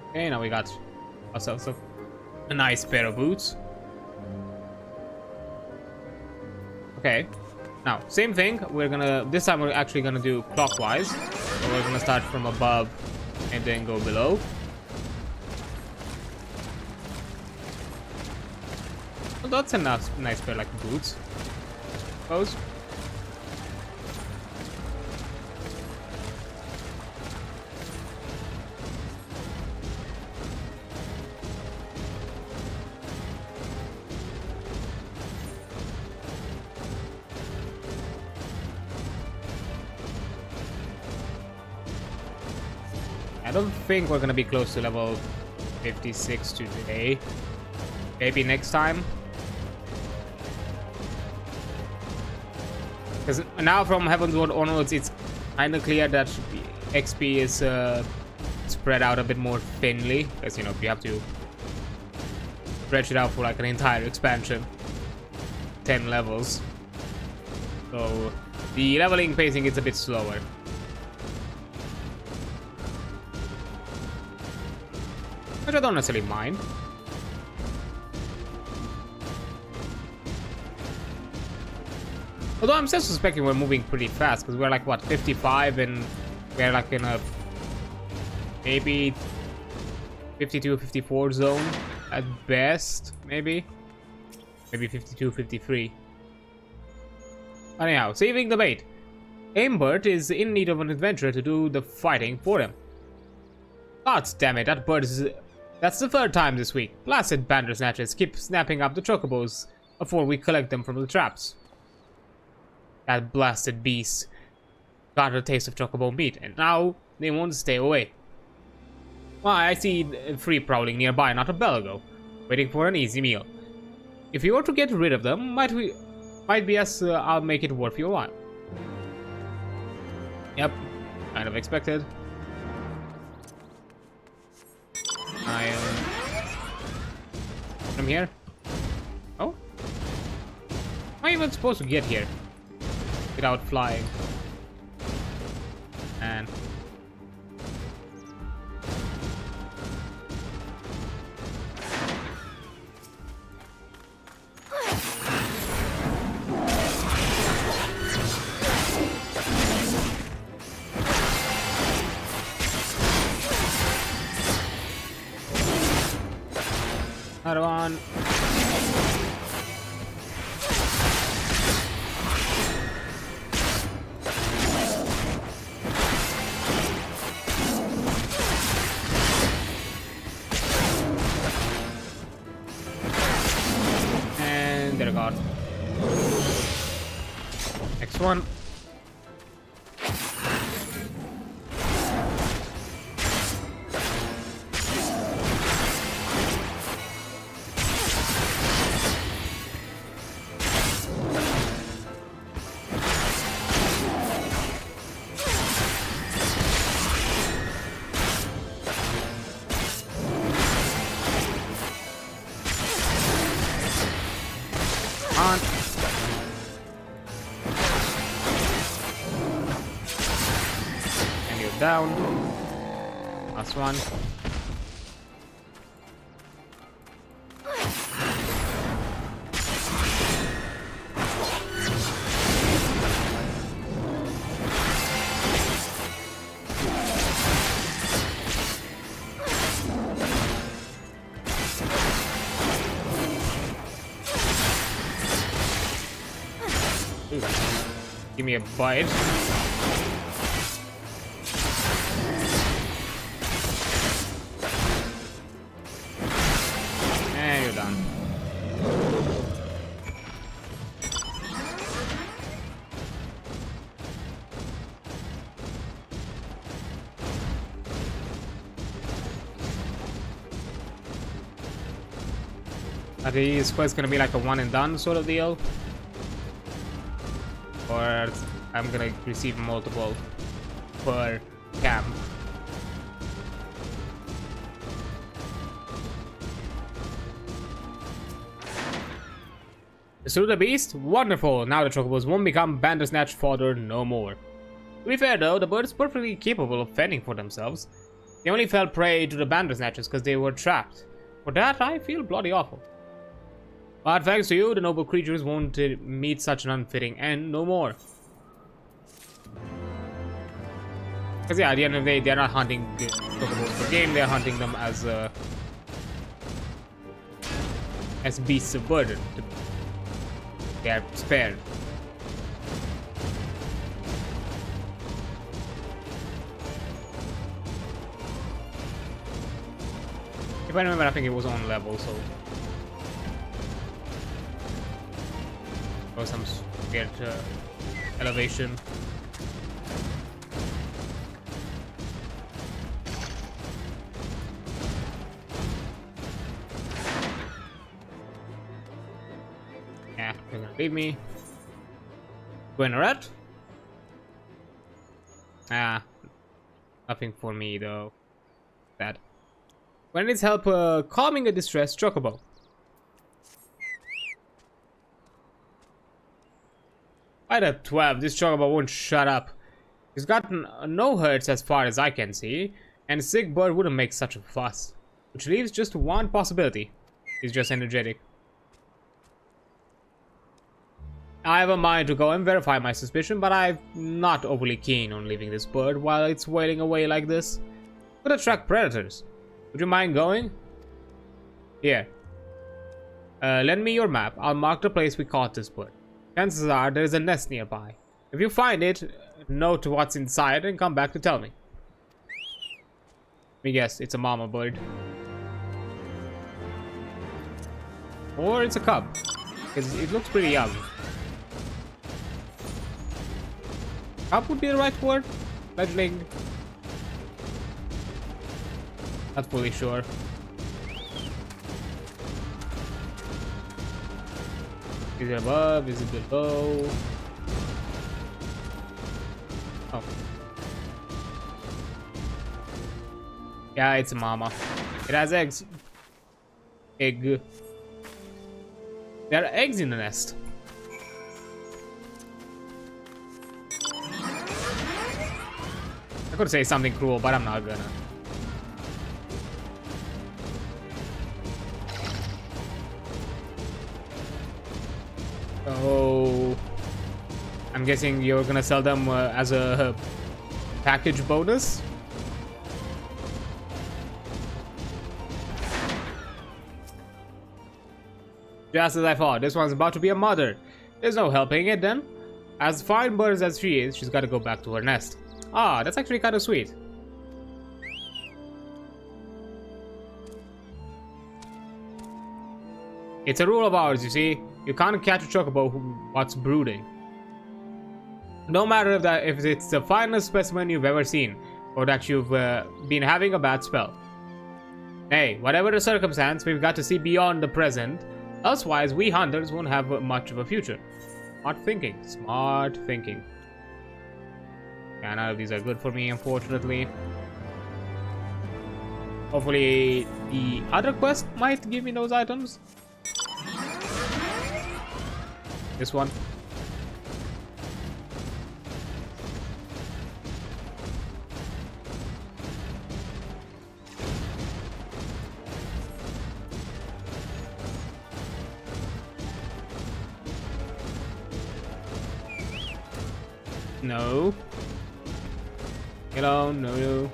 Okay, now we got ourselves a nice pair of boots. Okay. Now, same thing. This time we're actually gonna do clockwise. So we're gonna start from above and then go below. Well, that's a nice pair like boots. Suppose. I don't think we're gonna be close to level 56 today. Maybe next time. Because now from Heavensward onwards, it's kind of clear that XP is spread out a bit more thinly. Because, you know, you have to stretch it out for like an entire expansion. 10 levels. So the leveling pacing is a bit slower. Which I don't necessarily mind. Although I'm still suspecting we're moving pretty fast, because we're like, what, 55, and we're like in a maybe 52, 54 zone at best, maybe 52, 53. Anyhow, saving the bait. Aimbert is in need of an adventurer to do the fighting for him. God damn it, that bird is... That's the third time this week. Blasted bandersnatchers keep snapping up the chocobos before we collect them from the traps. That blasted beast got a taste of chocobo meat, and now they won't stay away. Why, I see three prowling nearby, not a belago, waiting for an easy meal. If you were to get rid of them, might be as I'll make it worth your while. Yep, kind of expected. I am from here. Oh, am I even supposed to get here without flying? And another one. And they're gone. Next one. On. And you're down. Last one. Ooh. Give me a bite. And you're done. Are these quests gonna be like a one and done sort of deal? Or I'm gonna receive multiple per camp. Slew the beast? Wonderful! Now the chocobos won't become bandersnatch fodder no more. To be fair though, the bird is perfectly capable of fending for themselves. They only fell prey to the bandersnatchers because they were trapped. For that, I feel bloody awful. But thanks to you, the noble creatures won't meet such an unfitting end no more. Because yeah, at the end of the day, they're not hunting the chocobos for game, they're hunting them as beasts of burden. They are spared. If I remember, I think it was on level, so... Or some weird elevation. Yeah, they're gonna leave me. Going red? Ah, nothing for me though. That. When needs help calming a distressed chocobo. By the 12, this chocobo won't shut up. He's gotten no hurts as far as I can see, and a sick bird wouldn't make such a fuss. Which leaves just one possibility. He's just energetic. I have a mind to go and verify my suspicion, but I'm not overly keen on leaving this bird while it's wailing away like this. Could attract predators. Would you mind going? Here. Lend me your map. I'll mark the place we caught this bird. Chances are there's a nest nearby. If you find it, note what's inside and come back to tell me. Let me guess, it's a mama bird. Or it's a cub. It looks pretty young. Cub would be the right word? Fledgling. Not fully sure. Is it above? Is it below? Oh. Yeah, it's a mama. It has eggs. Egg. There are eggs in the nest. I could say something cruel, but I'm not gonna. Oh, I'm guessing you're gonna sell them as a package bonus. Just as I thought, this one's about to be a mother. There's no helping it then. As fine birds as she is, she's gotta go back to her nest. Ah, that's actually kind of sweet. It's a rule of ours, you see. You can't catch a chocobo what's brooding. No matter if it's the finest specimen you've ever seen, or that you've been having a bad spell. Hey, whatever the circumstance, we've got to see beyond the present. Elsewise, we hunters won't have much of a future. Smart thinking. Smart thinking. Yeah, none of these are good for me, unfortunately. Hopefully, the other quest might give me those items. This one. No. Hello, no.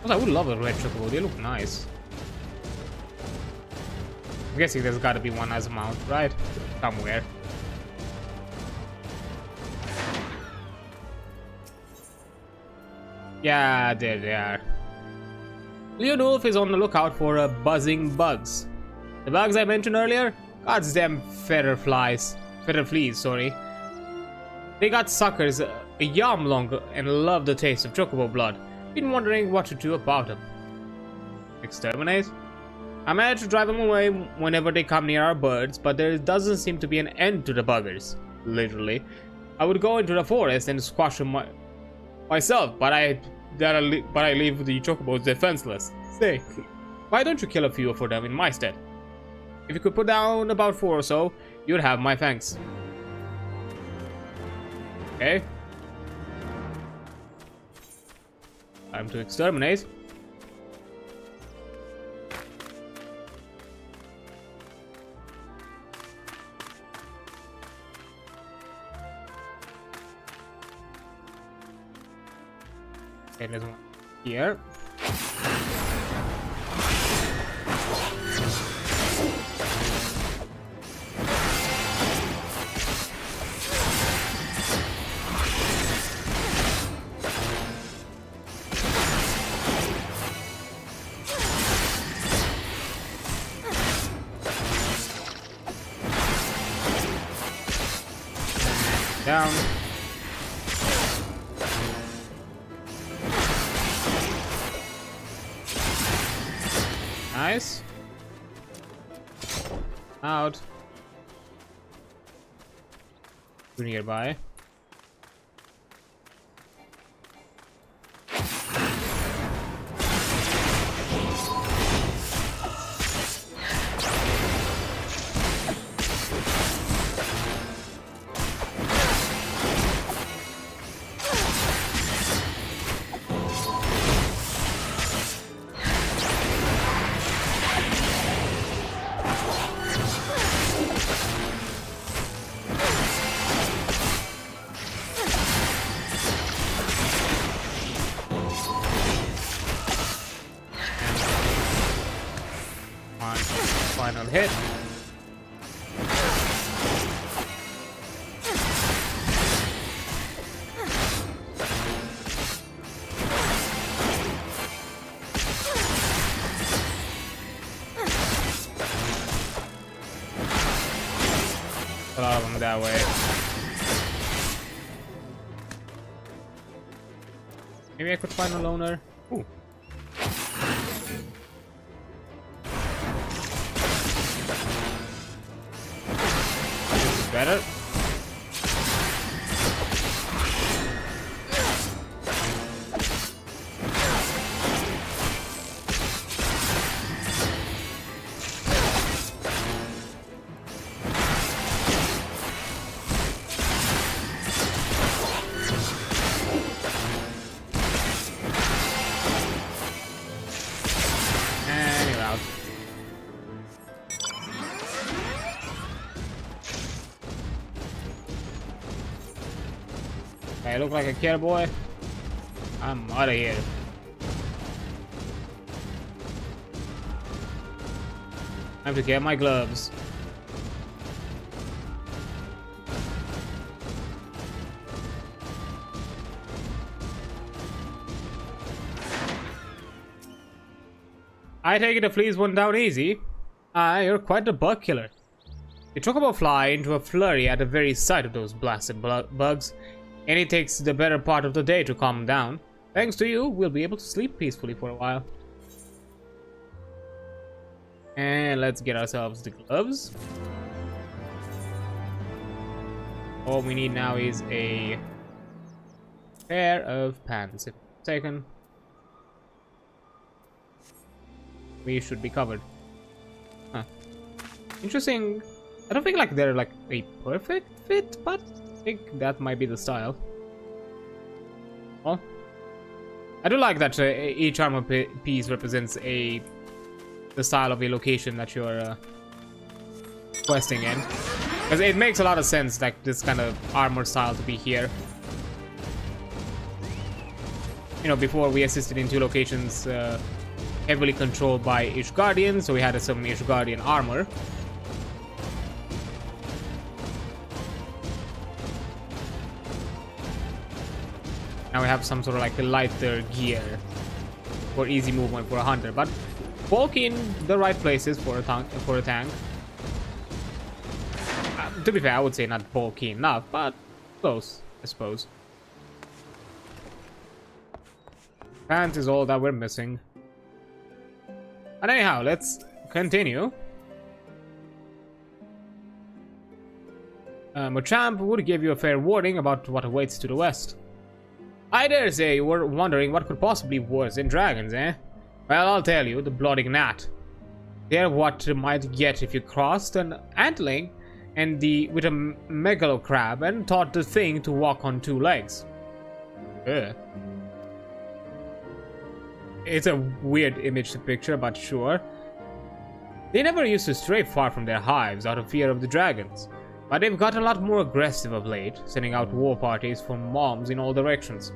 I would love a red chocobo. They look nice. I'm guessing there's got to be one as a mount, right? Somewhere. Yeah, there they are. Leonulf is on the lookout for buzzing bugs. The bugs I mentioned earlier? Goddamn feather fleas, sorry. They got suckers a yum long and love the taste of chocobo blood. Been wondering what to do about them. Exterminate? I managed to drive them away whenever they come near our birds, but there doesn't seem to be an end to the buggers. Literally. I would go into the forest and squash them myself, but I leave the chocobos defenseless. Say, why don't you kill a few for them in my stead? If you could put down about 4 or so, you'd have my thanks. Okay. Time to exterminate. Okay, there's one here. Down. Nice. Out. Too nearby. Final hit. A lot of them that way. Maybe I could find a loner. Ooh. This is better. I look like a care boy. I'm out of here. I have to get my gloves. I take it the fleas went down easy. You're quite a bug killer. You took up a fly into a flurry at the very sight of those blasted bugs, and it takes the better part of the day to calm down. Thanks to you, we'll be able to sleep peacefully for a while. And let's get ourselves the gloves. All we need now is a pair of pants. If taken, we should be covered. Huh. Interesting. I don't think like they're like a perfect fit, but I think that might be the style. Well, I do like that each armor piece represents the style of a location that you're questing in, because it makes a lot of sense, like this kind of armor style to be here. You know, before we assisted in 2 locations heavily controlled by Ishgardian, so we had some Ishgardian armor. Now we have some sort of like a lighter gear for easy movement for a hunter, but bulky in the right places for a tank. To be fair, I would say not bulky enough, but close, I suppose. Pants is all that we're missing. But anyhow, let's continue. Machamp would give you a fair warning about what awaits to the west. I dare say you were wondering what could possibly be worse than dragons, eh? Well, I'll tell you, the blooding gnat. They're what you might get if you crossed an antling and with a megalo crab and taught the thing to walk on 2 legs. Ugh. It's a weird image to picture, but sure. They never used to stray far from their hives out of fear of the dragons, but they've got a lot more aggressive of late, sending out war parties from mobs in all directions.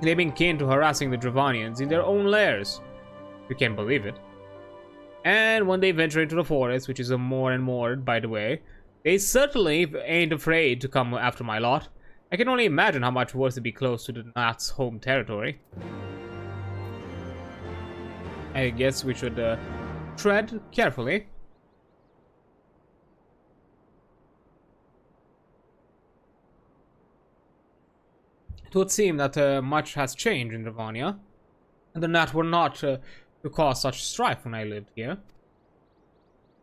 They've been keen to harassing the Dravanians in their own lairs. You can't believe it. And when they venture into the forest, which is more and more, by the way, they certainly ain't afraid to come after my lot. I can only imagine how much worse it'd be close to the gnat's home territory. I guess we should tread carefully. It would seem that much has changed in Dravania, and the gnat were not to cause such strife when I lived here.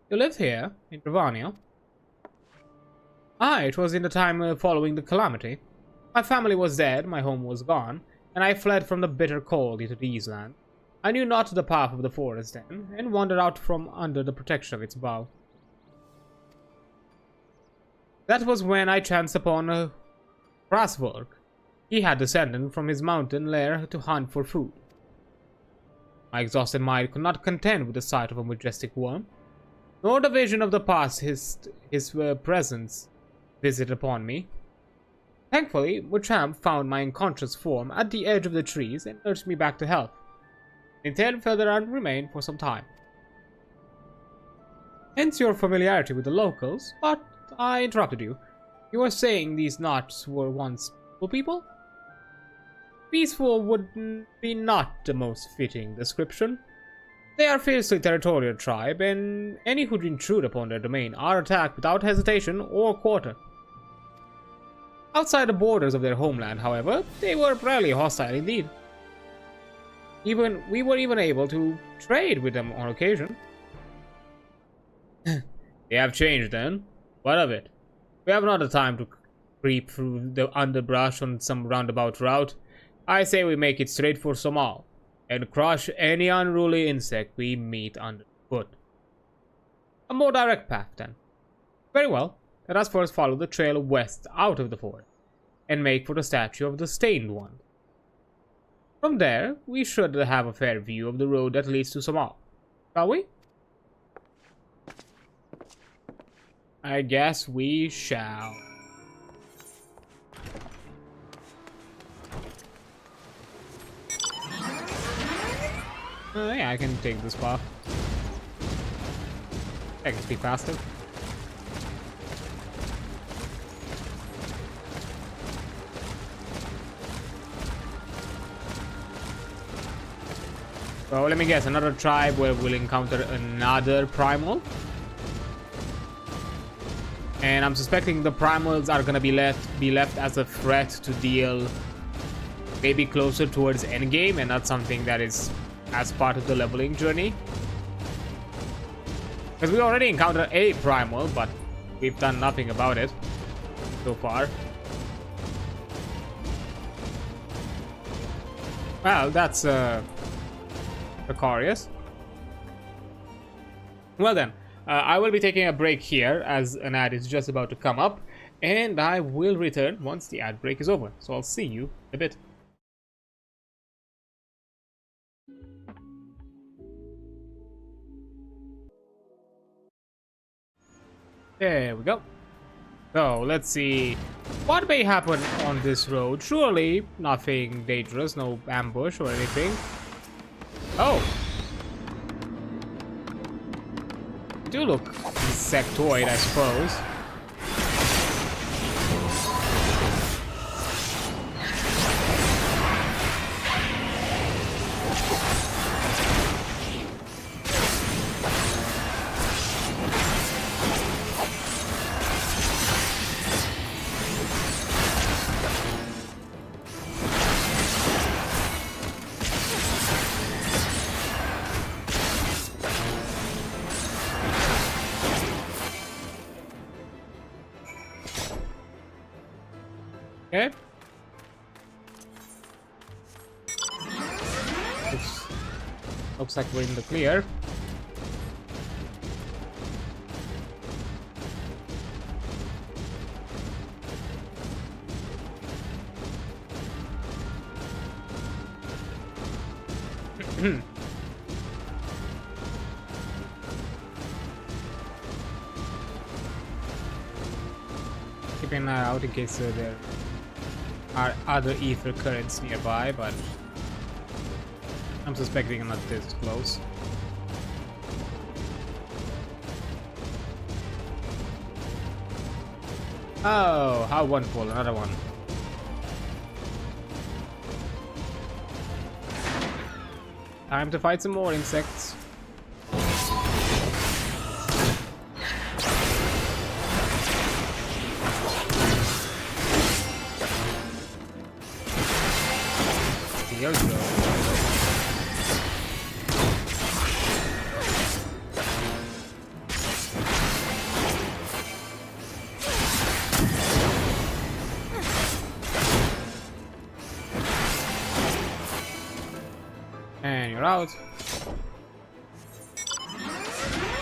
You lived here, in Dravania? Aye, it was in the time following the calamity. My family was dead, my home was gone, and I fled from the bitter cold into these lands. I knew not the path of the forest then, and wandered out from under the protection of its bough. That was when I chanced upon Krasvorg. He had descended from his mountain lair to hunt for food. My exhausted mind could not contend with the sight of a majestic worm, nor the vision of the past his presence visited upon me. Thankfully, Machamp found my unconscious form at the edge of the trees and urged me back to health. Instead, further on remained for some time. Hence your familiarity with the locals, but I interrupted you. You were saying these knots were once peaceful people? Peaceful would be not the most fitting description. They are fiercely territorial tribe, and any who intrude upon their domain are attacked without hesitation or quarter. Outside the borders of their homeland, however, they were rarely hostile indeed. We were even able to trade with them on occasion. They have changed then. What of it? We have not the time to creep through the underbrush on some roundabout route. I say we make it straight for Somal and crush any unruly insect we meet underfoot. A more direct path then. Very well, let us first follow the trail west out of the forest and make for the statue of the Stained One. From there, we should have a fair view of the road that leads to Somal. Shall we? I guess we shall. Yeah, I can take this path. I can speed faster. So let me guess, another tribe where we'll encounter another primal. And I'm suspecting the primals are gonna be left as a threat to deal maybe closer towards endgame, and not something that is as part of the leveling journey. Because we already encountered a primal, but we've done nothing about it so far. Well, that's precarious. Well then, I will be taking a break here as an ad is just about to come up, and I will return once the ad break is over. So I'll see you in a bit. There we go. So let's see what may happen on this road. Surely nothing dangerous, no ambush or anything. Oh, you do look insectoid, I suppose. Okay. Looks like we're in the clear. Keep an eye out in case there are other ether currents nearby, but I'm suspecting I'm not this close. Oh, how wonderful, another one. Time to fight some more insects. Here we go. And you're out.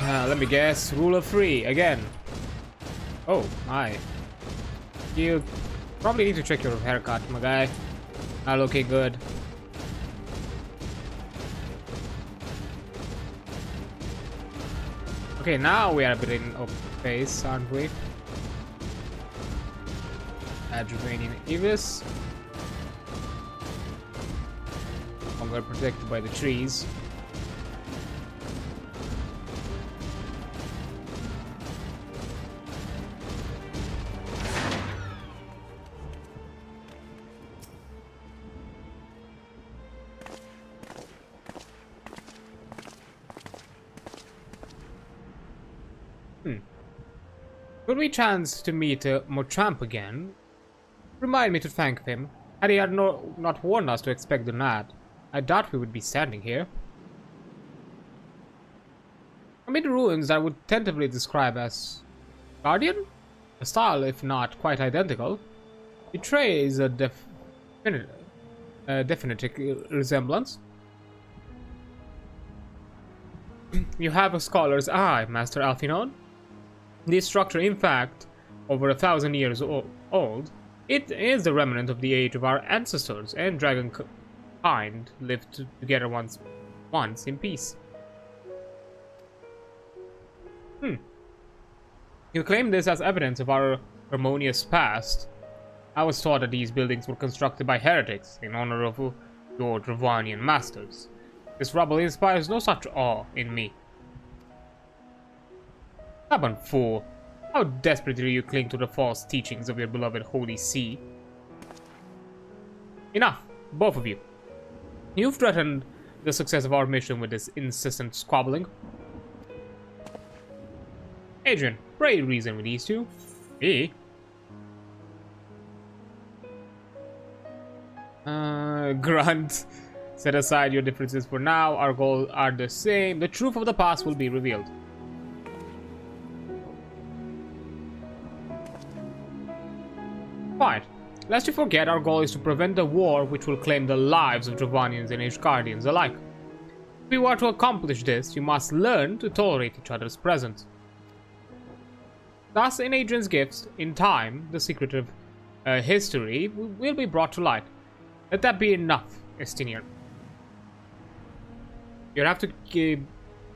Let me guess, rule of 3 again. Oh my. You probably need to check your haircut, my guy. Not looking good. Okay, now we are a bit in open space, aren't we? Adreanian Evis. Longer protected by the trees. When we chance to meet Mortramp again, remind me to thank him. Had he not warned us to expect the Gnat, I doubt we would be standing here. Amid ruins that I would tentatively describe as Guardian? A style, if not quite identical, betrays a definite resemblance. You have a scholar's eye, Master Alfinon. This structure, in fact, over 1,000 years old, it is the remnant of the age of our ancestors, and dragonkind lived together once in peace. You claim this as evidence of our harmonious past. I was taught that these buildings were constructed by heretics in honor of your Dravanian masters. This rubble inspires no such awe in me. Stubborn fool, how desperately you cling to the false teachings of your beloved Holy See. Enough, both of you. You've threatened the success of our mission with this incessant squabbling. Adrian, pray reason with these two. Me? Grunt. Set aside your differences for now. Our goals are the same. The truth of the past will be revealed. Fine. Lest you forget, our goal is to prevent the war which will claim the lives of Dravanians and Ashgardians alike. If we were to accomplish this, you must learn to tolerate each other's presence. Thus, in Adrian's gifts, in time, the secretive history will be brought to light. Let that be enough, Estinian. You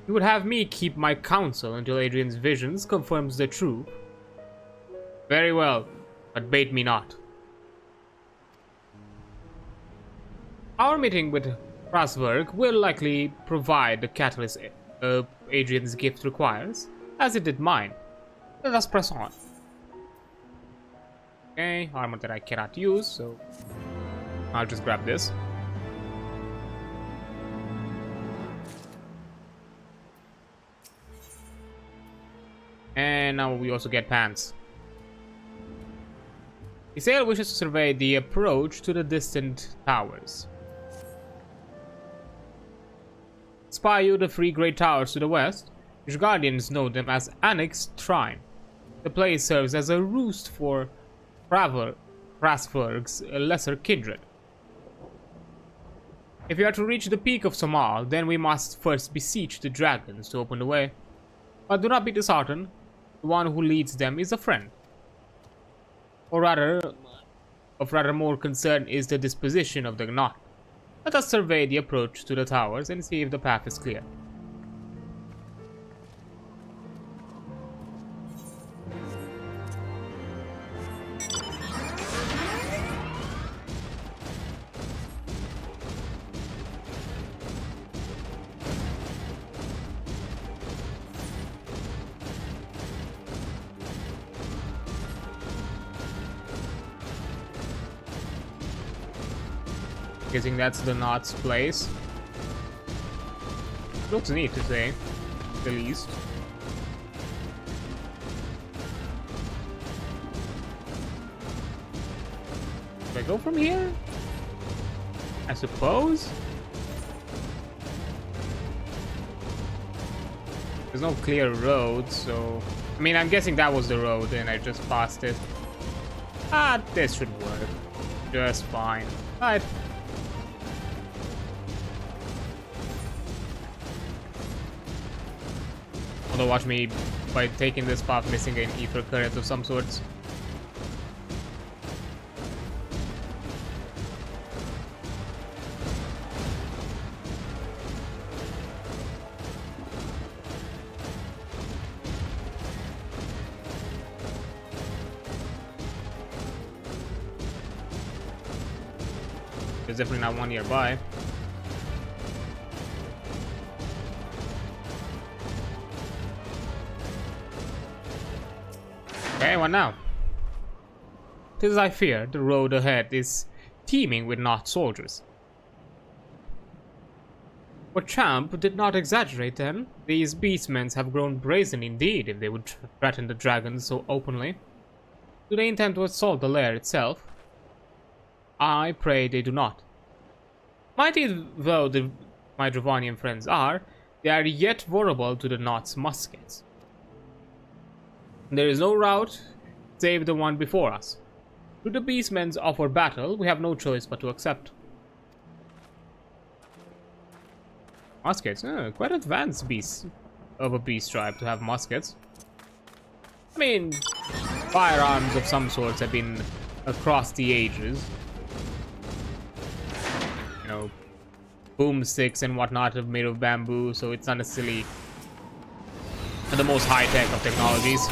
would have me keep my counsel until Adrian's visions confirms the truth. Very well, but bait me not. Our meeting with Rasberg will likely provide the catalyst Adrian's gift requires, as it did mine. Let us press on. Okay, armor that I cannot use, so I'll just grab this. And now we also get pants. Isael wishes to survey the approach to the distant towers. Spy you the 3 great towers to the west. Guardians know them as Annexed Shrine. The place serves as a roost for Rasberg's lesser kindred. If we are to reach the peak of Somal, then we must first beseech the dragons to open the way. But do not be disheartened. The one who leads them is a friend. Or rather, of rather more concern is the disposition of the Gnat. Let us survey the approach to the towers and see if the path is clear. Guessing that's the Gnat's place. Looks neat to say, the least. Do I go from here? I suppose? There's no clear road, so... I mean, I'm guessing that was the road and I just passed it. Ah, this should work. Just fine. Alright. Although watch me, by taking this path, missing an ether current of some sorts. There's definitely not one nearby. Okay, what now? 'Tis I fear the road ahead is teeming with Gnat soldiers. But Champ did not exaggerate then. These beastmen have grown brazen indeed if they would threaten the dragons so openly. Do they intend to assault the lair itself? I pray they do not. Mighty though my Dravanian friends are, they are yet vulnerable to the Not's muskets. There is no route save the one before us. Should the beastmen offer battle, we have no choice but to accept. Muskets, quite advanced beasts of a beast tribe to have muskets. I mean, firearms of some sorts have been across the ages. You know, boomsticks and whatnot are made of bamboo, so it's not necessarily the most high-tech of technologies.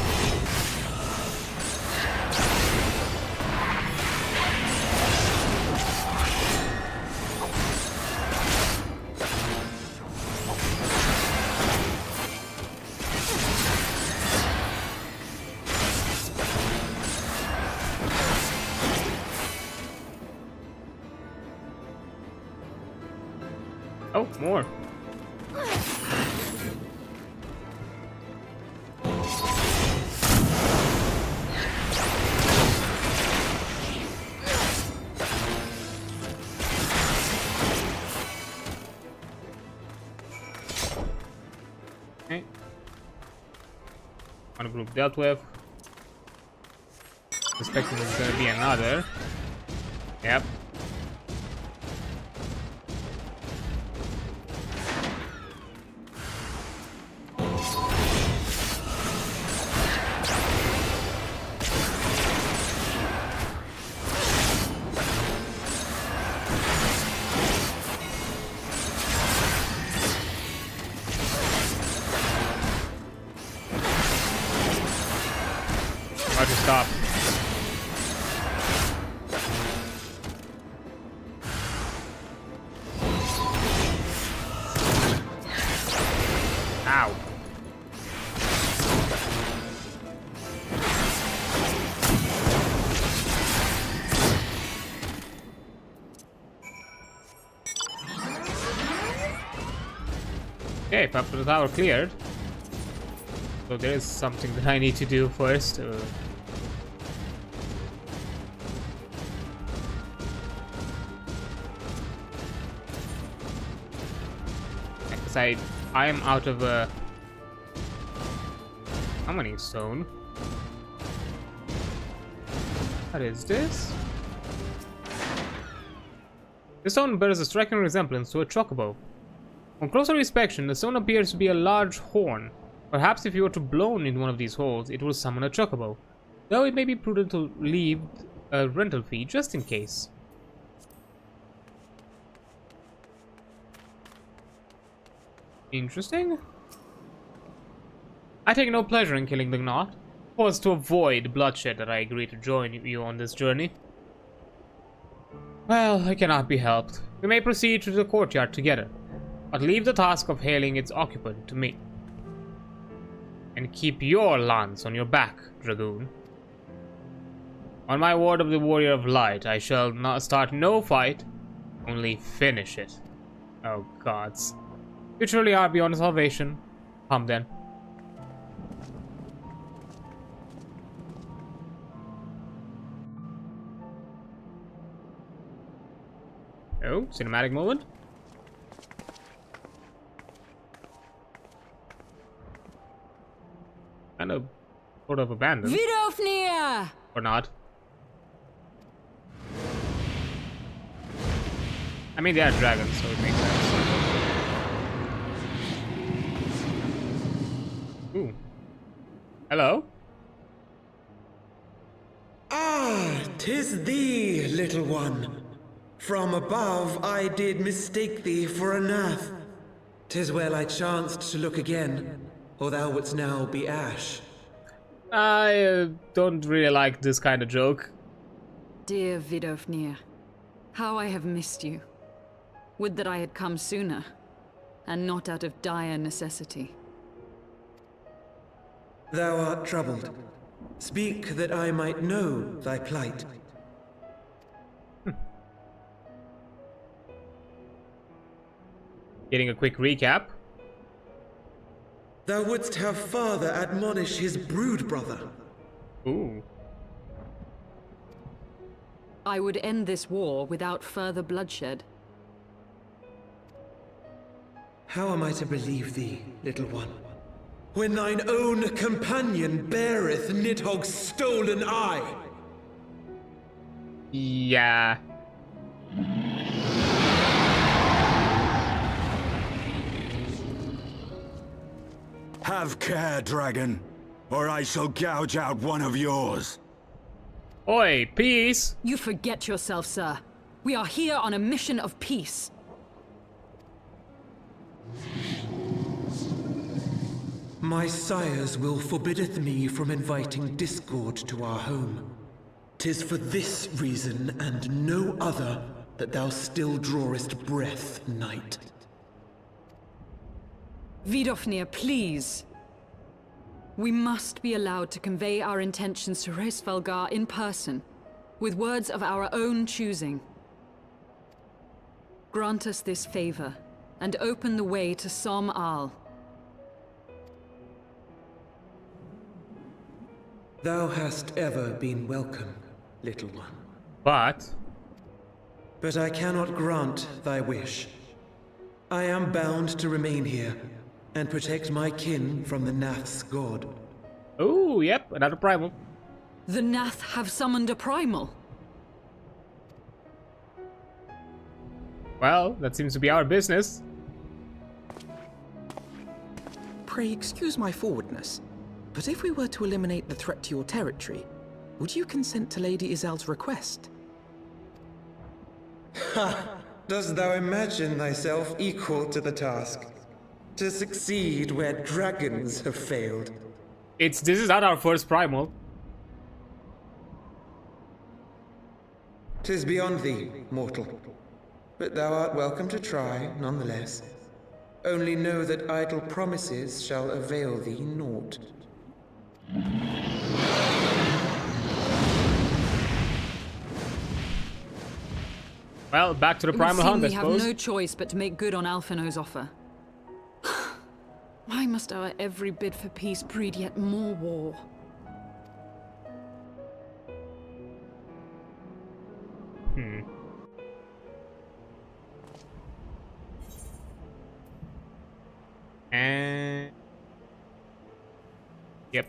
Oh, more. Okay. One group dealt with. Suspecting there's gonna be another. Yep. Hard to stop. Ow. Okay, top of the tower cleared. So there is something that I need to do first. Because I am out of summoning stone. What is this? The stone bears a striking resemblance to a chocobo. On closer inspection, the stone appears to be a large horn. Perhaps if you were to blown in one of these holes, it will summon a chocobo. Though it may be prudent to leave a rental fee just in case. Interesting. I take no pleasure in killing the Knot. It was to avoid bloodshed that I agreed to join you on this journey. Well, it cannot be helped. We may proceed to the courtyard together, but leave the task of hailing its occupant to me. And keep your lance on your back, Dragoon. On my word of the Warrior of Light, I shall not start no fight, only finish it. Oh gods. You truly are beyond salvation. Come then. Oh, cinematic moment. Kind of, sort of abandoned. Vidofnir! Or not. I mean, they are dragons, so it makes sense. Ooh. Hello? Ah, 'tis thee, little one. From above I did mistake thee for a Nath. 'Tis well I chanced to look again, or thou wouldst now be ash. I don't really like this kind of joke. Dear Vidofnir, how I have missed you. Would that I had come sooner, and not out of dire necessity. Thou art troubled. Speak that I might know thy plight. getting a quick recap. Thou wouldst have father admonish his brood brother. Ooh. I would end this war without further bloodshed. How am I to believe thee, little one, when thine own companion beareth Nidhogg's stolen eye? Yeah. Have care, dragon, or I shall gouge out one of yours. Oi, peace! You forget yourself, sir. We are here on a mission of peace. My sire's will forbiddeth me from inviting discord to our home. 'Tis for this reason and no other that thou still drawest breath, knight. Vidofnir, please. We must be allowed to convey our intentions to Hraesvelgar in person, with words of our own choosing. Grant us this favor, and open the way to Som Al. Thou hast ever been welcome, little one. But But I cannot grant thy wish. I am bound to remain here, and protect my kin from the Nath's god. oh, yep, another primal. The Nath have summoned a primal. Well, that seems to be our business. Pray excuse my forwardness, but if we were to eliminate the threat to your territory, would you consent to Lady Izel's request? Ha! Dost thou imagine thyself equal to the task? To succeed where dragons have failed? This is not our first primal. 'Tis beyond thee, mortal. But thou art welcome to try, nonetheless. Only know that idle promises shall avail thee naught. Well, back to the It would primal seem hunt, I we have suppose. no choice but to make good on Alphino's offer. Why must our every bid for peace breed yet more war? And yep,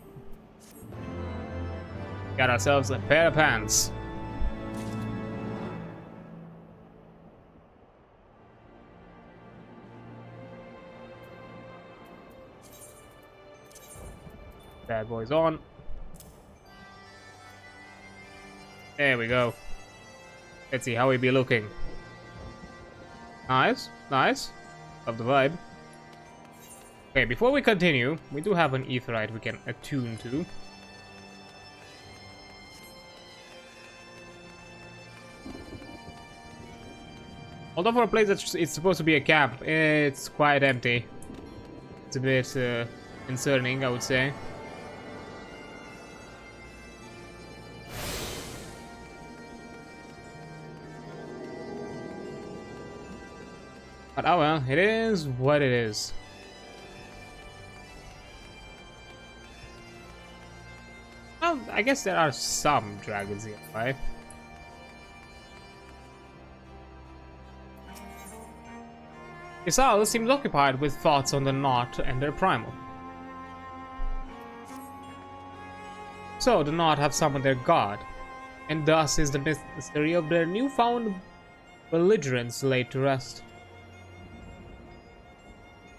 got ourselves a pair of pants. Bad boys on. There we go. Let's see how we be looking. Nice, nice. Love the vibe. Okay, before we continue, we do have an aetheryte we can attune to. Although for a place that it's supposed to be a camp, it's quite empty. It's a bit concerning, I would say. But oh well, it is what it is. Well, I guess there are some dragons here, right? Isal seems occupied with thoughts on the Knot and their primal. So the Knot have summoned their god, and thus is the mystery of their newfound belligerence laid to rest.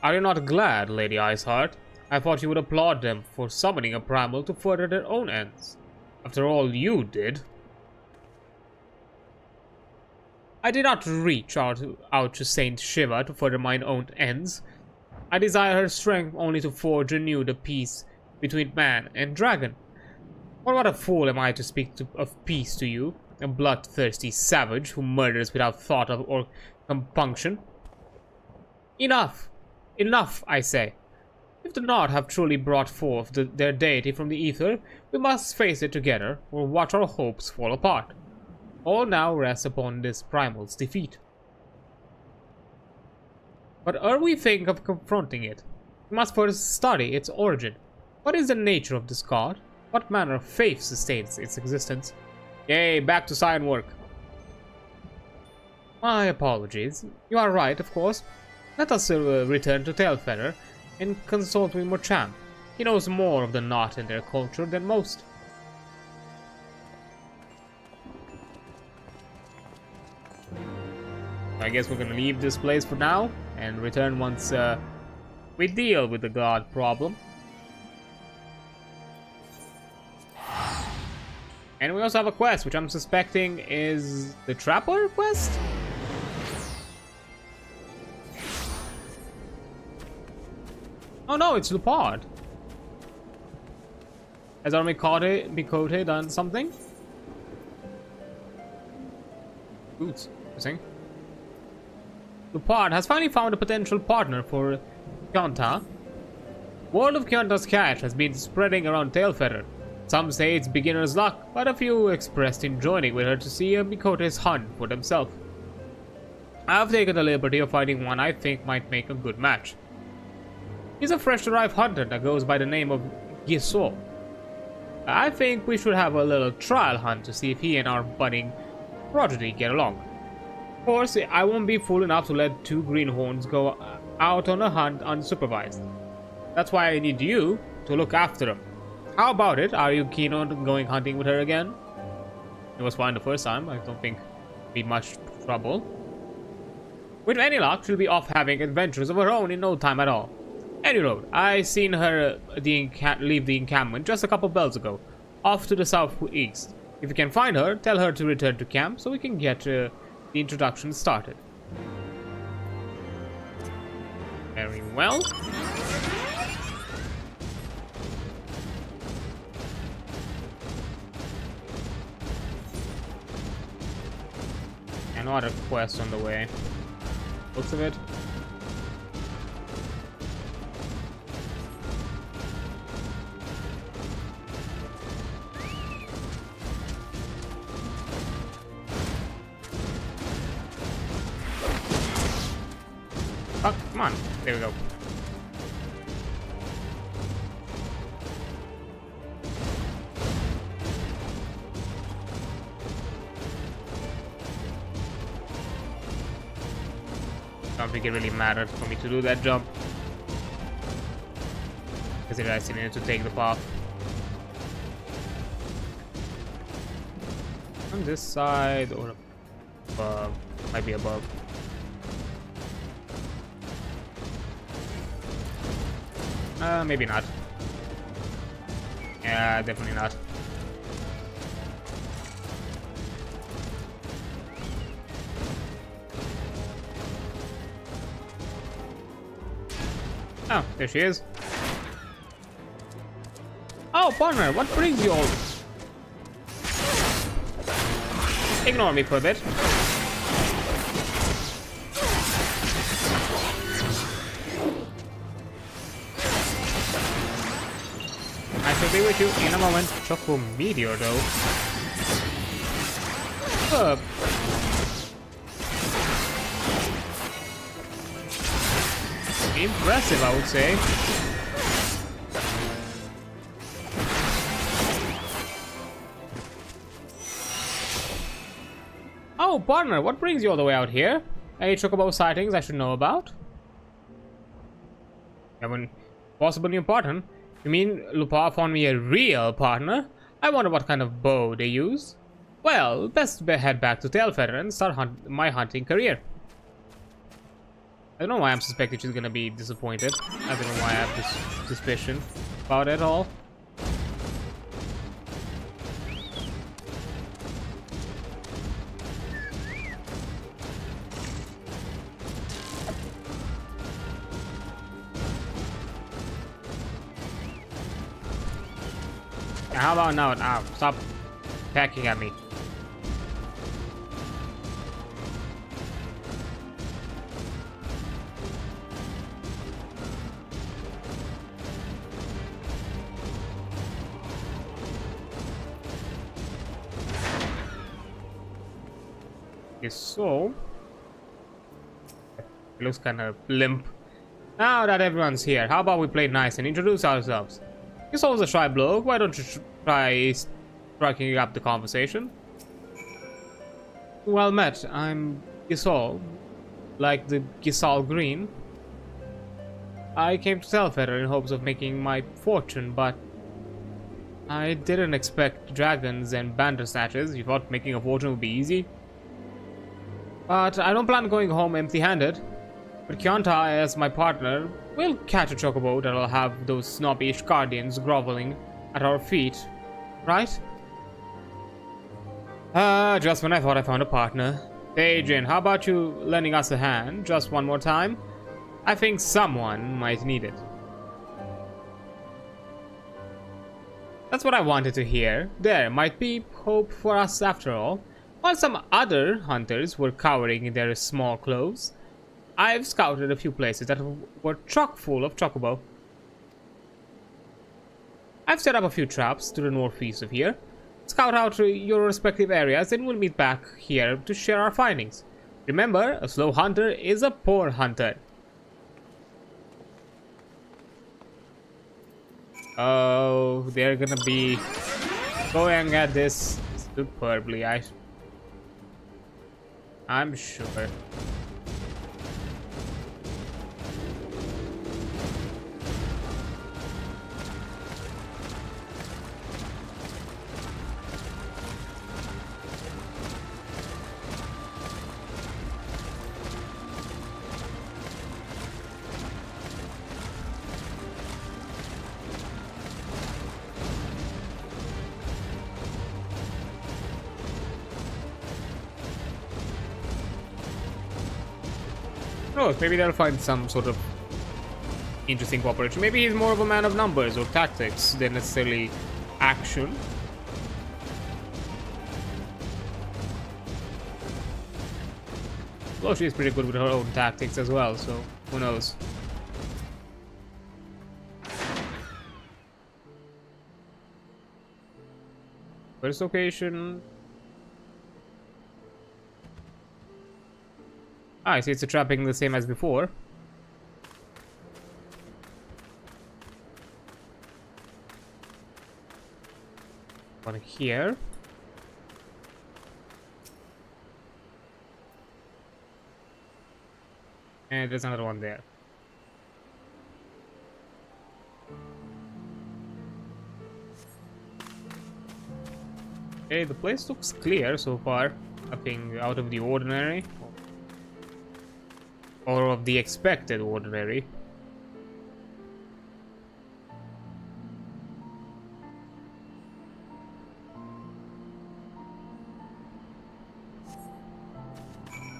Are you not glad, Lady Iceheart? I thought you would applaud them for summoning a primal to further their own ends. After all you did. I did not reach out to Saint Shiva to further mine own ends. I desire her strength only to forge anew the peace between man and dragon. Or what a fool am I to speak of peace to you, a bloodthirsty savage who murders without thought of or compunction. Enough! Enough, I say. If the Knot have truly brought forth their deity from the ether, we must face it together, or watch our hopes fall apart. All now rests upon this primal's defeat. But ere we think of confronting it, we must first study its origin. What is the nature of this god? What manner of faith sustains its existence? Yay, back to sign work. My apologies. You are right, of course. Let us return to Telfeather and consult with Morchamp. He knows more of the knot and their culture than most. I guess we're gonna leave this place for now and return once we deal with the god problem. And we also have a quest, which I'm suspecting is the Trapper quest? Oh no, it's Lupard. Has Army Bikote done something? Boots, interesting. Lupard has finally found a potential partner for Kyonta. Word of Kyonta's catch has been spreading around Tailfeather. Some say it's beginner's luck, but a few expressed in joining with her to see Bikote's hunt for themselves. I've taken the liberty of finding one I think might make a good match. He's a fresh-arrived hunter that goes by the name of Giso. I think we should have a little trial hunt to see if he and our budding prodigy get along. Of course, I won't be fool enough to let two greenhorns go out on a hunt unsupervised. That's why I need you to look after them. How about it? Are you keen on going hunting with her again? It was fine the first time. I don't think it'd be much trouble. With any luck, she'll be off having adventures of her own in no time at all. Any road, I seen her leave the encampment just a couple bells ago, off to the southeast. If you can find her, tell her to return to camp so we can get the introduction started. Very well. Another quest on the way. Looks of it. Oh, come on. There we go. I don't think it really mattered for me to do that jump, because it actually needed to take the path. On this side or above, might be above. Maybe not. Yeah, definitely not. Oh, there she is. Oh, partner, what brings you all? Ignore me for a bit. I shall be with you in a moment. Choco meteor, though. Impressive, I would say. Oh, partner, what brings you all the way out here? Any chocobo sightings I should know about? Haven't possible new partner? You mean Lupard found me a real partner? I wonder what kind of bow they use. Well, best head back to Tailfeather and start my hunting career. I don't know why I'm suspecting she's gonna be disappointed. I don't know why I have this suspicion about it all. How about now? Ow, stop attacking at me. Okay, so He looks kind of limp. Now that everyone's here, how about we play nice and introduce ourselves? Gisol's a shy bloke. Why don't you try striking up the conversation? Well met. I'm Gisol, like the Gisal Green. I came to Telfeather in hopes of making my fortune, but I didn't expect dragons and bandersnatches. You thought making a fortune would be easy? But I don't plan on going home empty-handed. With Kianta as my partner, we'll catch a chocobo that'll have those snobbish guardians groveling at our feet, right? Just when I thought I found a partner. Adrian, how about you lending us a hand just one more time? I think someone might need it. That's what I wanted to hear. There might be hope for us after all. While some other hunters were cowering in their small clothes, I've scouted a few places that were chock full of chocobo. I've set up a few traps to the northeast of here. Scout out your respective areas and we'll meet back here to share our findings. Remember, a slow hunter is a poor hunter. Oh, they're gonna be going at this superbly, I'm sure. Oh, maybe they'll find some sort of interesting cooperation. Maybe he's more of a man of numbers or tactics than necessarily action. Though she's pretty good with her own tactics as well, so who knows. First location. Ah, I see it's a trapping the same as before. One here. And there's another one there. Okay, the place looks clear so far. Nothing out of the ordinary. Or of the expected ordinary.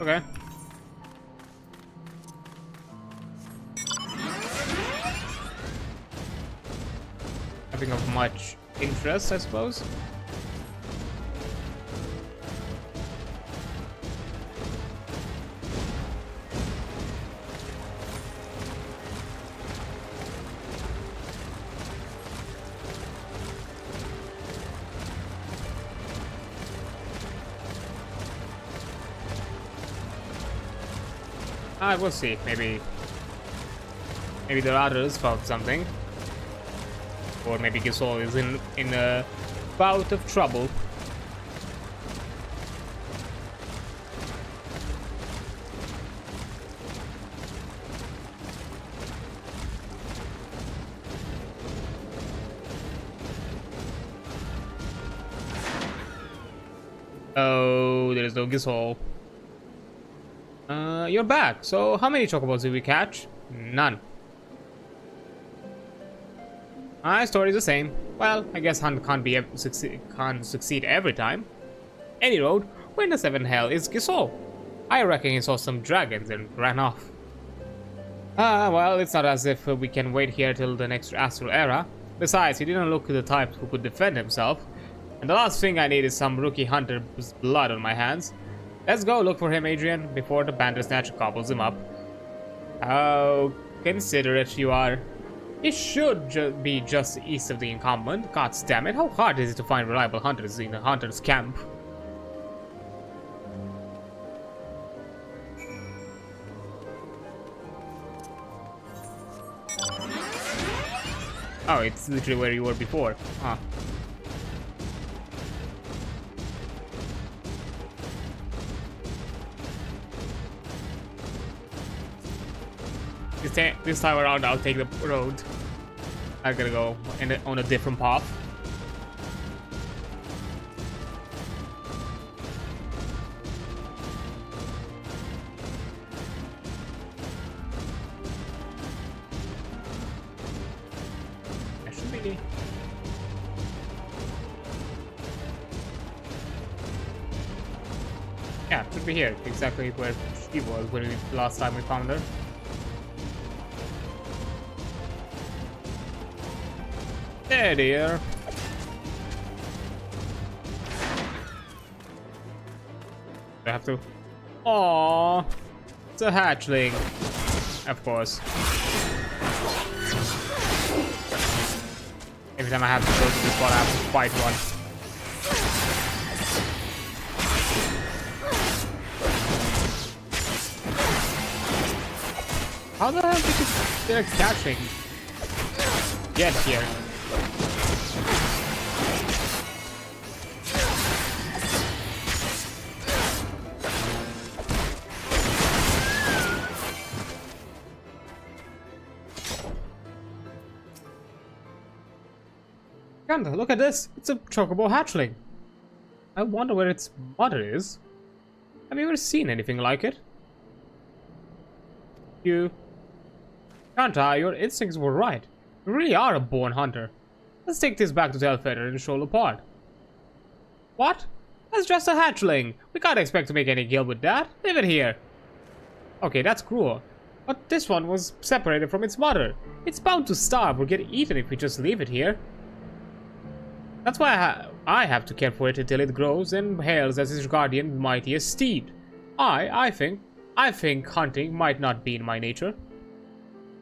Okay. Nothing of much interest, I suppose. We'll see. Maybe the others found something, or maybe Gisol is in a bout of trouble. Oh, there is no Gisol. You're back. So how many chocobos did we catch? None. My story's the same. Well, I guess hunt can't succeed every time. Any road, where in the seventh hell is Gisol? I reckon he saw some dragons and ran off. Well, it's not as if we can wait here till the next astral era. Besides, he didn't look the type who could defend himself. And the last thing I need is some rookie hunter's blood on my hands. Let's go look for him, Adrian, before the bandersnatch gobbles him up. How considerate you are. He should be just east of the encampment. God damn it, how hard is it to find reliable hunters in a hunter's camp? Oh, it's literally where you were before. Huh. This time around, I'll take the road. I'm gonna go on a different path. That should be. Yeah, it should be here. Exactly where she was when last time we found her. There, dear. I have to. Aww, it's a hatchling, of course. Every time I have to go to this spot, I have to fight one. How the hell did they're catching? Get here. Look at this. It's a chocobo hatchling. I wonder where its mother is. Have you ever seen anything like it? Kanta, your instincts were right. You really are a born hunter. Let's take this back to Telfeder and show apart. What? That's just a hatchling. We can't expect to make any guild with that. Leave it here. Okay, that's cruel. But this one was separated from its mother. It's bound to starve or get eaten if we just leave it here. That's why I have to care for it until it grows and hails as its guardian mightiest steed. I think hunting might not be in my nature.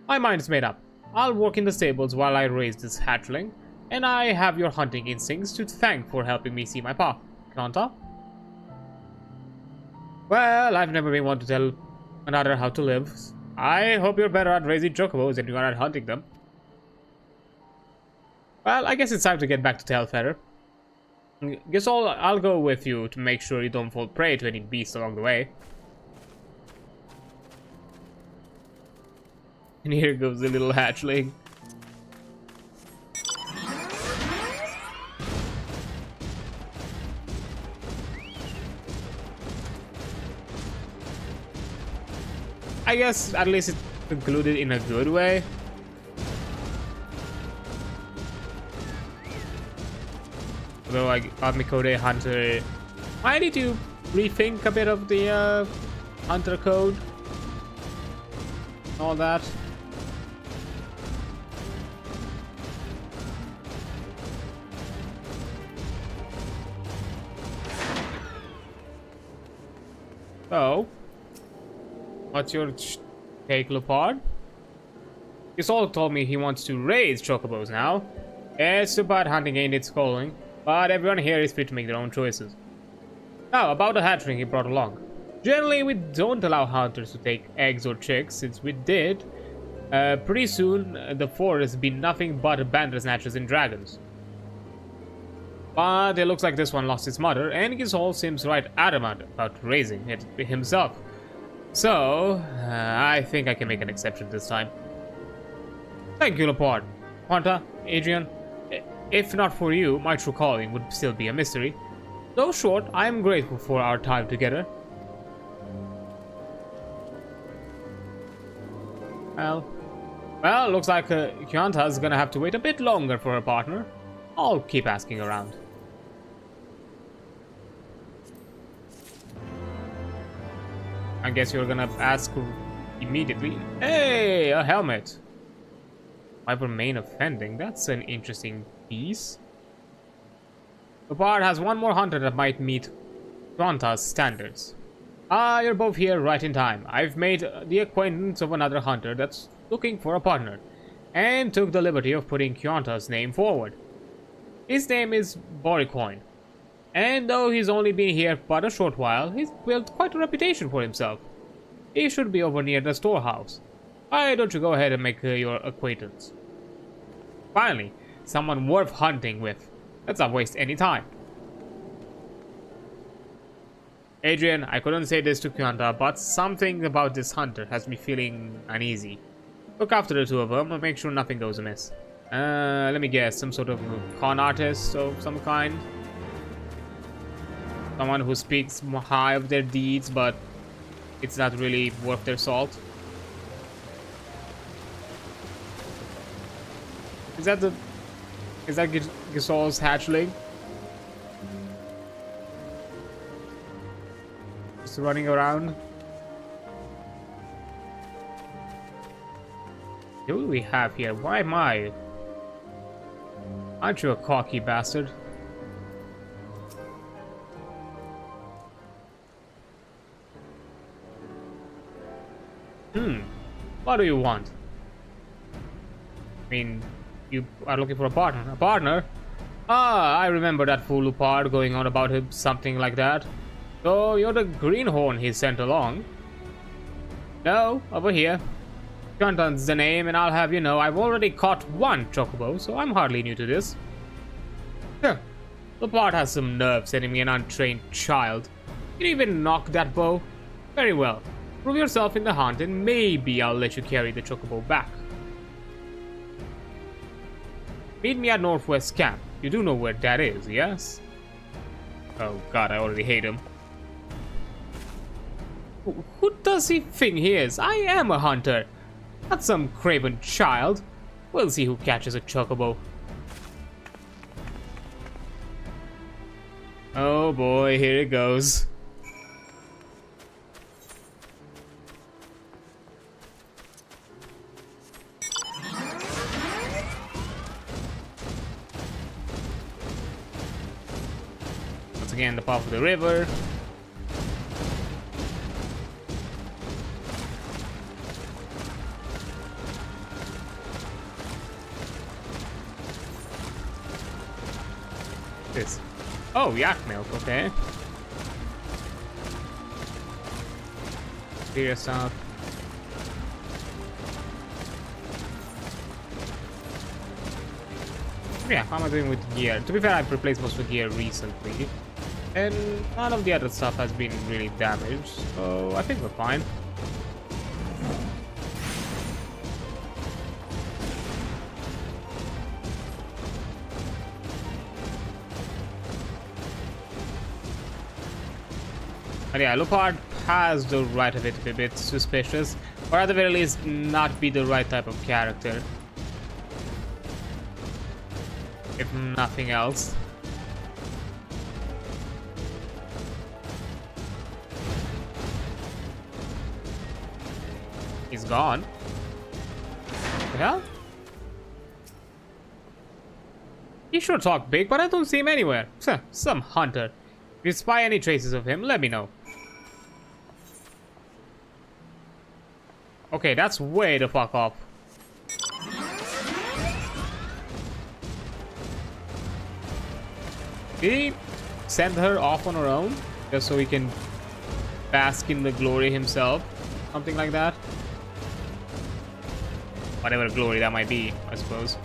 My mind's made up. I'll work in the stables while I raise this hatchling, and I have your hunting instincts to thank for helping me see my path. Kanta? Well, I've never been one to tell another how to live. I hope you're better at raising chocobos than you are at hunting them. Well, I guess it's time to get back to Telfeder. Guess I'll go with you to make sure you don't fall prey to any beasts along the way. And here goes the little hatchling. I guess at least it's concluded in a good way. Although I got Mikode Hunter, I need to rethink a bit of the Hunter code. All that. So, what's your take, Leopard? Yasol told me he wants to raise chocobos now. It's too bad hunting ain't its calling, but everyone here is free to make their own choices. Now, about the hatchling he brought along. Generally, we don't allow hunters to take eggs or chicks. Since we did, pretty soon the forest has been nothing but bandersnatchers and dragons. But it looks like this one lost its mother, and Gisol seems right adamant about raising it himself. So, I think I can make an exception this time. Thank you, Laporte. Quanta, Adrian, if not for you, my true calling would still be a mystery. Though short, I am grateful for our time together. Well, looks like Kianta's gonna have to wait a bit longer for her partner. I'll keep asking around. I guess you're gonna ask immediately. Hey, a helmet. I remain offending. That's an interesting piece. The bard has one more hunter that might meet Kianta's standards. Ah, you're both here right in time. I've made the acquaintance of another hunter that's looking for a partner, and took the liberty of putting Kianta's name forward. His name is Boricoin, and though he's only been here but a short while, he's built quite a reputation for himself. He should be over near the storehouse. Why don't you go ahead and make your acquaintance? Finally, someone worth hunting with. Let's not waste any time. Adrian, I couldn't say this to Kyanta, but something about this hunter has me feeling uneasy. Look after the two of them and make sure nothing goes amiss. Let me guess, some sort of con artist of some kind? Someone who speaks high of their deeds, but it's not really worth their salt. Is that Gisol's hatchling? Just running around. Who do we have here? Why am I? Aren't you a cocky bastard? What do you want? I mean, you are looking for a partner. A partner? Ah, I remember that fool Lupard going on about him, something like that. So, you're the greenhorn he sent along. No, over here. Kantan's the name, and I'll have you know, I've already caught one chocobo, so I'm hardly new to this. Lupard has some nerve sending me an untrained child. Can you even knock that bow? Very well. Prove yourself in the hunt, and maybe I'll let you carry the chocobo back. Meet me at Northwest Camp. You do know where that is, yes? Oh god, I already hate him. Who does he think he is? I am a hunter, not some craven child. We'll see who catches a chocobo. Oh boy, here it goes. Once again, the path of the river. This. Oh, yak milk, okay. Clear yourself. Yeah, how am I doing with gear? To be fair, I've replaced most of the gear recently. And none of the other stuff has been really damaged, so I think we're fine. But yeah, Lupard has the right of it to be a bit suspicious, or at the very least not be the right type of character. If nothing else. He's gone. What the hell? He sure talked big, but I don't see him anywhere. Some hunter. If you spy any traces of him, let me know. Okay, that's way the fuck off. Did he send her off on her own? Just so he can bask in the glory himself? Something like that? Whatever glory that might be, I suppose.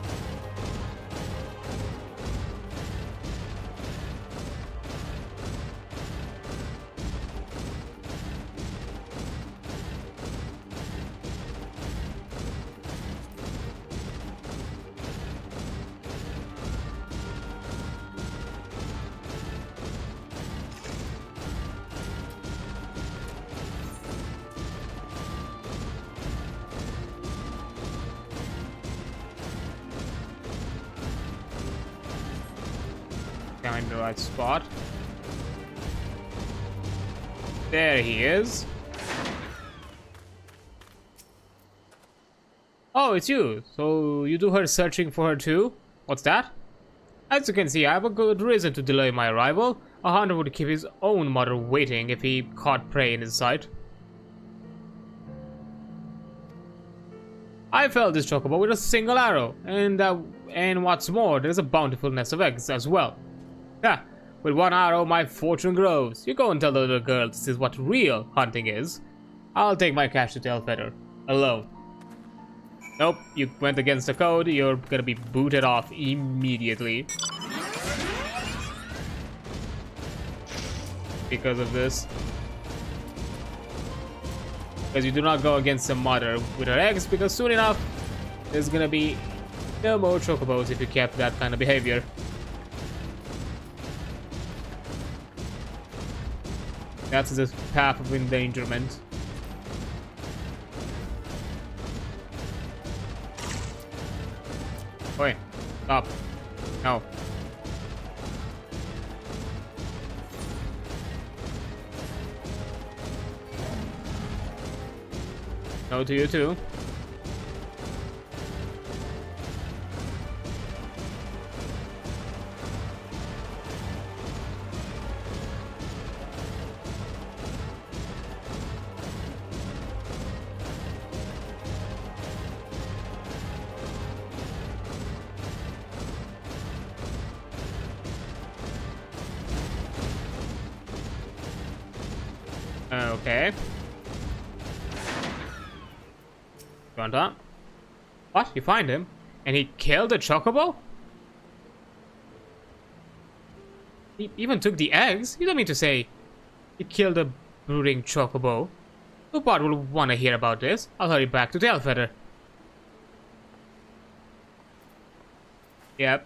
In the right spot. There he is. Oh, it's you. So you do her searching for her too? What's that? As you can see, I have a good reason to delay my arrival. A hunter would keep his own mother waiting if he caught prey in his sight. I felled this chocobo with a single arrow, and what's more, there's a bountiful nest of eggs as well. Yeah, with one arrow my fortune grows. You go and tell the little girl this is what real hunting is. I'll take my cash to Telfeather, alone. Nope, you went against the code. You're gonna be booted off immediately. Because of this. Because you do not go against a mother with her eggs, because soon enough there's gonna be no more chocobos if you kept that kind of behavior. That's the path of endangerment. Oi, stop. No. No to you too. Okay. Granta? What? You find him? And he killed the chocobo? He even took the eggs? You don't mean to say he killed a brooding chocobo? Lupard will want to hear about this. I'll hurry back to Tailfeather. Yep.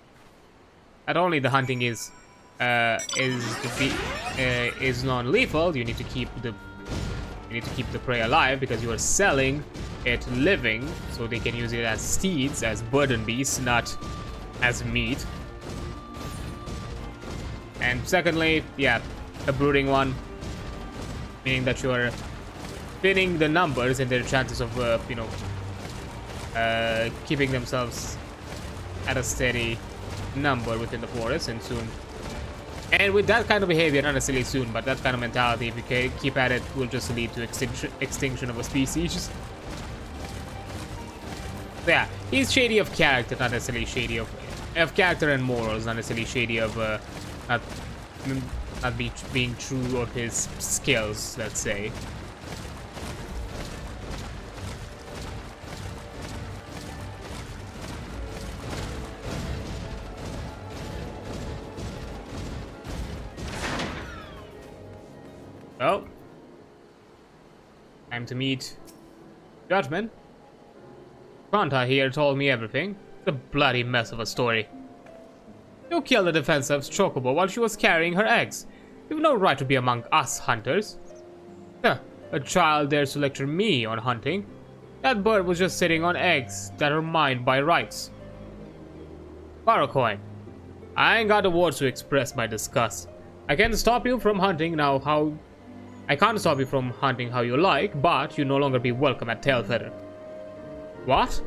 Not only the hunting is non-lethal, you need to keep the prey alive, because you are selling it living, so they can use it as steeds, as burden beasts, not as meat. And secondly, yeah, a brooding one, meaning that you are thinning the numbers and their chances of keeping themselves at a steady number within the forest, and soon. And with that kind of behavior, not necessarily soon, but that kind of mentality, if you keep at it, will just lead to extinction of a species. So yeah, he's shady of character, not necessarily shady of character and morals, not necessarily shady of not being true of his skills, let's say. Oh. Time to meet Judgment. Granta here told me everything. It's a bloody mess of a story. You killed the defensive chocobo while she was carrying her eggs. You've no right to be among us hunters. Huh, a child dares to lecture me on hunting. That bird was just sitting on eggs that are mine by rights. Paracoin, I ain't got the words to express my disgust. I can't stop you from hunting I can't stop you from hunting how you like, but you no longer be welcome at Tailfeather. What?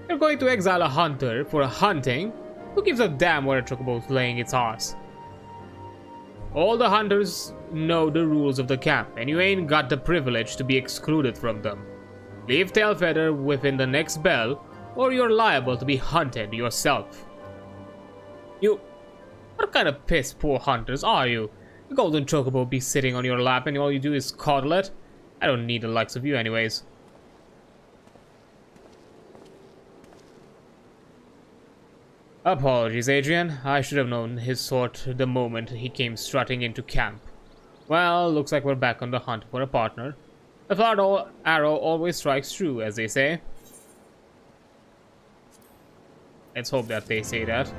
You're going to exile a hunter for a hunting? Who gives a damn where a chocobo's laying its arse? All the hunters know the rules of the camp, and you ain't got the privilege to be excluded from them. Leave Tailfeather within the next bell, or you're liable to be hunted yourself. What kind of piss poor hunters are you? The golden chocobo be sitting on your lap and all you do is coddle it? I don't need the likes of you anyways. Apologies, Adrian. I should have known his sort the moment he came strutting into camp. Well, looks like we're back on the hunt for a partner. The third arrow always strikes true, as they say. Let's hope that they say that.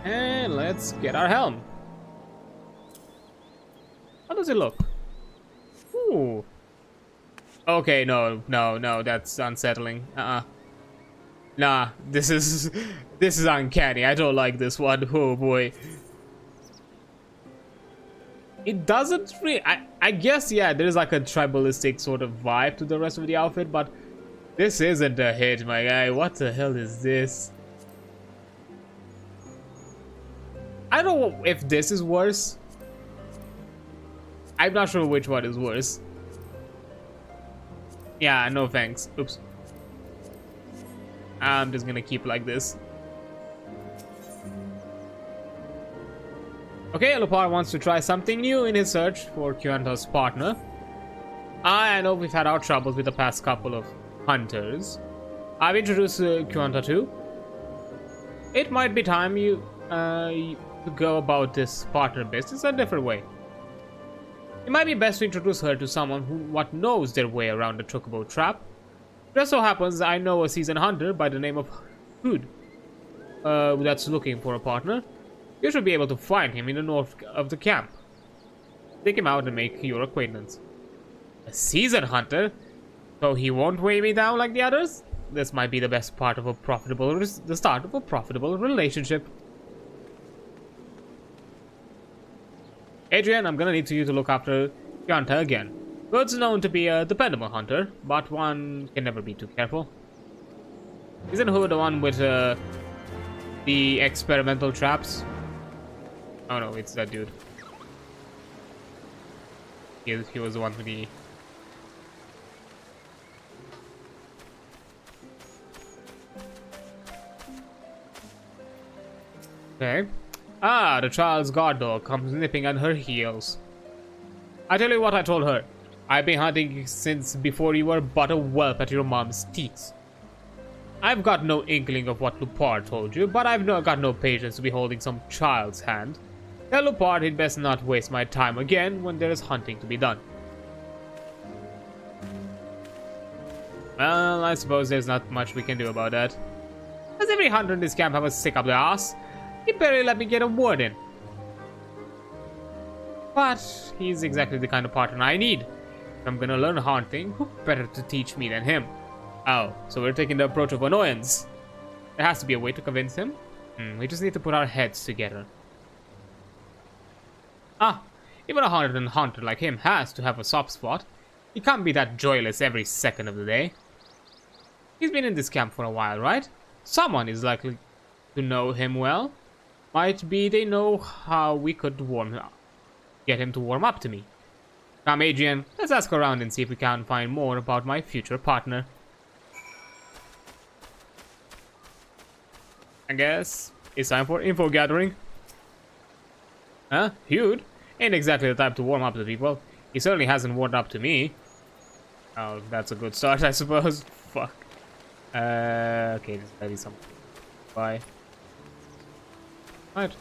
And let's get our helm. How does it look? Ooh. Okay, no, that's unsettling. Nah, this is uncanny. I don't like this one. Oh boy. It doesn't really. I guess, yeah, there is like a tribalistic sort of vibe to the rest of the outfit, but this isn't a hit, my guy. What the hell is this? I don't know if this is worse. I'm not sure which one is worse. Yeah, no thanks. Oops. I'm just gonna keep like this. Okay, Lupard wants to try something new in his search for Kyanta's partner. I know we've had our troubles with the past couple of hunters. I've introduced Quanta too. It might be time you to go about this partner business a different way. It might be best to introduce her to someone who knows their way around the chocobo trap. Just so happens I know a seasoned hunter by the name of Hood that's looking for a partner. You should be able to find him in the north of the camp. Take him out and make your acquaintance. A seasoned hunter? So he won't weigh me down like the others? This might be the best part of the start of a profitable relationship. Adrian, I'm gonna need you to look after Yanta again. Hood's known to be a dependable hunter, but one can never be too careful. Isn't Hood the one with the experimental traps? Oh no, it's that dude. He was the one with the... Okay. Ah, the child's guard dog comes nipping at her heels. I tell you what I told her. I've been hunting since before you were but a whelp at your mom's teats. I've got no inkling of what Lupard told you, but I've got no patience to be holding some child's hand. Tell Lupard he'd best not waste my time again when there is hunting to be done. Well, I suppose there's not much we can do about that. Does every hunter in this camp have a stick up their ass? He barely let me get a word in. But he's exactly the kind of partner I need. If I'm gonna learn hunting, who better to teach me than him? Oh, so we're taking the approach of annoyance. There has to be a way to convince him. We just need to put our heads together. Ah, even a hardened hunter like him has to have a soft spot. He can't be that joyless every second of the day. He's been in this camp for a while, right? Someone is likely to know him well. Might be they know how we could get him to warm up to me. Come, Adrian, let's ask around and see if we can find more about my future partner. I guess it's time for info gathering. Huh? Hude? Ain't exactly the type to warm up to people. He certainly hasn't warmed up to me. Oh, that's a good start, I suppose. Fuck. Okay, there's gotta be some. Bye. Right.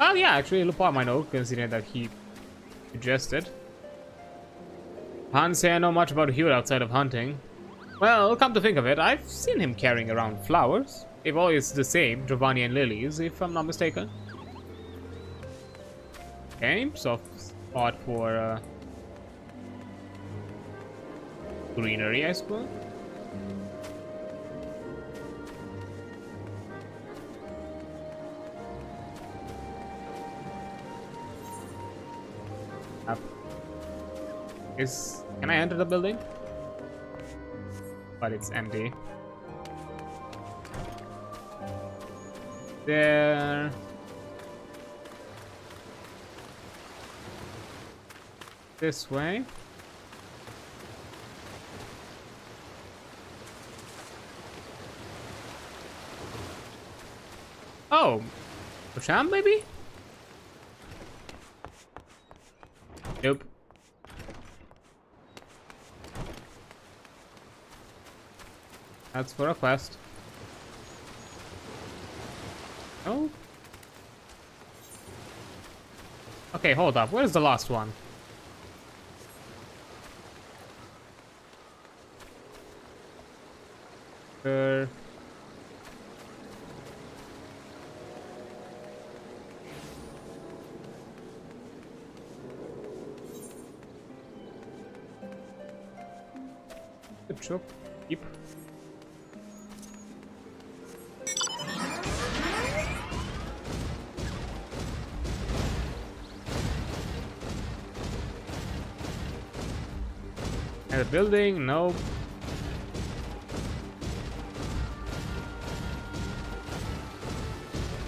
Oh yeah, actually, Lupard might know, considering that he suggested. Can't say I know much about Hugh outside of hunting. Well, come to think of it, I've seen him carrying around flowers. They've always the same, Giovanni and lilies, if I'm not mistaken. Okay, soft spot for greenery, I suppose. Can I enter the building? But it's empty. There. This way. Oh, Sham maybe? Nope. That's for a quest. Oh. Okay, hold up. Where's the last one? Good job. Keep. And the building, no.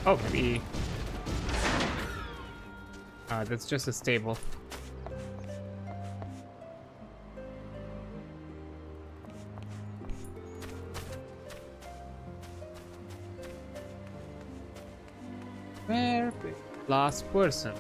Oh, maybe. That's just a stable. Perfect. last person.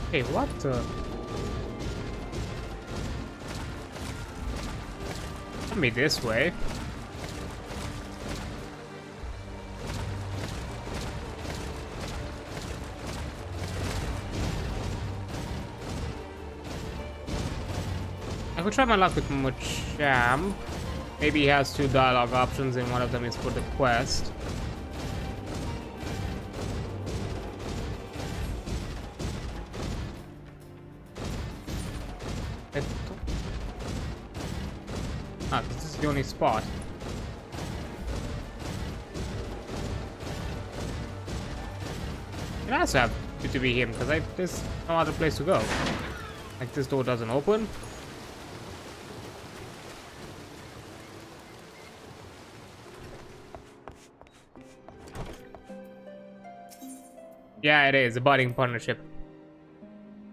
Hey, what the? Let me this way. I could try my luck with Machamp. Maybe he has 2 dialogue options and one of them is for the quest. Ah, this is the only spot. It has to have to be him because there's no other place to go. Like this door doesn't open. Yeah, it is a budding partnership.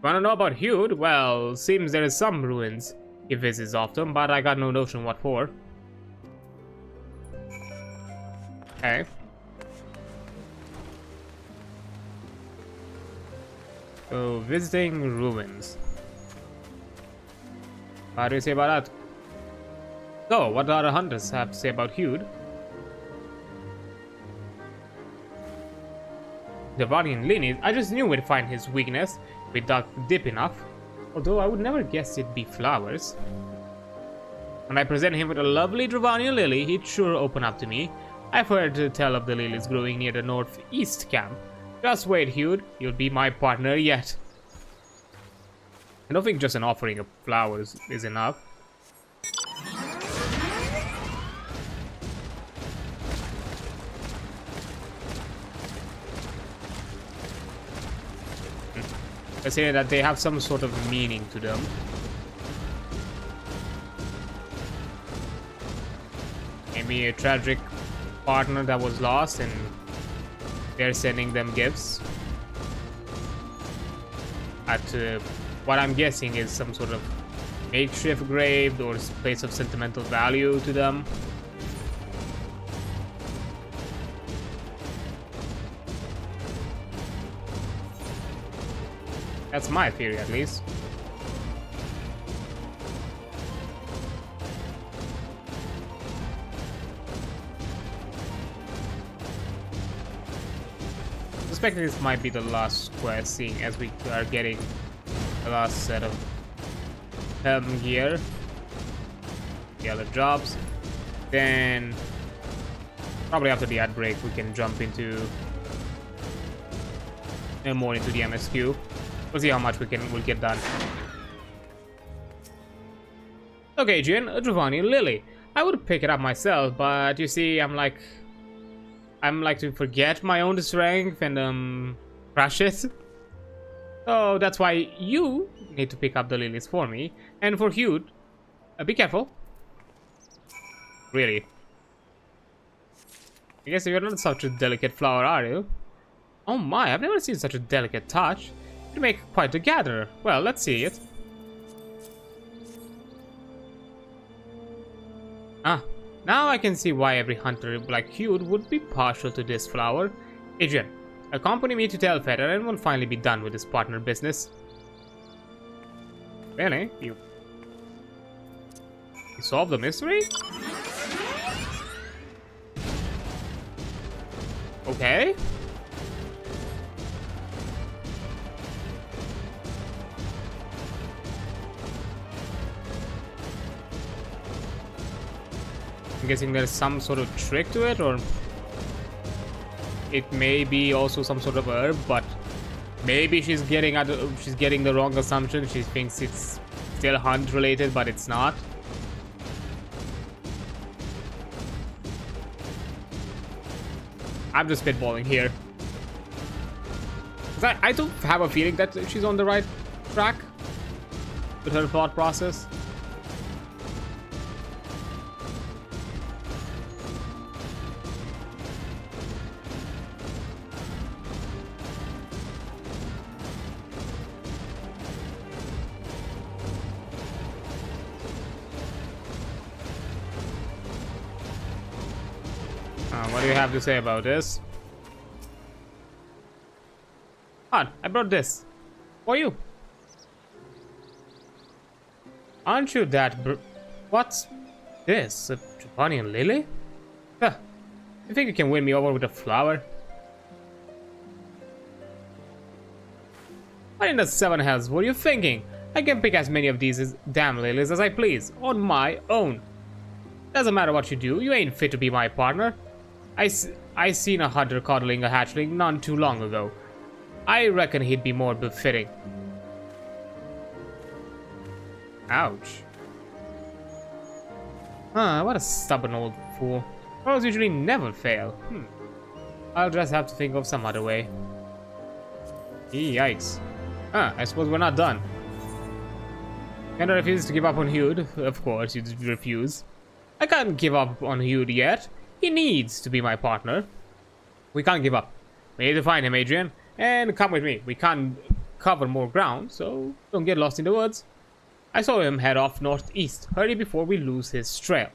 Wanna know about Hewd? Well, seems there is some ruins he visits often, but I got no notion what for. Okay. So, visiting ruins. What do you say about that? So, what do other hunters have to say about Hewd? Devonian lineage, I just knew we'd find his weakness if we dug deep enough. Although I would never guess it'd be flowers. When I present him with a lovely Dravanian lily, he'd sure open up to me. I've heard tell of the lilies growing near the northeast camp. Just wait, Hewd, you'll be my partner yet. I don't think just an offering of flowers is enough. Let's say that they have some sort of meaning to them. Maybe a tragic partner that was lost and they're sending them gifts. At what I'm guessing is some sort of makeshift grave or place of sentimental value to them. That's my theory, at least. I suspect this might be the last quest, seeing as we are getting the last set of helm gear, the other jobs. Then, probably after the ad break, we can jump into more into the MSQ. We'll see how much we'll get done. Okay, Jin, a Dravanian lily. I would pick it up myself, but you see, I'm like to forget my own strength and crush it. So that's why you need to pick up the lilies for me. And for Hewd, be careful. Really. I guess you're not such a delicate flower, are you? Oh my, I've never seen such a delicate touch. You make quite a gatherer. Well, let's see it. Ah, now I can see why every hunter like Hewd would be partial to this flower. Adrian, accompany me to Telfetter and we'll finally be done with this partner business. Really? You solved the mystery? Okay. I'm guessing there's some sort of trick to it, or it may be also some sort of herb, but maybe she's getting the wrong assumption. She thinks it's still hunt related, but it's not. I'm just spitballing here. I do have a feeling that she's on the right track with her thought process. What do you have to say about this? On, I brought this for you. Aren't you that what's this? A Drevanian lily? Huh. You think you can win me over with a flower? What in the seven hells were you thinking? I can pick as many of these damn lilies as I please, on my own. Doesn't matter what you do, you ain't fit to be my partner. I seen a hunter coddling a hatchling none too long ago. I reckon he'd be more befitting. Ouch. What a stubborn old fool. Pros usually never fail. I'll just have to think of some other way. Yikes. I suppose we're not done. Kinda refuse to give up on Hewd. Of course, you refuse. I can't give up on Hewd yet. He needs to be my partner. We can't give up. We need to find him, Adrian. And come with me. We can't cover more ground, so don't get lost in the woods. I saw him head off northeast. Hurry before we lose his trail.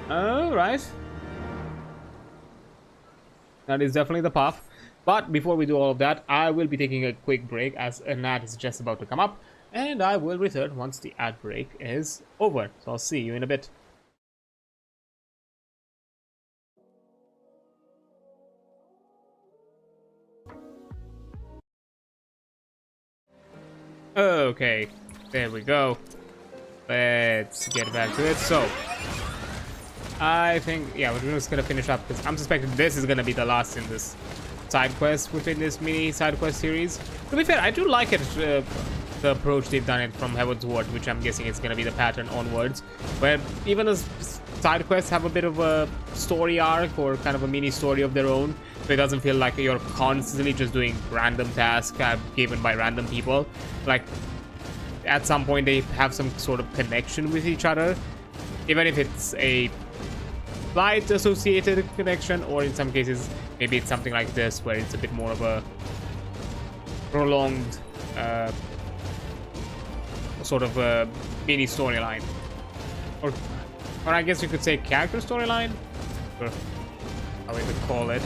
Alright. That is definitely the path. But before we do all of that, I will be taking a quick break as an ad is just about to come up. And I will return once the ad break is over. So I'll see you in a bit. Okay, there we go. Let's get back to it. So, I think, yeah, we're just gonna finish up because I'm suspecting this is gonna be the last in this side quest within this mini side quest series. To be fair, I do like it, the approach they've done it from Heavensward, which I'm guessing is gonna be the pattern onwards, where even the side quests have a bit of a story arc or kind of a mini story of their own, so it doesn't feel like you're constantly just doing random tasks given by random people. Like, at some point they have some sort of connection with each other, even if it's a slight associated connection, or in some cases maybe it's something like this where it's a bit more of a prolonged sort of a mini storyline, or I guess you could say character storyline, or how we could call it.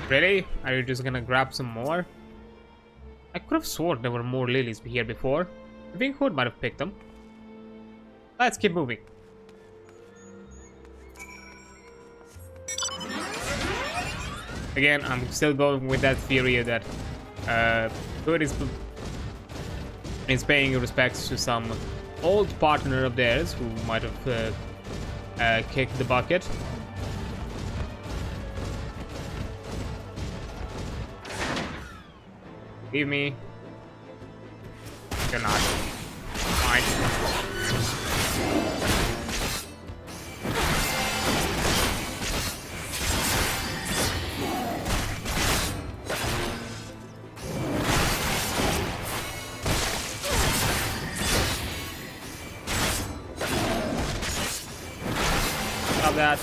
Really? Are you just gonna grab some more? I could have sworn there were more lilies here before. I think Hood might have picked them. Let's keep moving. Again, I'm still going with that theory that Hood is paying respects to some old partner of theirs who might have kicked the bucket. Leave me. You're not. Fine. Stop that.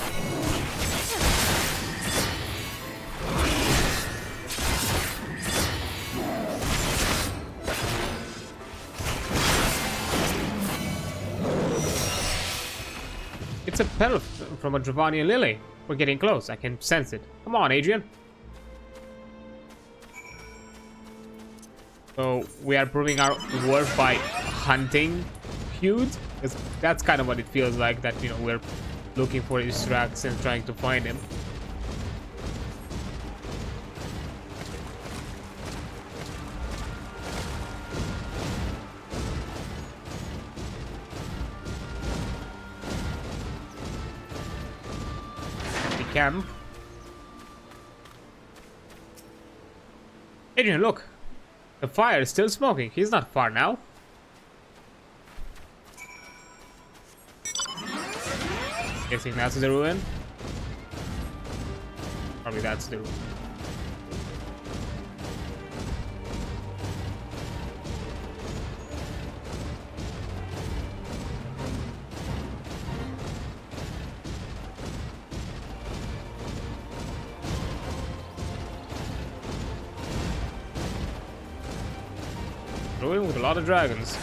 It's a petal from a Drevanian lily. We're getting close. I can sense it. Come on, Adrian. So we are proving our worth by hunting Hewd, because that's kind of what it feels like. That, you know, we're looking for his tracks and trying to find him. camp. Adrian, look! The fire is still smoking. He's not far now. Guessing that's the ruin. Probably that's the ruin. Ruin with a lot of dragons.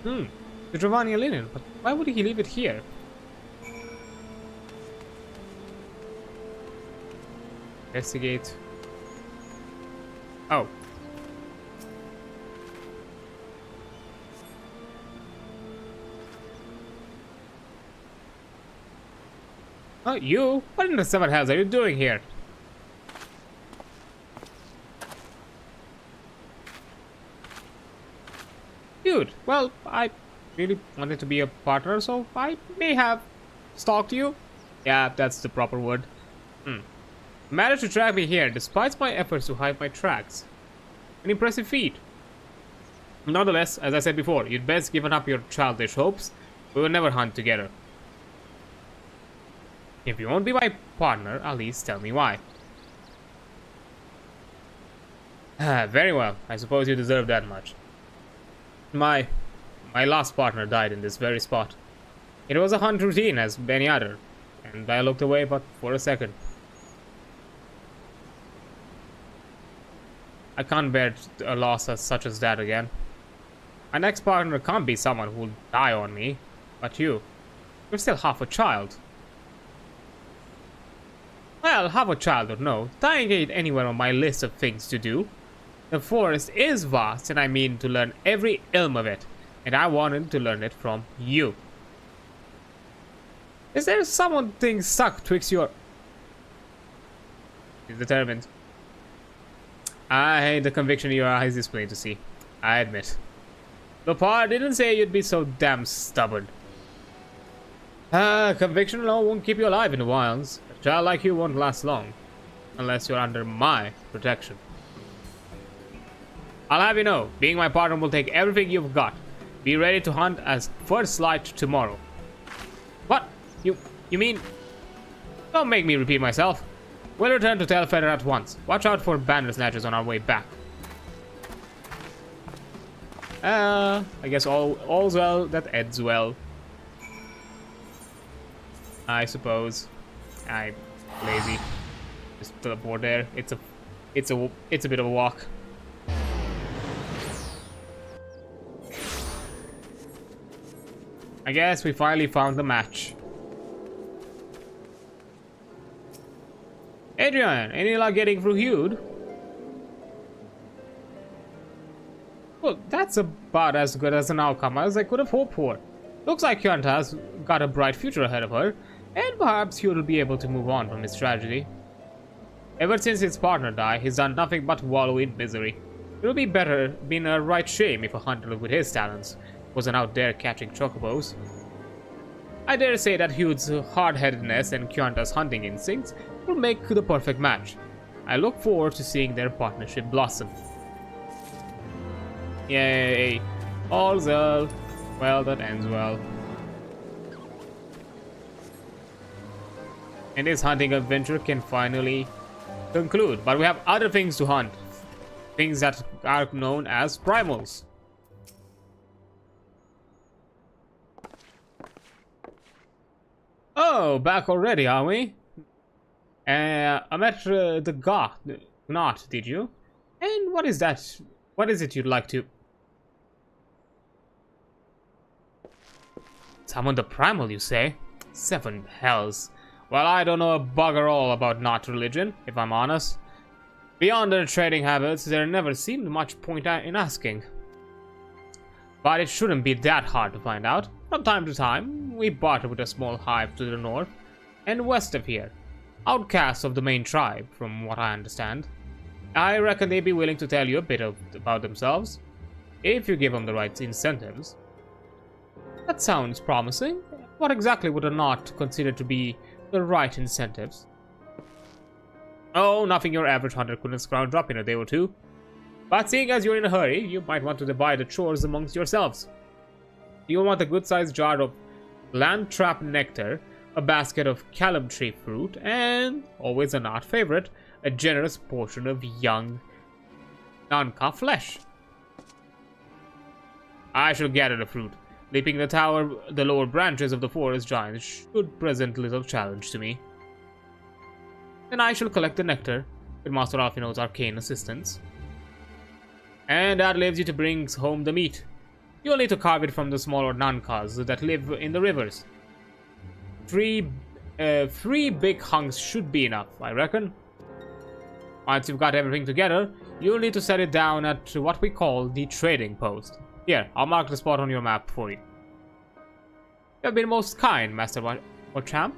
The Dravania linen, but why would he leave it here? Investigate. Oh. Oh, you? What in the seven hells are you doing here? Dude, well, I really wanted to be a partner, so I may have stalked you. Yeah, that's the proper word. Managed to track me here despite my efforts to hide my tracks. An impressive feat. Nonetheless, as I said before, you'd best give up your childish hopes. We will never hunt together. If you won't be my partner, at least tell me why. Very well. I suppose you deserve that much. My last partner died in this very spot. It was a hunt routine as any other, and I looked away but for a second. I can't bear a loss such as that again. My next partner can't be someone who'll die on me, but you. You're still half a child. Well, half a child or no, dying ain't anywhere on my list of things to do. The forest is vast, and I mean to learn every ilm of it, and I wanted to learn it from you. Is there something stuck twixt your... He's determined. The conviction in your eyes is plain to see. I admit. Lopar didn't say you'd be so damn stubborn. Conviction alone won't keep you alive in the wilds. A child like you won't last long, unless you're under my protection. I'll have you know, being my partner will take everything you've got. Be ready to hunt as first light tomorrow. What? You mean... Don't make me repeat myself. We'll return to Telfeder at once. Watch out for banner snatchers on our way back. I guess all's well that ends well. I suppose. I'm lazy. Just teleport there. It's a bit of a walk. I guess we finally found the match. Adrian, any luck getting through Hewed? Well, that's about as good as an outcome as I could have hoped for. Looks like Kyunta's got a bright future ahead of her, and perhaps Hewed will be able to move on from his tragedy. Ever since his partner died, he's done nothing but wallow in misery. It would be been a right shame if a hunter with his talents wasn't out there catching chocobos. I dare say that Hewed's hard-headedness and Kyunta's hunting instincts will make the perfect match. I look forward to seeing their partnership blossom. Yay! All's well. Well, that ends well. And this hunting adventure can finally conclude. But we have other things to hunt. Things that are known as primals. Oh, back already, are we? I met the Gnot, did you? And what is that? What is it you'd like to... Summon the primal, you say? Seven hells. Well, I don't know a bugger all about Gnot religion, if I'm honest. Beyond their trading habits, there never seemed much point in asking. But it shouldn't be that hard to find out. From time to time, we barter with a small hive to the north and west of here. Outcasts of the main tribe, from what I understand. I reckon they'd be willing to tell you a bit about themselves, if you give them the right incentives. That sounds promising. What exactly would I not consider to be the right incentives? Oh, nothing your average hunter couldn't scrounge up in a day or two. But seeing as you're in a hurry, you might want to divide the chores amongst yourselves. You want a good-sized jar of land trap nectar, a basket of callum tree fruit, and, always an art favorite, a generous portion of young Nanka flesh. I shall gather the fruit. Leaping the lower branches of the forest giants should present little challenge to me. Then I shall collect the nectar with Master Alfino's arcane assistance. And that leaves you to bring home the meat. You'll need to carve it from the smaller Nankas that live in the rivers. Three big hunks should be enough, I reckon. Once you've got everything together, you'll need to set it down at what we call the trading post. Here, I'll mark the spot on your map for you. You have been most kind, Master Machamp.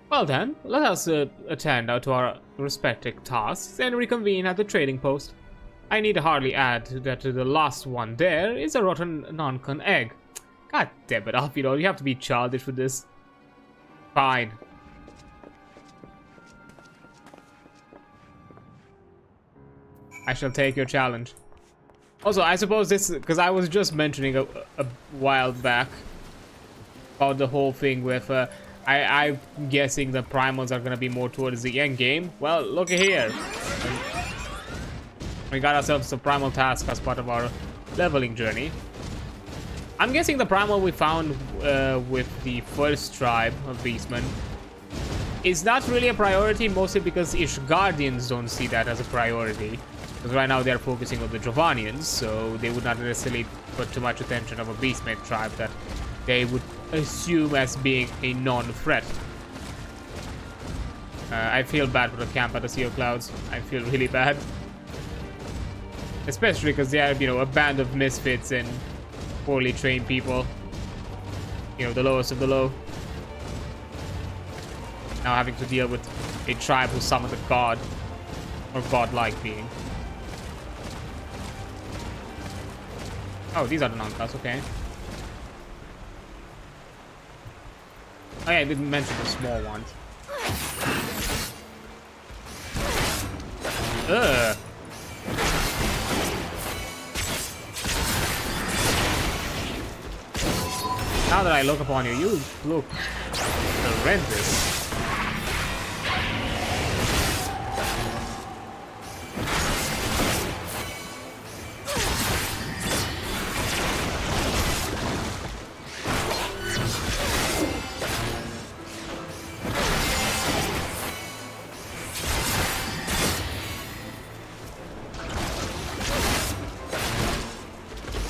Well then, let us attend to our respective tasks and reconvene at the trading post. I need hardly add that the last one there is a rotten Nankan egg. God damn it, Alfino, you have to be childish with this. Fine. I shall take your challenge. Also, I suppose this, because I was just mentioning a while back about the whole thing with, I'm guessing the primals are going to be more towards the end game. Well, look at here. We got ourselves a primal task as part of our leveling journey. I'm guessing the primal we found with the first tribe of beastmen is not really a priority, mostly because Ishgardians don't see that as a priority. Because right now they're focusing on the Dravanians, so they would not necessarily put too much attention of a beastman tribe that they would assume as being a non-threat. I feel bad for the camp at the Sea of Clouds. I feel really bad. Especially because they are, you know, a band of misfits and poorly trained people. You know, the lowest of the low. Now having to deal with a tribe who summoned a god or godlike being. Oh, these are the non-class, okay. Oh yeah, I didn't mention the small ones. Ugh. Now that I look upon you, you look horrendous.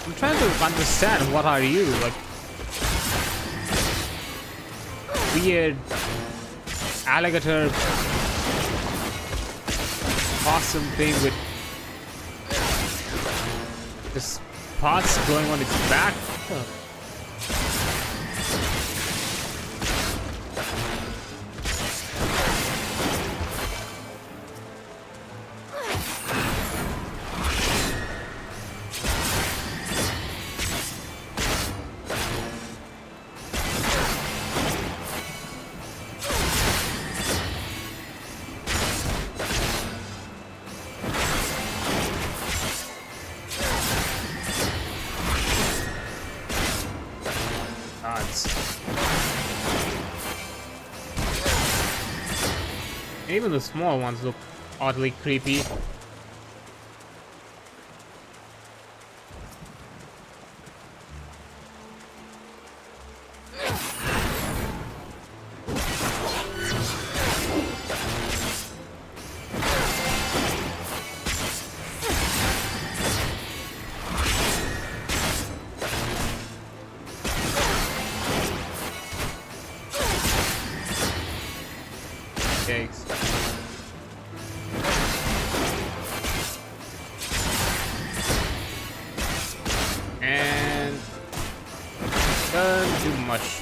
I'm trying to understand, what are you? Like, weird alligator possum thing with the spots going on its back. Oh. Even the small ones look oddly creepy. Yikes. And don't do much.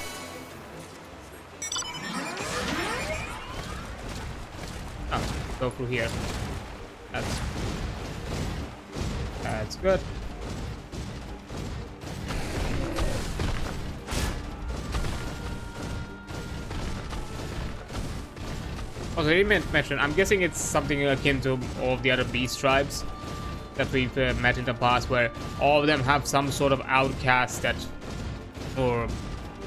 Oh, go through here. That's good. Also, he mentioned, I'm guessing it's something akin to all of the other beast tribes that we've met in the past, where all of them have some sort of outcast that, or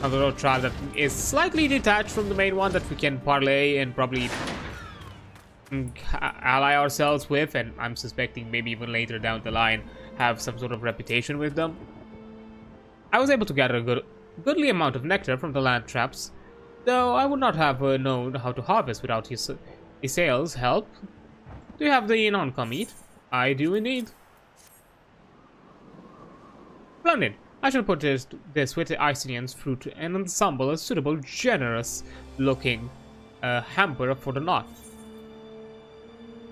some sort of tribe that is slightly detached from the main one that we can parlay and probably ally ourselves with, and I'm suspecting maybe even later down the line have some sort of reputation with them. I was able to gather a goodly amount of nectar from the land traps, though I would not have known how to harvest without Isael's help. Do you have the non-com meat? I do indeed. Splendid. I shall put this with the Icenian's fruit and ensemble a suitable, generous-looking hamper for the knot.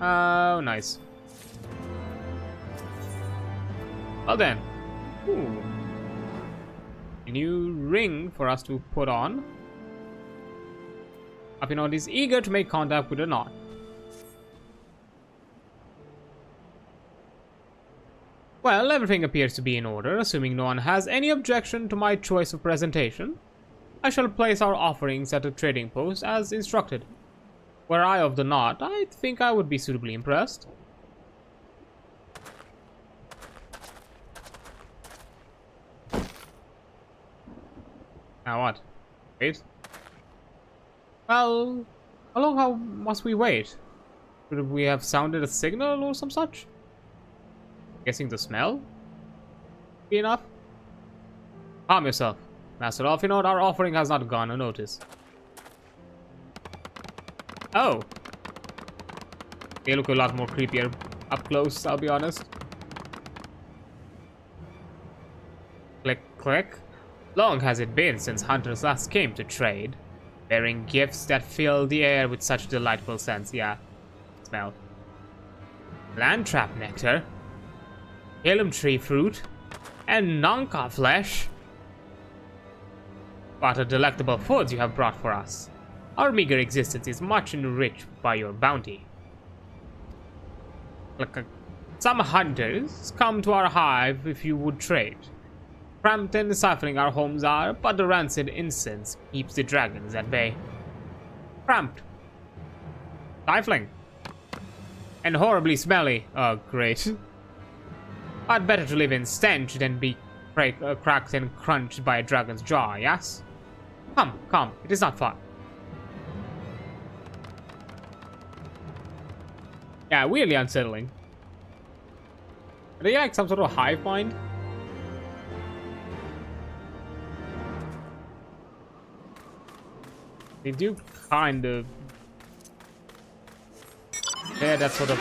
Oh, nice. Well then. Ooh. A new ring for us to put on. Apinod is eager to make contact with the knot. Well, everything appears to be in order, assuming no one has any objection to my choice of presentation. I shall place our offerings at a trading post as instructed. Were I of the knot, I think I would be suitably impressed. Now what? Wait. Well, how long must we wait? Should we have sounded a signal or some such? Guessing the smell? Be enough? Calm yourself. Master Alfinod, our offering has not gone unnoticed. Oh. They look a lot more creepier up close, I'll be honest. Click, click. Long has it been since hunters last came to trade, bearing gifts that fill the air with such delightful scents. Yeah, smell. Land trap nectar, Halum tree fruit, and Nonka flesh. What a delectable foods you have brought for us. Our meager existence is much enriched by your bounty. Some hunters come to our hive if you would trade. Cramped and stifling our homes are, but the rancid incense keeps the dragons at bay. Cramped. Stifling. And horribly smelly. Oh, great. But better to live in stench than be cracked and crunched by a dragon's jaw, yes? Come, come, it is not far. Yeah, weirdly unsettling. Are they like some sort of hive mind? They do kind of share that sort of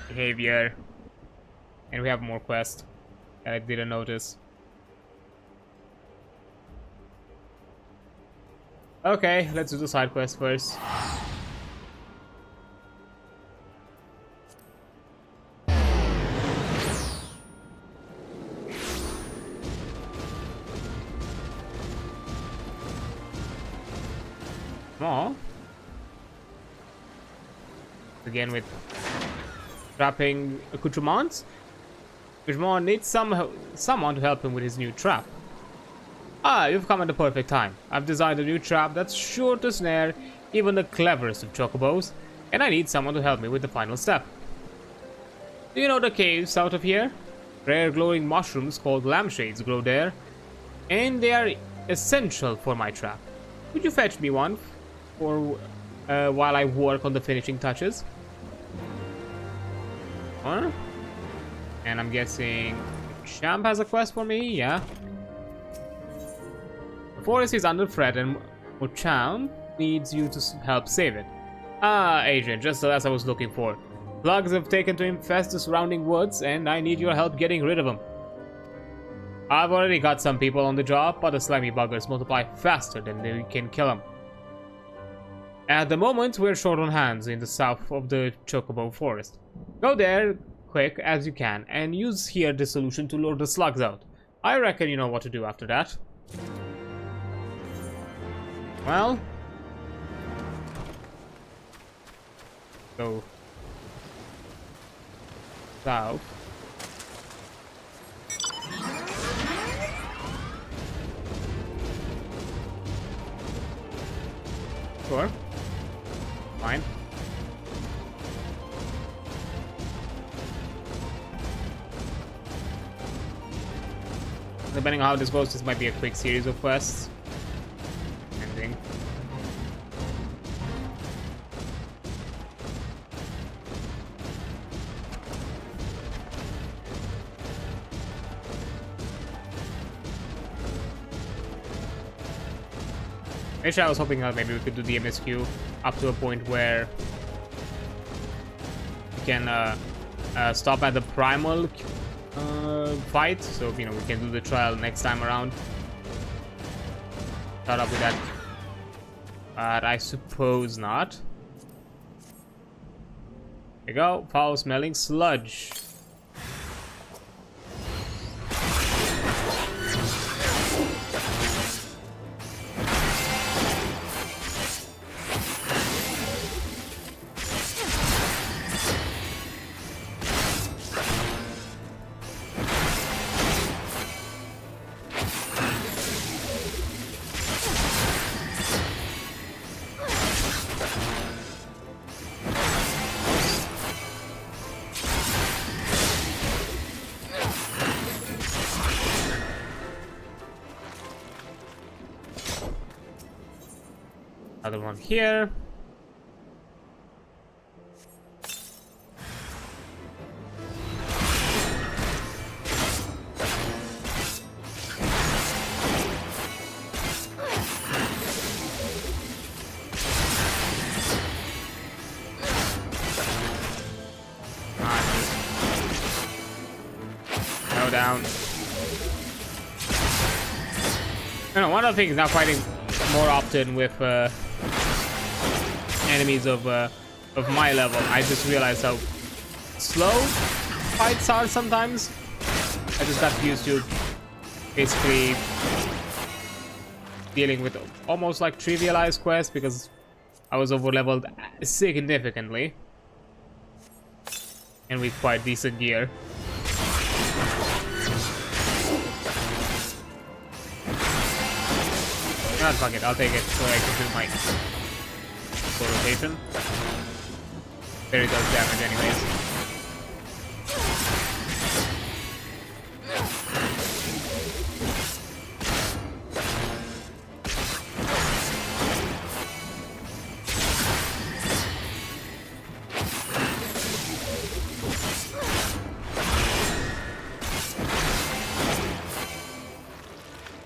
behavior. And we have more quests that I didn't notice. Okay, let's do the side quest first. More. Again with trapping accoutrements. Gizmon needs someone to help him with his new trap. Ah, you've come at the perfect time. I've designed a new trap that's sure to snare even the cleverest of chocobos, and I need someone to help me with the final step. Do you know the caves south of here? Rare glowing mushrooms called lampshades grow there, and they are essential for my trap. Could you fetch me one for while I work on the finishing touches? Huh? And I'm guessing Champ has a quest for me, yeah. The forest is under threat and Champ needs you to help save it. Ah, Adrian, just the last I was looking for. Slugs have taken to infest the surrounding woods and I need your help getting rid of them. I've already got some people on the job, but the slimy buggers multiply faster than we can kill them. At the moment, we're short on hands in the south of the Chocobo Forest. Go there quick as you can and use here the solution to lure the slugs out. I reckon you know what to do after that. Well, go south. Sure. Fine. Depending on how this goes, this might be a quick series of quests. Ending. Actually, I was hoping maybe we could do the MSQ up to a point where we can stop at the primal fight, so you know we can do the trial next time around. Start up with that, but I suppose not. There we go, foul-smelling sludge. Another one here. Go down. You know, one of the things now fighting more often with enemies of my level, I just realized how slow fights are sometimes. I just got used to basically dealing with almost like trivialized quests because I was over leveled significantly and with quite decent gear. Ah, fuck it, I'll take it so I can do my full rotation. Very does damage anyways.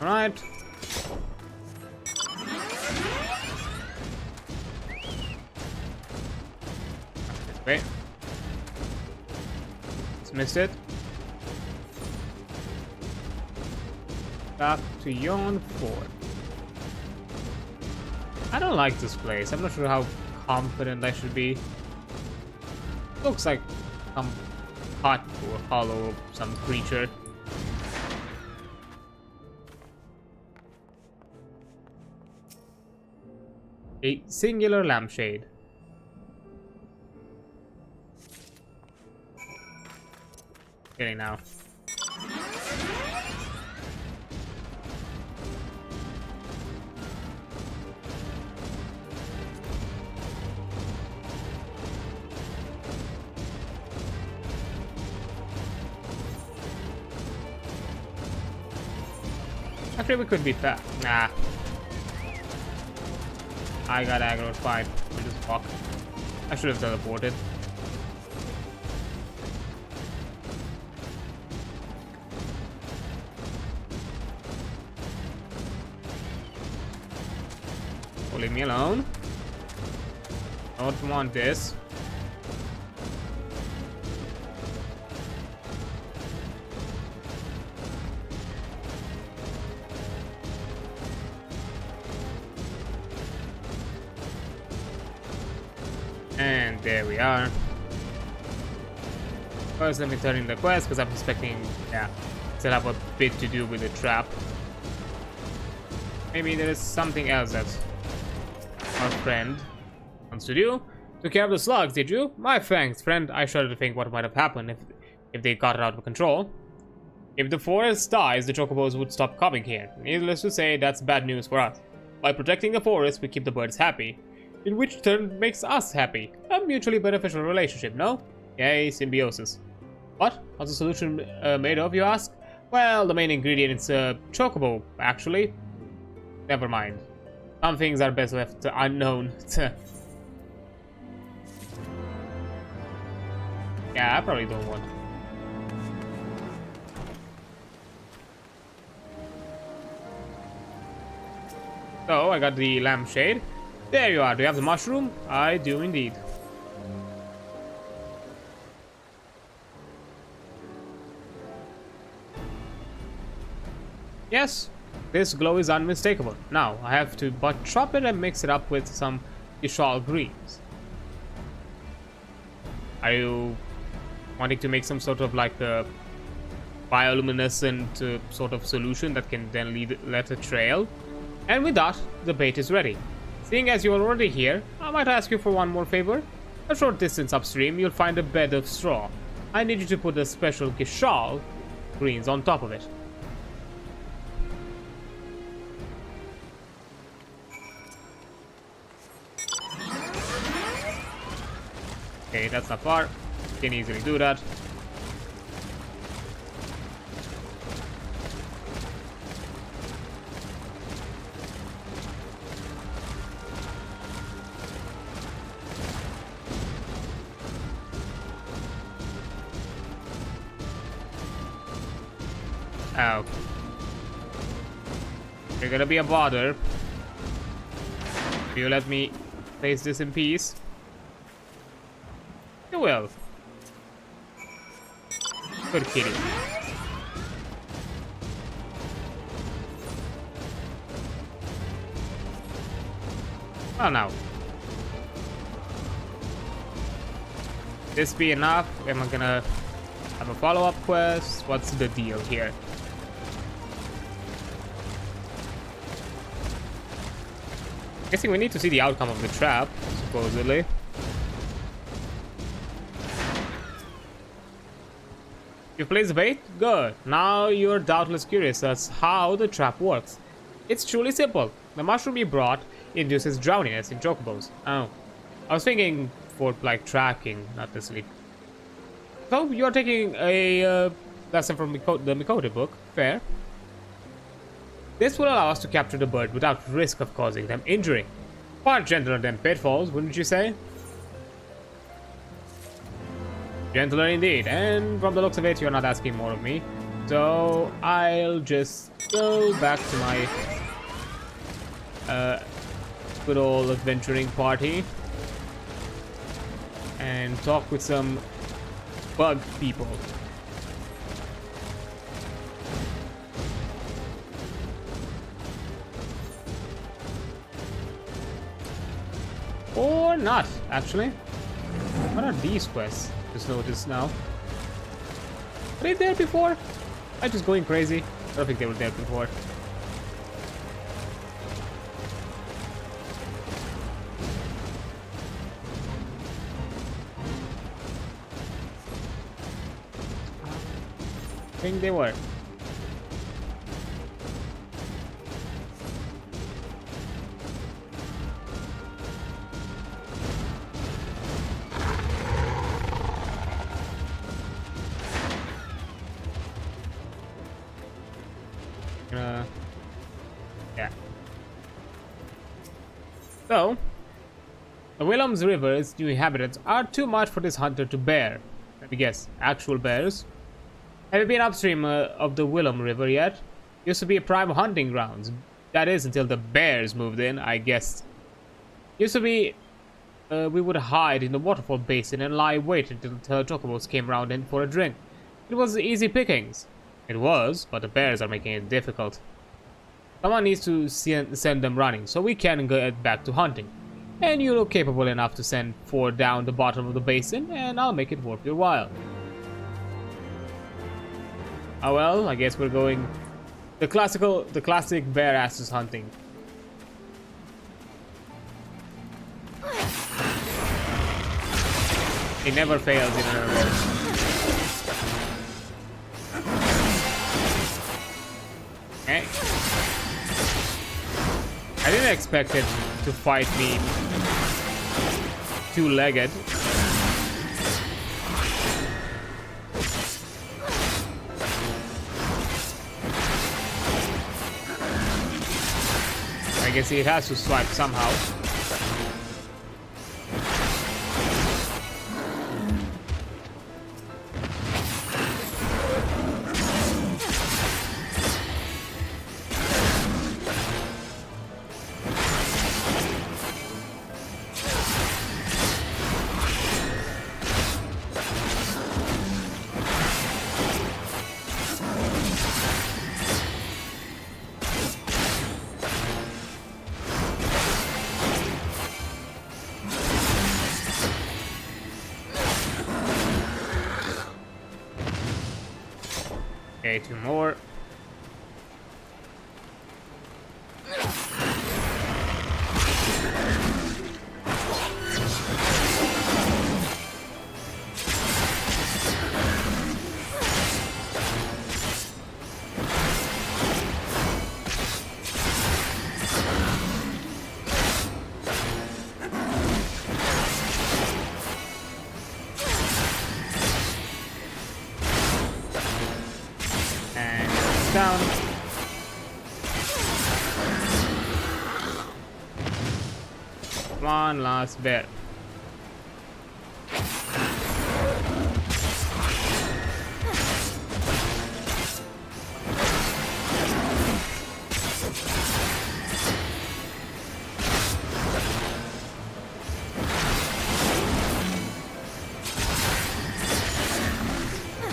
Alright. Wait. Just missed it. Back to Yon Fort. I don't like this place. I'm not sure how confident I should be. Looks like some hut or hollow of some creature. A singular lampshade. Getting now. Actually, we could be fast. Nah. I got aggro, fine. We'll just walk. I should have teleported. Leave me alone. Don't want this. And there we are. First, let me turn in the quest because I'm expecting, yeah, to have a bit to do with the trap. Maybe there is something else that our friend wants to do. Took care of the slugs, did you? My thanks, friend. I shudder to think what might have happened if they got it out of control. If the forest dies, the chocobos would stop coming here. Needless to say, that's bad news for us. By protecting the forest, we keep the birds happy, in which turn makes us happy. A mutually beneficial relationship, no? Yay, symbiosis. What? What's the solution made of, you ask? Well, the main ingredient is chocobo, actually. Never mind. Some things are best left unknown. Yeah, I probably don't want. So, I got the lampshade. There you are. Do you have the mushroom? I do indeed. Yes, this glow is unmistakable. Now, I have to but chop it and mix it up with some Ishal greens. Are you wanting to make some sort of like a bioluminescent sort of solution that can then let a trail? And with that, the bait is ready. Seeing as you are already here, I might ask you for one more favor. A short distance upstream, you'll find a bed of straw. I need you to put the special Gishal greens on top of it. Okay, that's not far. Can easily do that. Oh. You're gonna be a bother. Will you let me place this in peace? You will. Good kitty. Oh no. This be enough? Am I gonna have a follow-up quest? What's the deal here? Guessing we need to see the outcome of the trap, supposedly. You placed the bait? Good. Now you're doubtless curious as how the trap works. It's truly simple. The mushroom you brought induces drowniness in chocobos. Oh. I was thinking for like tracking, not the sleep. So you're taking a lesson from the Mikote book. Fair. This will allow us to capture the bird without risk of causing them injury. Far gentler than pitfalls, wouldn't you say? Gentler indeed, and from the looks of it, you're not asking more of me. So I'll just go back to my good old adventuring party and talk with some bug people. Or not, actually. What are these quests? Just noticed now. Were they there before? I'm just going crazy. I don't think they were there before. I think they were. Yeah. So, the Willem's River's new inhabitants are too much for this hunter to bear. Let me guess, actual bears? Have you been upstream of the Willem River yet? Used to be a prime hunting grounds. That is, until the bears moved in, I guess. Used to be, we would hide in the waterfall basin and lie wait until the chocobos came round in for a drink. It was easy pickings. It was, but the bears are making it difficult. Someone needs to send them running, so we can get back to hunting. And you look capable enough to send 4 down the bottom of the basin, and I'll make it worth your while. Oh well, I guess we're going the classic bear asses hunting. It never fails in an alert. Okay. I didn't expect it to fight me two-legged. I guess it has to swipe somehow. Okay, 2 more. Down. One last bit.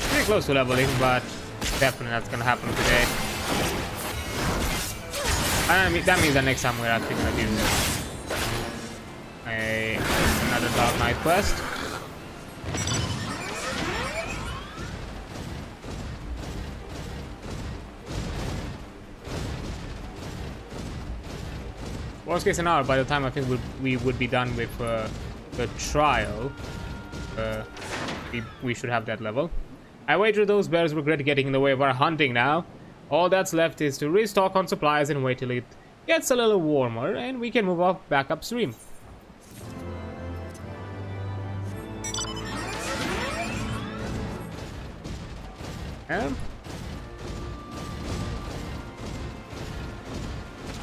Pretty close to leveling, but definitely that's gonna happen today. That means that next time we're actually gonna do another Dark Knight quest. Worst case scenario, by the time I think we would be done with the trial, we should have that level. I wager those bears regret getting in the way of our hunting now. All that's left is to restock on supplies and wait till it gets a little warmer and we can move off back upstream.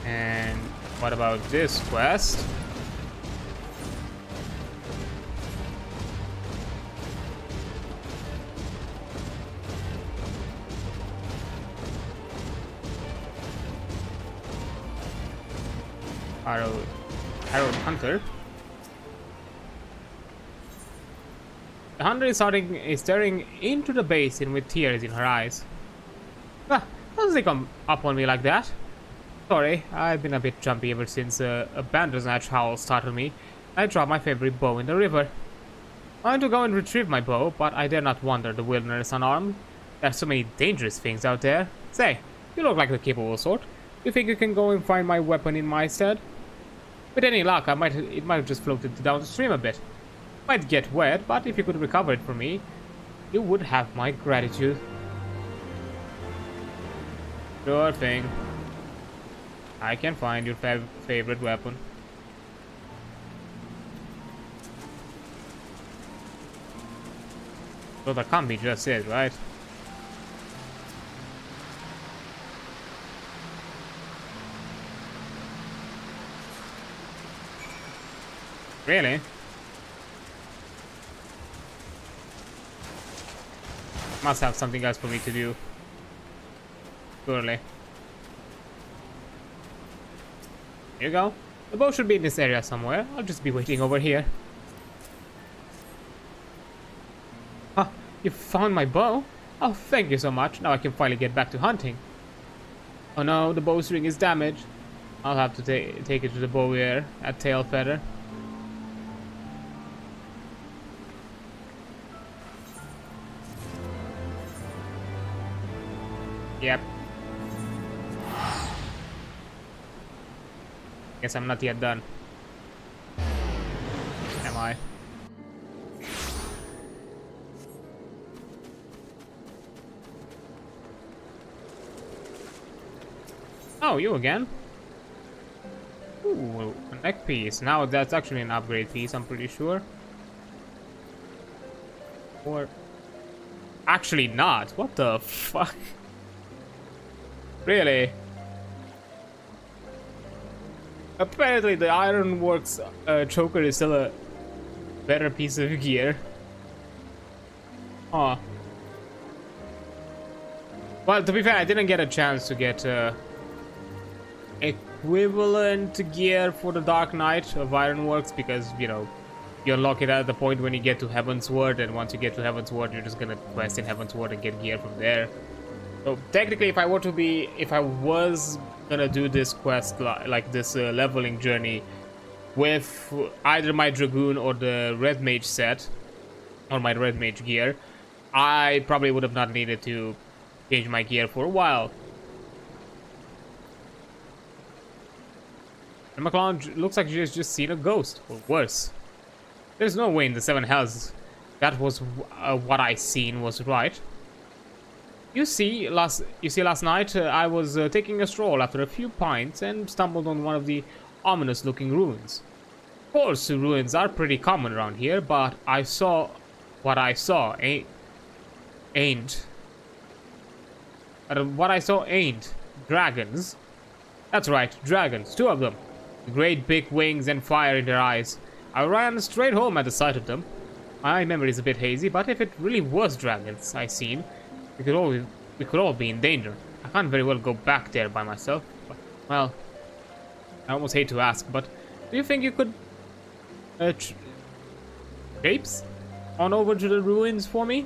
And what about this quest? Harold Hunter. The hunter is staring into the basin with tears in her eyes. Ah, how does he come up on me like that? Sorry, I've been a bit jumpy ever since a bandersnatch howl startled me. I dropped my favorite bow in the river. I want to go and retrieve my bow, but I dare not wander the wilderness unarmed. There's so many dangerous things out there. Say, you look like the capable sort. You think you can go and find my weapon in my stead? With any luck, it might have just floated downstream a bit. Might get wet, but if you could recover it for me, you would have my gratitude. Sure thing. I can find your favorite weapon. So that can't be just it, right? Really? Must have something else for me to do. Surely. Here you go. The bow should be in this area somewhere. I'll just be waiting over here. Ah, you found my bow? Oh, thank you so much. Now I can finally get back to hunting. Oh no, the bowstring is damaged. I'll have to take it to the bowyer at Tailfeather. Yep. Guess I'm not yet done. Am I? Oh, you again? Ooh, a neck piece. Now that's actually an upgrade piece, I'm pretty sure. Or... actually not. What the fuck? Really? Apparently the Ironworks choker is still a better piece of gear. Huh. Well, to be fair, I didn't get a chance to get equivalent gear for the Dark Knight of Ironworks because, you know, you unlock it at the point when you get to Heavensward, and once you get to Heavensward, you're just gonna quest in Heavensward and get gear from there. So technically, if I was gonna do this quest, like this leveling journey, with either my Dragoon or the Red Mage set, or my Red Mage gear, I probably would have not needed to change my gear for a while. And McClellan looks like she's just seen a ghost, or worse. There's no way in the Seven Hells that was what I seen was right. You see, last night I was taking a stroll after a few pints and stumbled on one of the ominous-looking ruins. Of course, ruins are pretty common around here, but what I saw ain't dragons. That's right, dragons, 2 of them. Great big wings and fire in their eyes. I ran straight home at the sight of them. My memory is a bit hazy, but if it really was dragons I seen, we could all be in danger. I can't very well go back there by myself. But, well, I almost hate to ask, but do you think you could traipse on over to the ruins for me?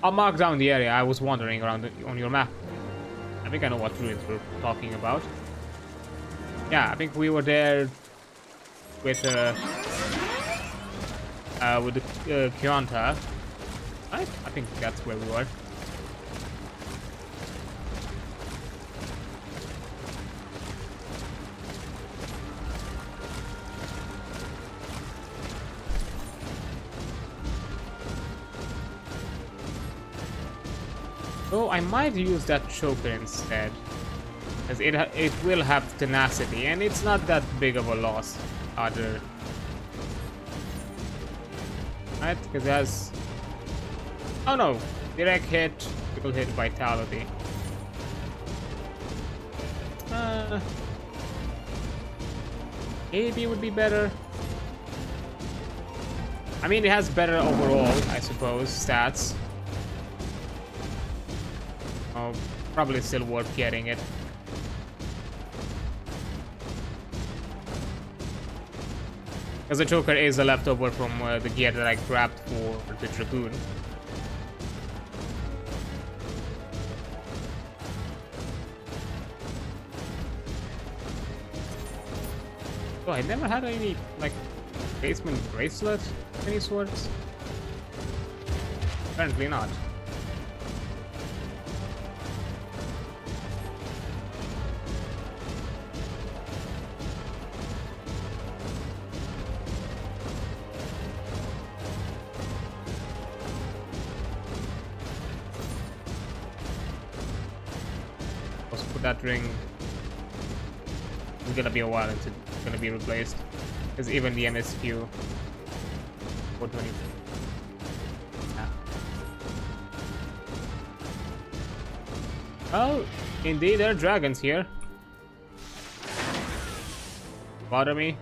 I'll mark down the area I was wandering around on your map. I think I know what ruins we're talking about. Yeah, I think we were there with the Kyanta. Right? I think that's where we were. So I might use that choker instead, as it will have tenacity, and it's not that big of a loss either. Right? Because it has, oh no, direct hit, critical hit, vitality. Maybe it would be better. I mean, it has better overall, I suppose, stats. Oh, probably still worth getting it. Because the choker is a leftover from the gear that I grabbed for the Dragoon. Oh, I never had any, like, basement bracelet of any sorts. Apparently not. That ring is gonna be a while until it's gonna be replaced, because even the MSQ 420. Yeah. Oh, indeed, there are dragons here. Bother me?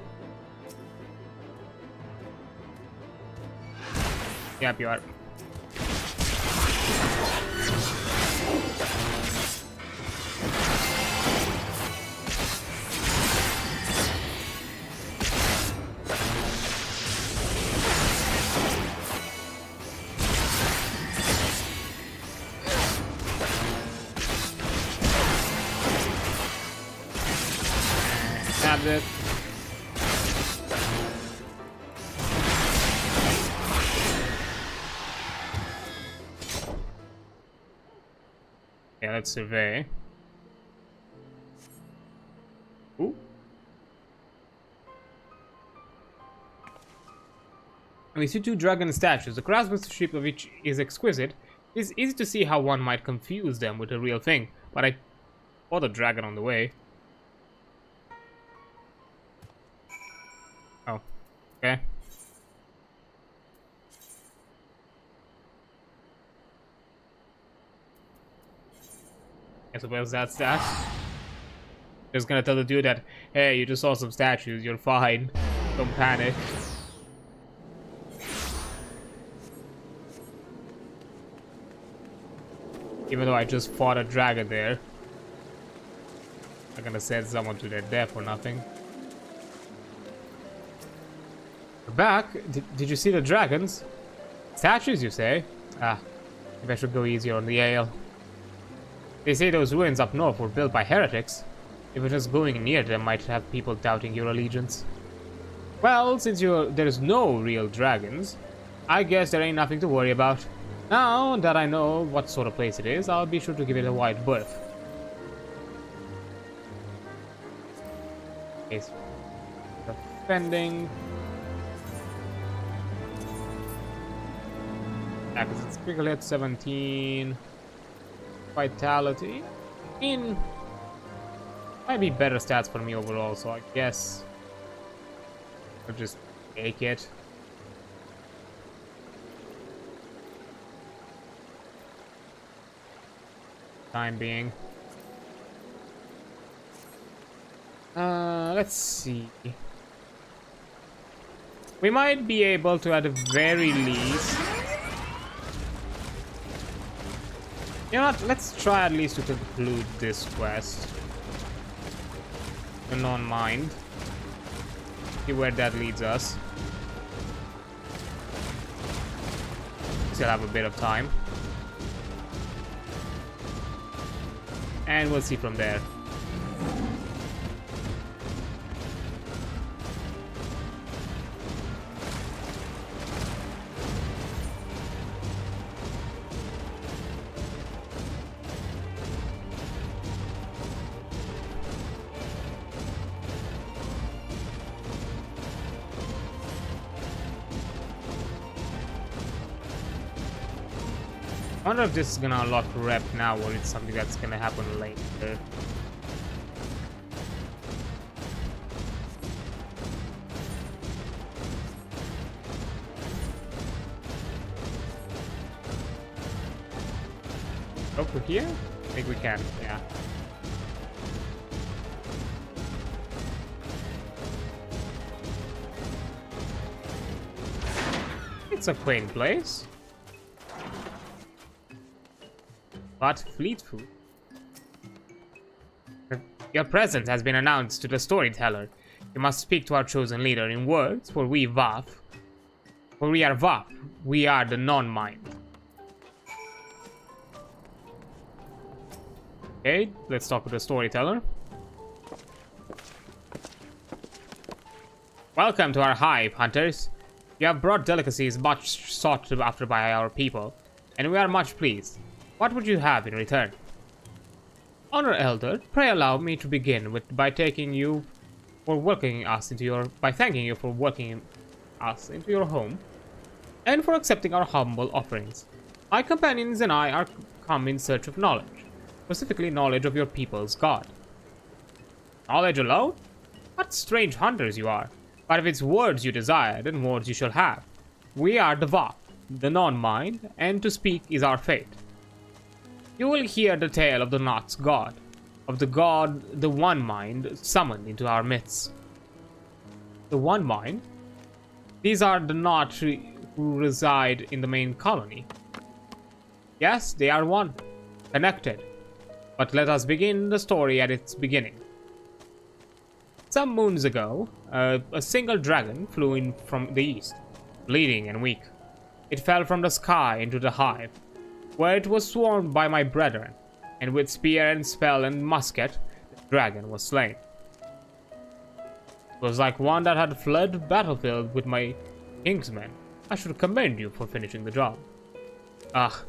Yep, you are. It. Yeah, let's survey. Ooh. We see 2 dragon statues. The craftsmanship of each is exquisite. It is easy to see how one might confuse them with a real thing, but I saw the dragon on the way. Oh, okay. I suppose that's that. Just gonna tell the dude that, hey, you just saw some statues, you're fine. Don't panic. Even though I just fought a dragon there. I'm gonna send someone to their death for nothing. We're back. Did you see the dragons? Statues, you say? Ah, maybe I should go easier on the ale. They say those ruins up north were built by heretics. Even just going near them might have people doubting your allegiance. Well, since there's no real dragons, I guess there ain't nothing to worry about. Now that I know what sort of place it is, I'll be sure to give it a wide berth. Okay, so defending. Yeah, because it's critical hit 17. Vitality. Might be better stats for me overall, so I guess I'll just take it. Time being. Let's see. We might be able to, at the very least. You know what? Let's try at least to conclude this quest. The non-mind. See where that leads us. Still have a bit of time. And we'll see from there. I wonder if this is gonna unlock rep now or it's something that's gonna happen later. Over here? I think we can, yeah. It's a quaint place. But fleet food. Your presence has been announced to the storyteller. You must speak to our chosen leader in words, for we are Vap. We are the non-mind. Okay, let's talk to the storyteller. Welcome to our hive, hunters. You have brought delicacies much sought after by our people, and we are much pleased. What would you have in return? Honor Elder, pray allow me to begin by thanking you for welcoming us into your home, and for accepting our humble offerings. My companions and I are come in search of knowledge, specifically knowledge of your people's god. Knowledge alone? What strange hunters you are! But if it's words you desire, then words you shall have. We are the Vap, the non-mind, and to speak is our fate. You will hear the tale of the Knot's god, of the god, the One Mind, summoned into our midst. The One Mind? These are the Knot who reside in the main colony. Yes, they are one, connected. But let us begin the story at its beginning. Some moons ago, a single dragon flew in from the east, bleeding and weak. It fell from the sky into the hive, where it was swarmed by my brethren, and with spear and spell and musket, the dragon was slain. It was like one that had fled the battlefield with my kingsmen. I should commend you for finishing the job. Ah.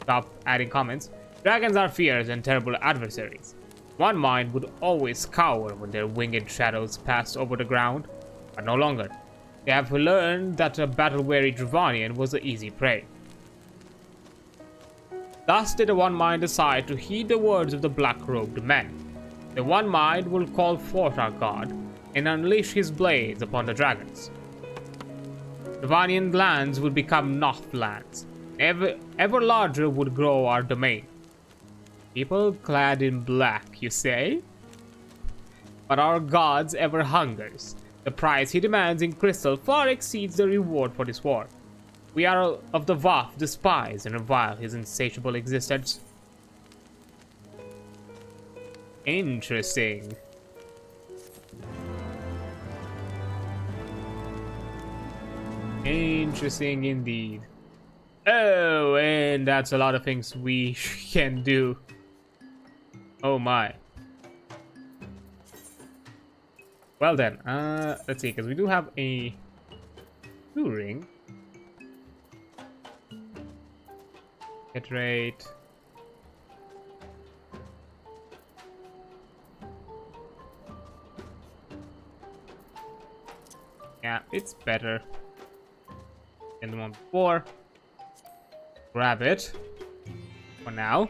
Stop adding comments. Dragons are fierce and terrible adversaries. One Mind would always cower when their winged shadows passed over the ground, but no longer. They have learned that a battle-weary Dravanian was an easy prey. Thus did the One Mind decide to heed the words of the black-robed men. The One Mind will call forth our god and unleash his blades upon the dragons. Dravanian lands would become Noth lands. Ever larger would grow our domain. People clad in black, you say? But our gods ever hungers. The price he demands in crystal far exceeds the reward for this war. We are of the Vav despise and revile his insatiable existence. Interesting. Interesting indeed. Oh, and that's a lot of things we can do. Oh my. Well then, let's see, because we do have a ring. Hit rate. Yeah, it's better than the one before. Grab it for now.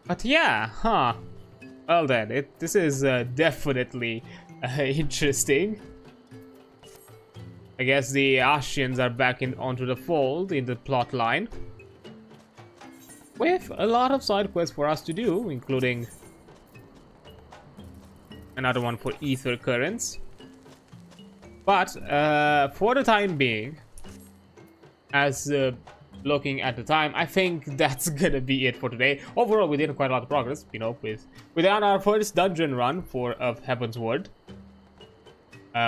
But yeah, huh. Well then, this is definitely interesting. I guess the Ashians are back onto the fold in the plot line. With a lot of side quests for us to do, including another one for Ether Currents. But for the time being, as looking at the time, I think that's gonna be it for today. Overall, we did quite a lot of progress, you know, with our first dungeon run of Heavensward,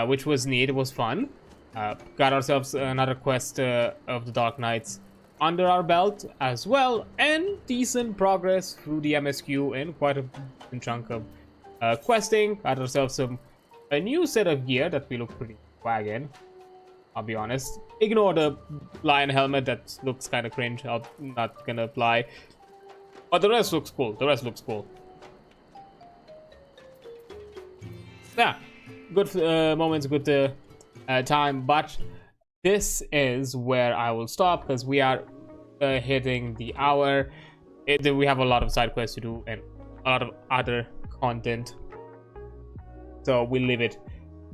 which was neat. It was fun. Got ourselves another quest of the Dark Knights under our belt as well, and decent progress through the MSQ and quite a chunk of questing. Got ourselves a new set of gear that we look pretty swag in. I'll be honest. Ignore the lion helmet, that looks kind of cringe. I'm not gonna apply. But the rest looks cool. The rest looks cool. Yeah, good moments, good time. But this is where I will stop, because we are hitting the hour. We have a lot of side quests to do and a lot of other content. So we'll leave it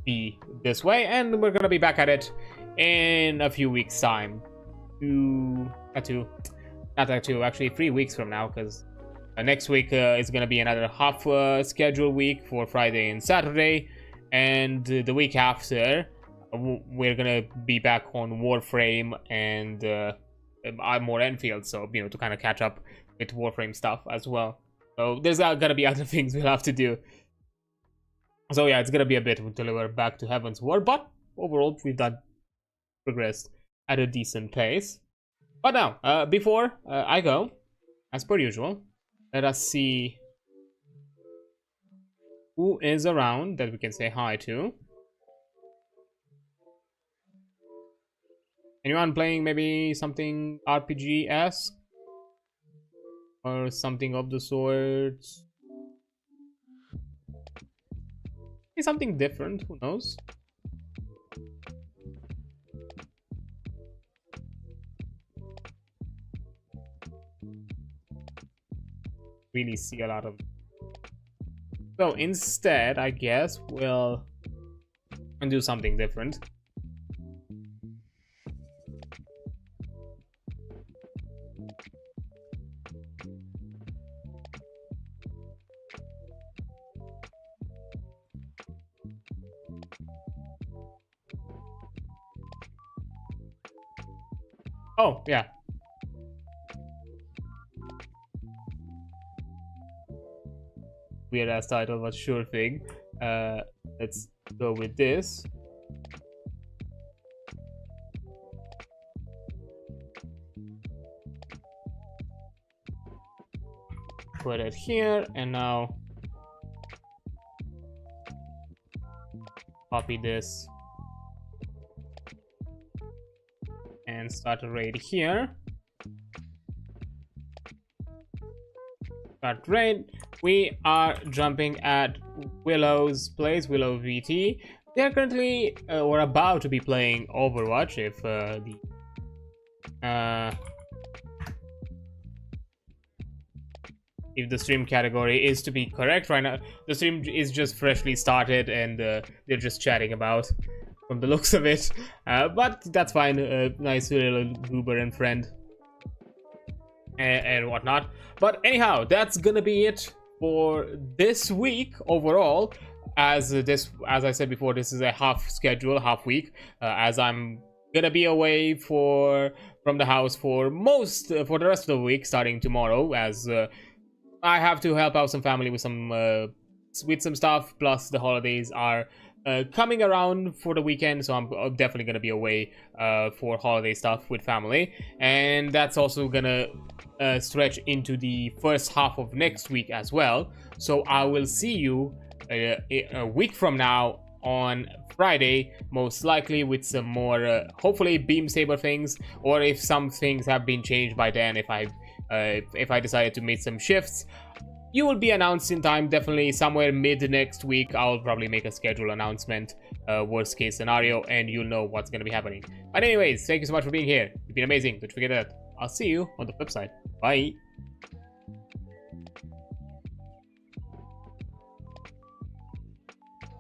be this way, and we're gonna be back at it in a few weeks time. Actually 3 weeks from now, because next week is gonna be another half schedule week for Friday and Saturday, and the week after we're gonna be back on Warframe and more Enfield, so you know, to kind of catch up with Warframe stuff as well. So there's gonna be other things we'll have to do. So yeah, it's gonna be a bit until we're back to Heavensward, but overall we've progressed at a decent pace. But now, before I go, as per usual, let us see who is around that we can say hi to. Anyone playing maybe something RPG-esque? Or something of the sorts? Something different, who knows? Really see a lot of. So instead, I guess we'll do something different. Oh, yeah. Weird ass title, but sure thing. Let's go with this. Put it here, and now copy this and start a raid here. Start raid. We are jumping at Willow's place, Willow VT. They are currently or about to be playing Overwatch, if the stream category is to be correct. Right now the stream is just freshly started, and they're just chatting about, from the looks of it, but that's fine. Nice little goober and friend. and whatnot. But anyhow, that's gonna be it for this week overall. As I said before, this is a half week, as I'm gonna be away from the house for the rest of the week, starting tomorrow, as I have to help out some family with some stuff. Plus the holidays are coming around for the weekend, so I'm definitely gonna be away for holiday stuff with family, and that's also gonna stretch into the first half of next week as well. So I will see you a week from now on Friday, most likely, with some more hopefully beam saber things, or if some things have been changed by then, if I decided to make some shifts, you will be announced in time. Definitely somewhere mid next week I'll probably make a schedule announcement, worst case scenario, and you'll know what's going to be happening. But anyways, thank you so much for being here. You've been amazing. Don't forget that I'll see you on the flip side. Bye.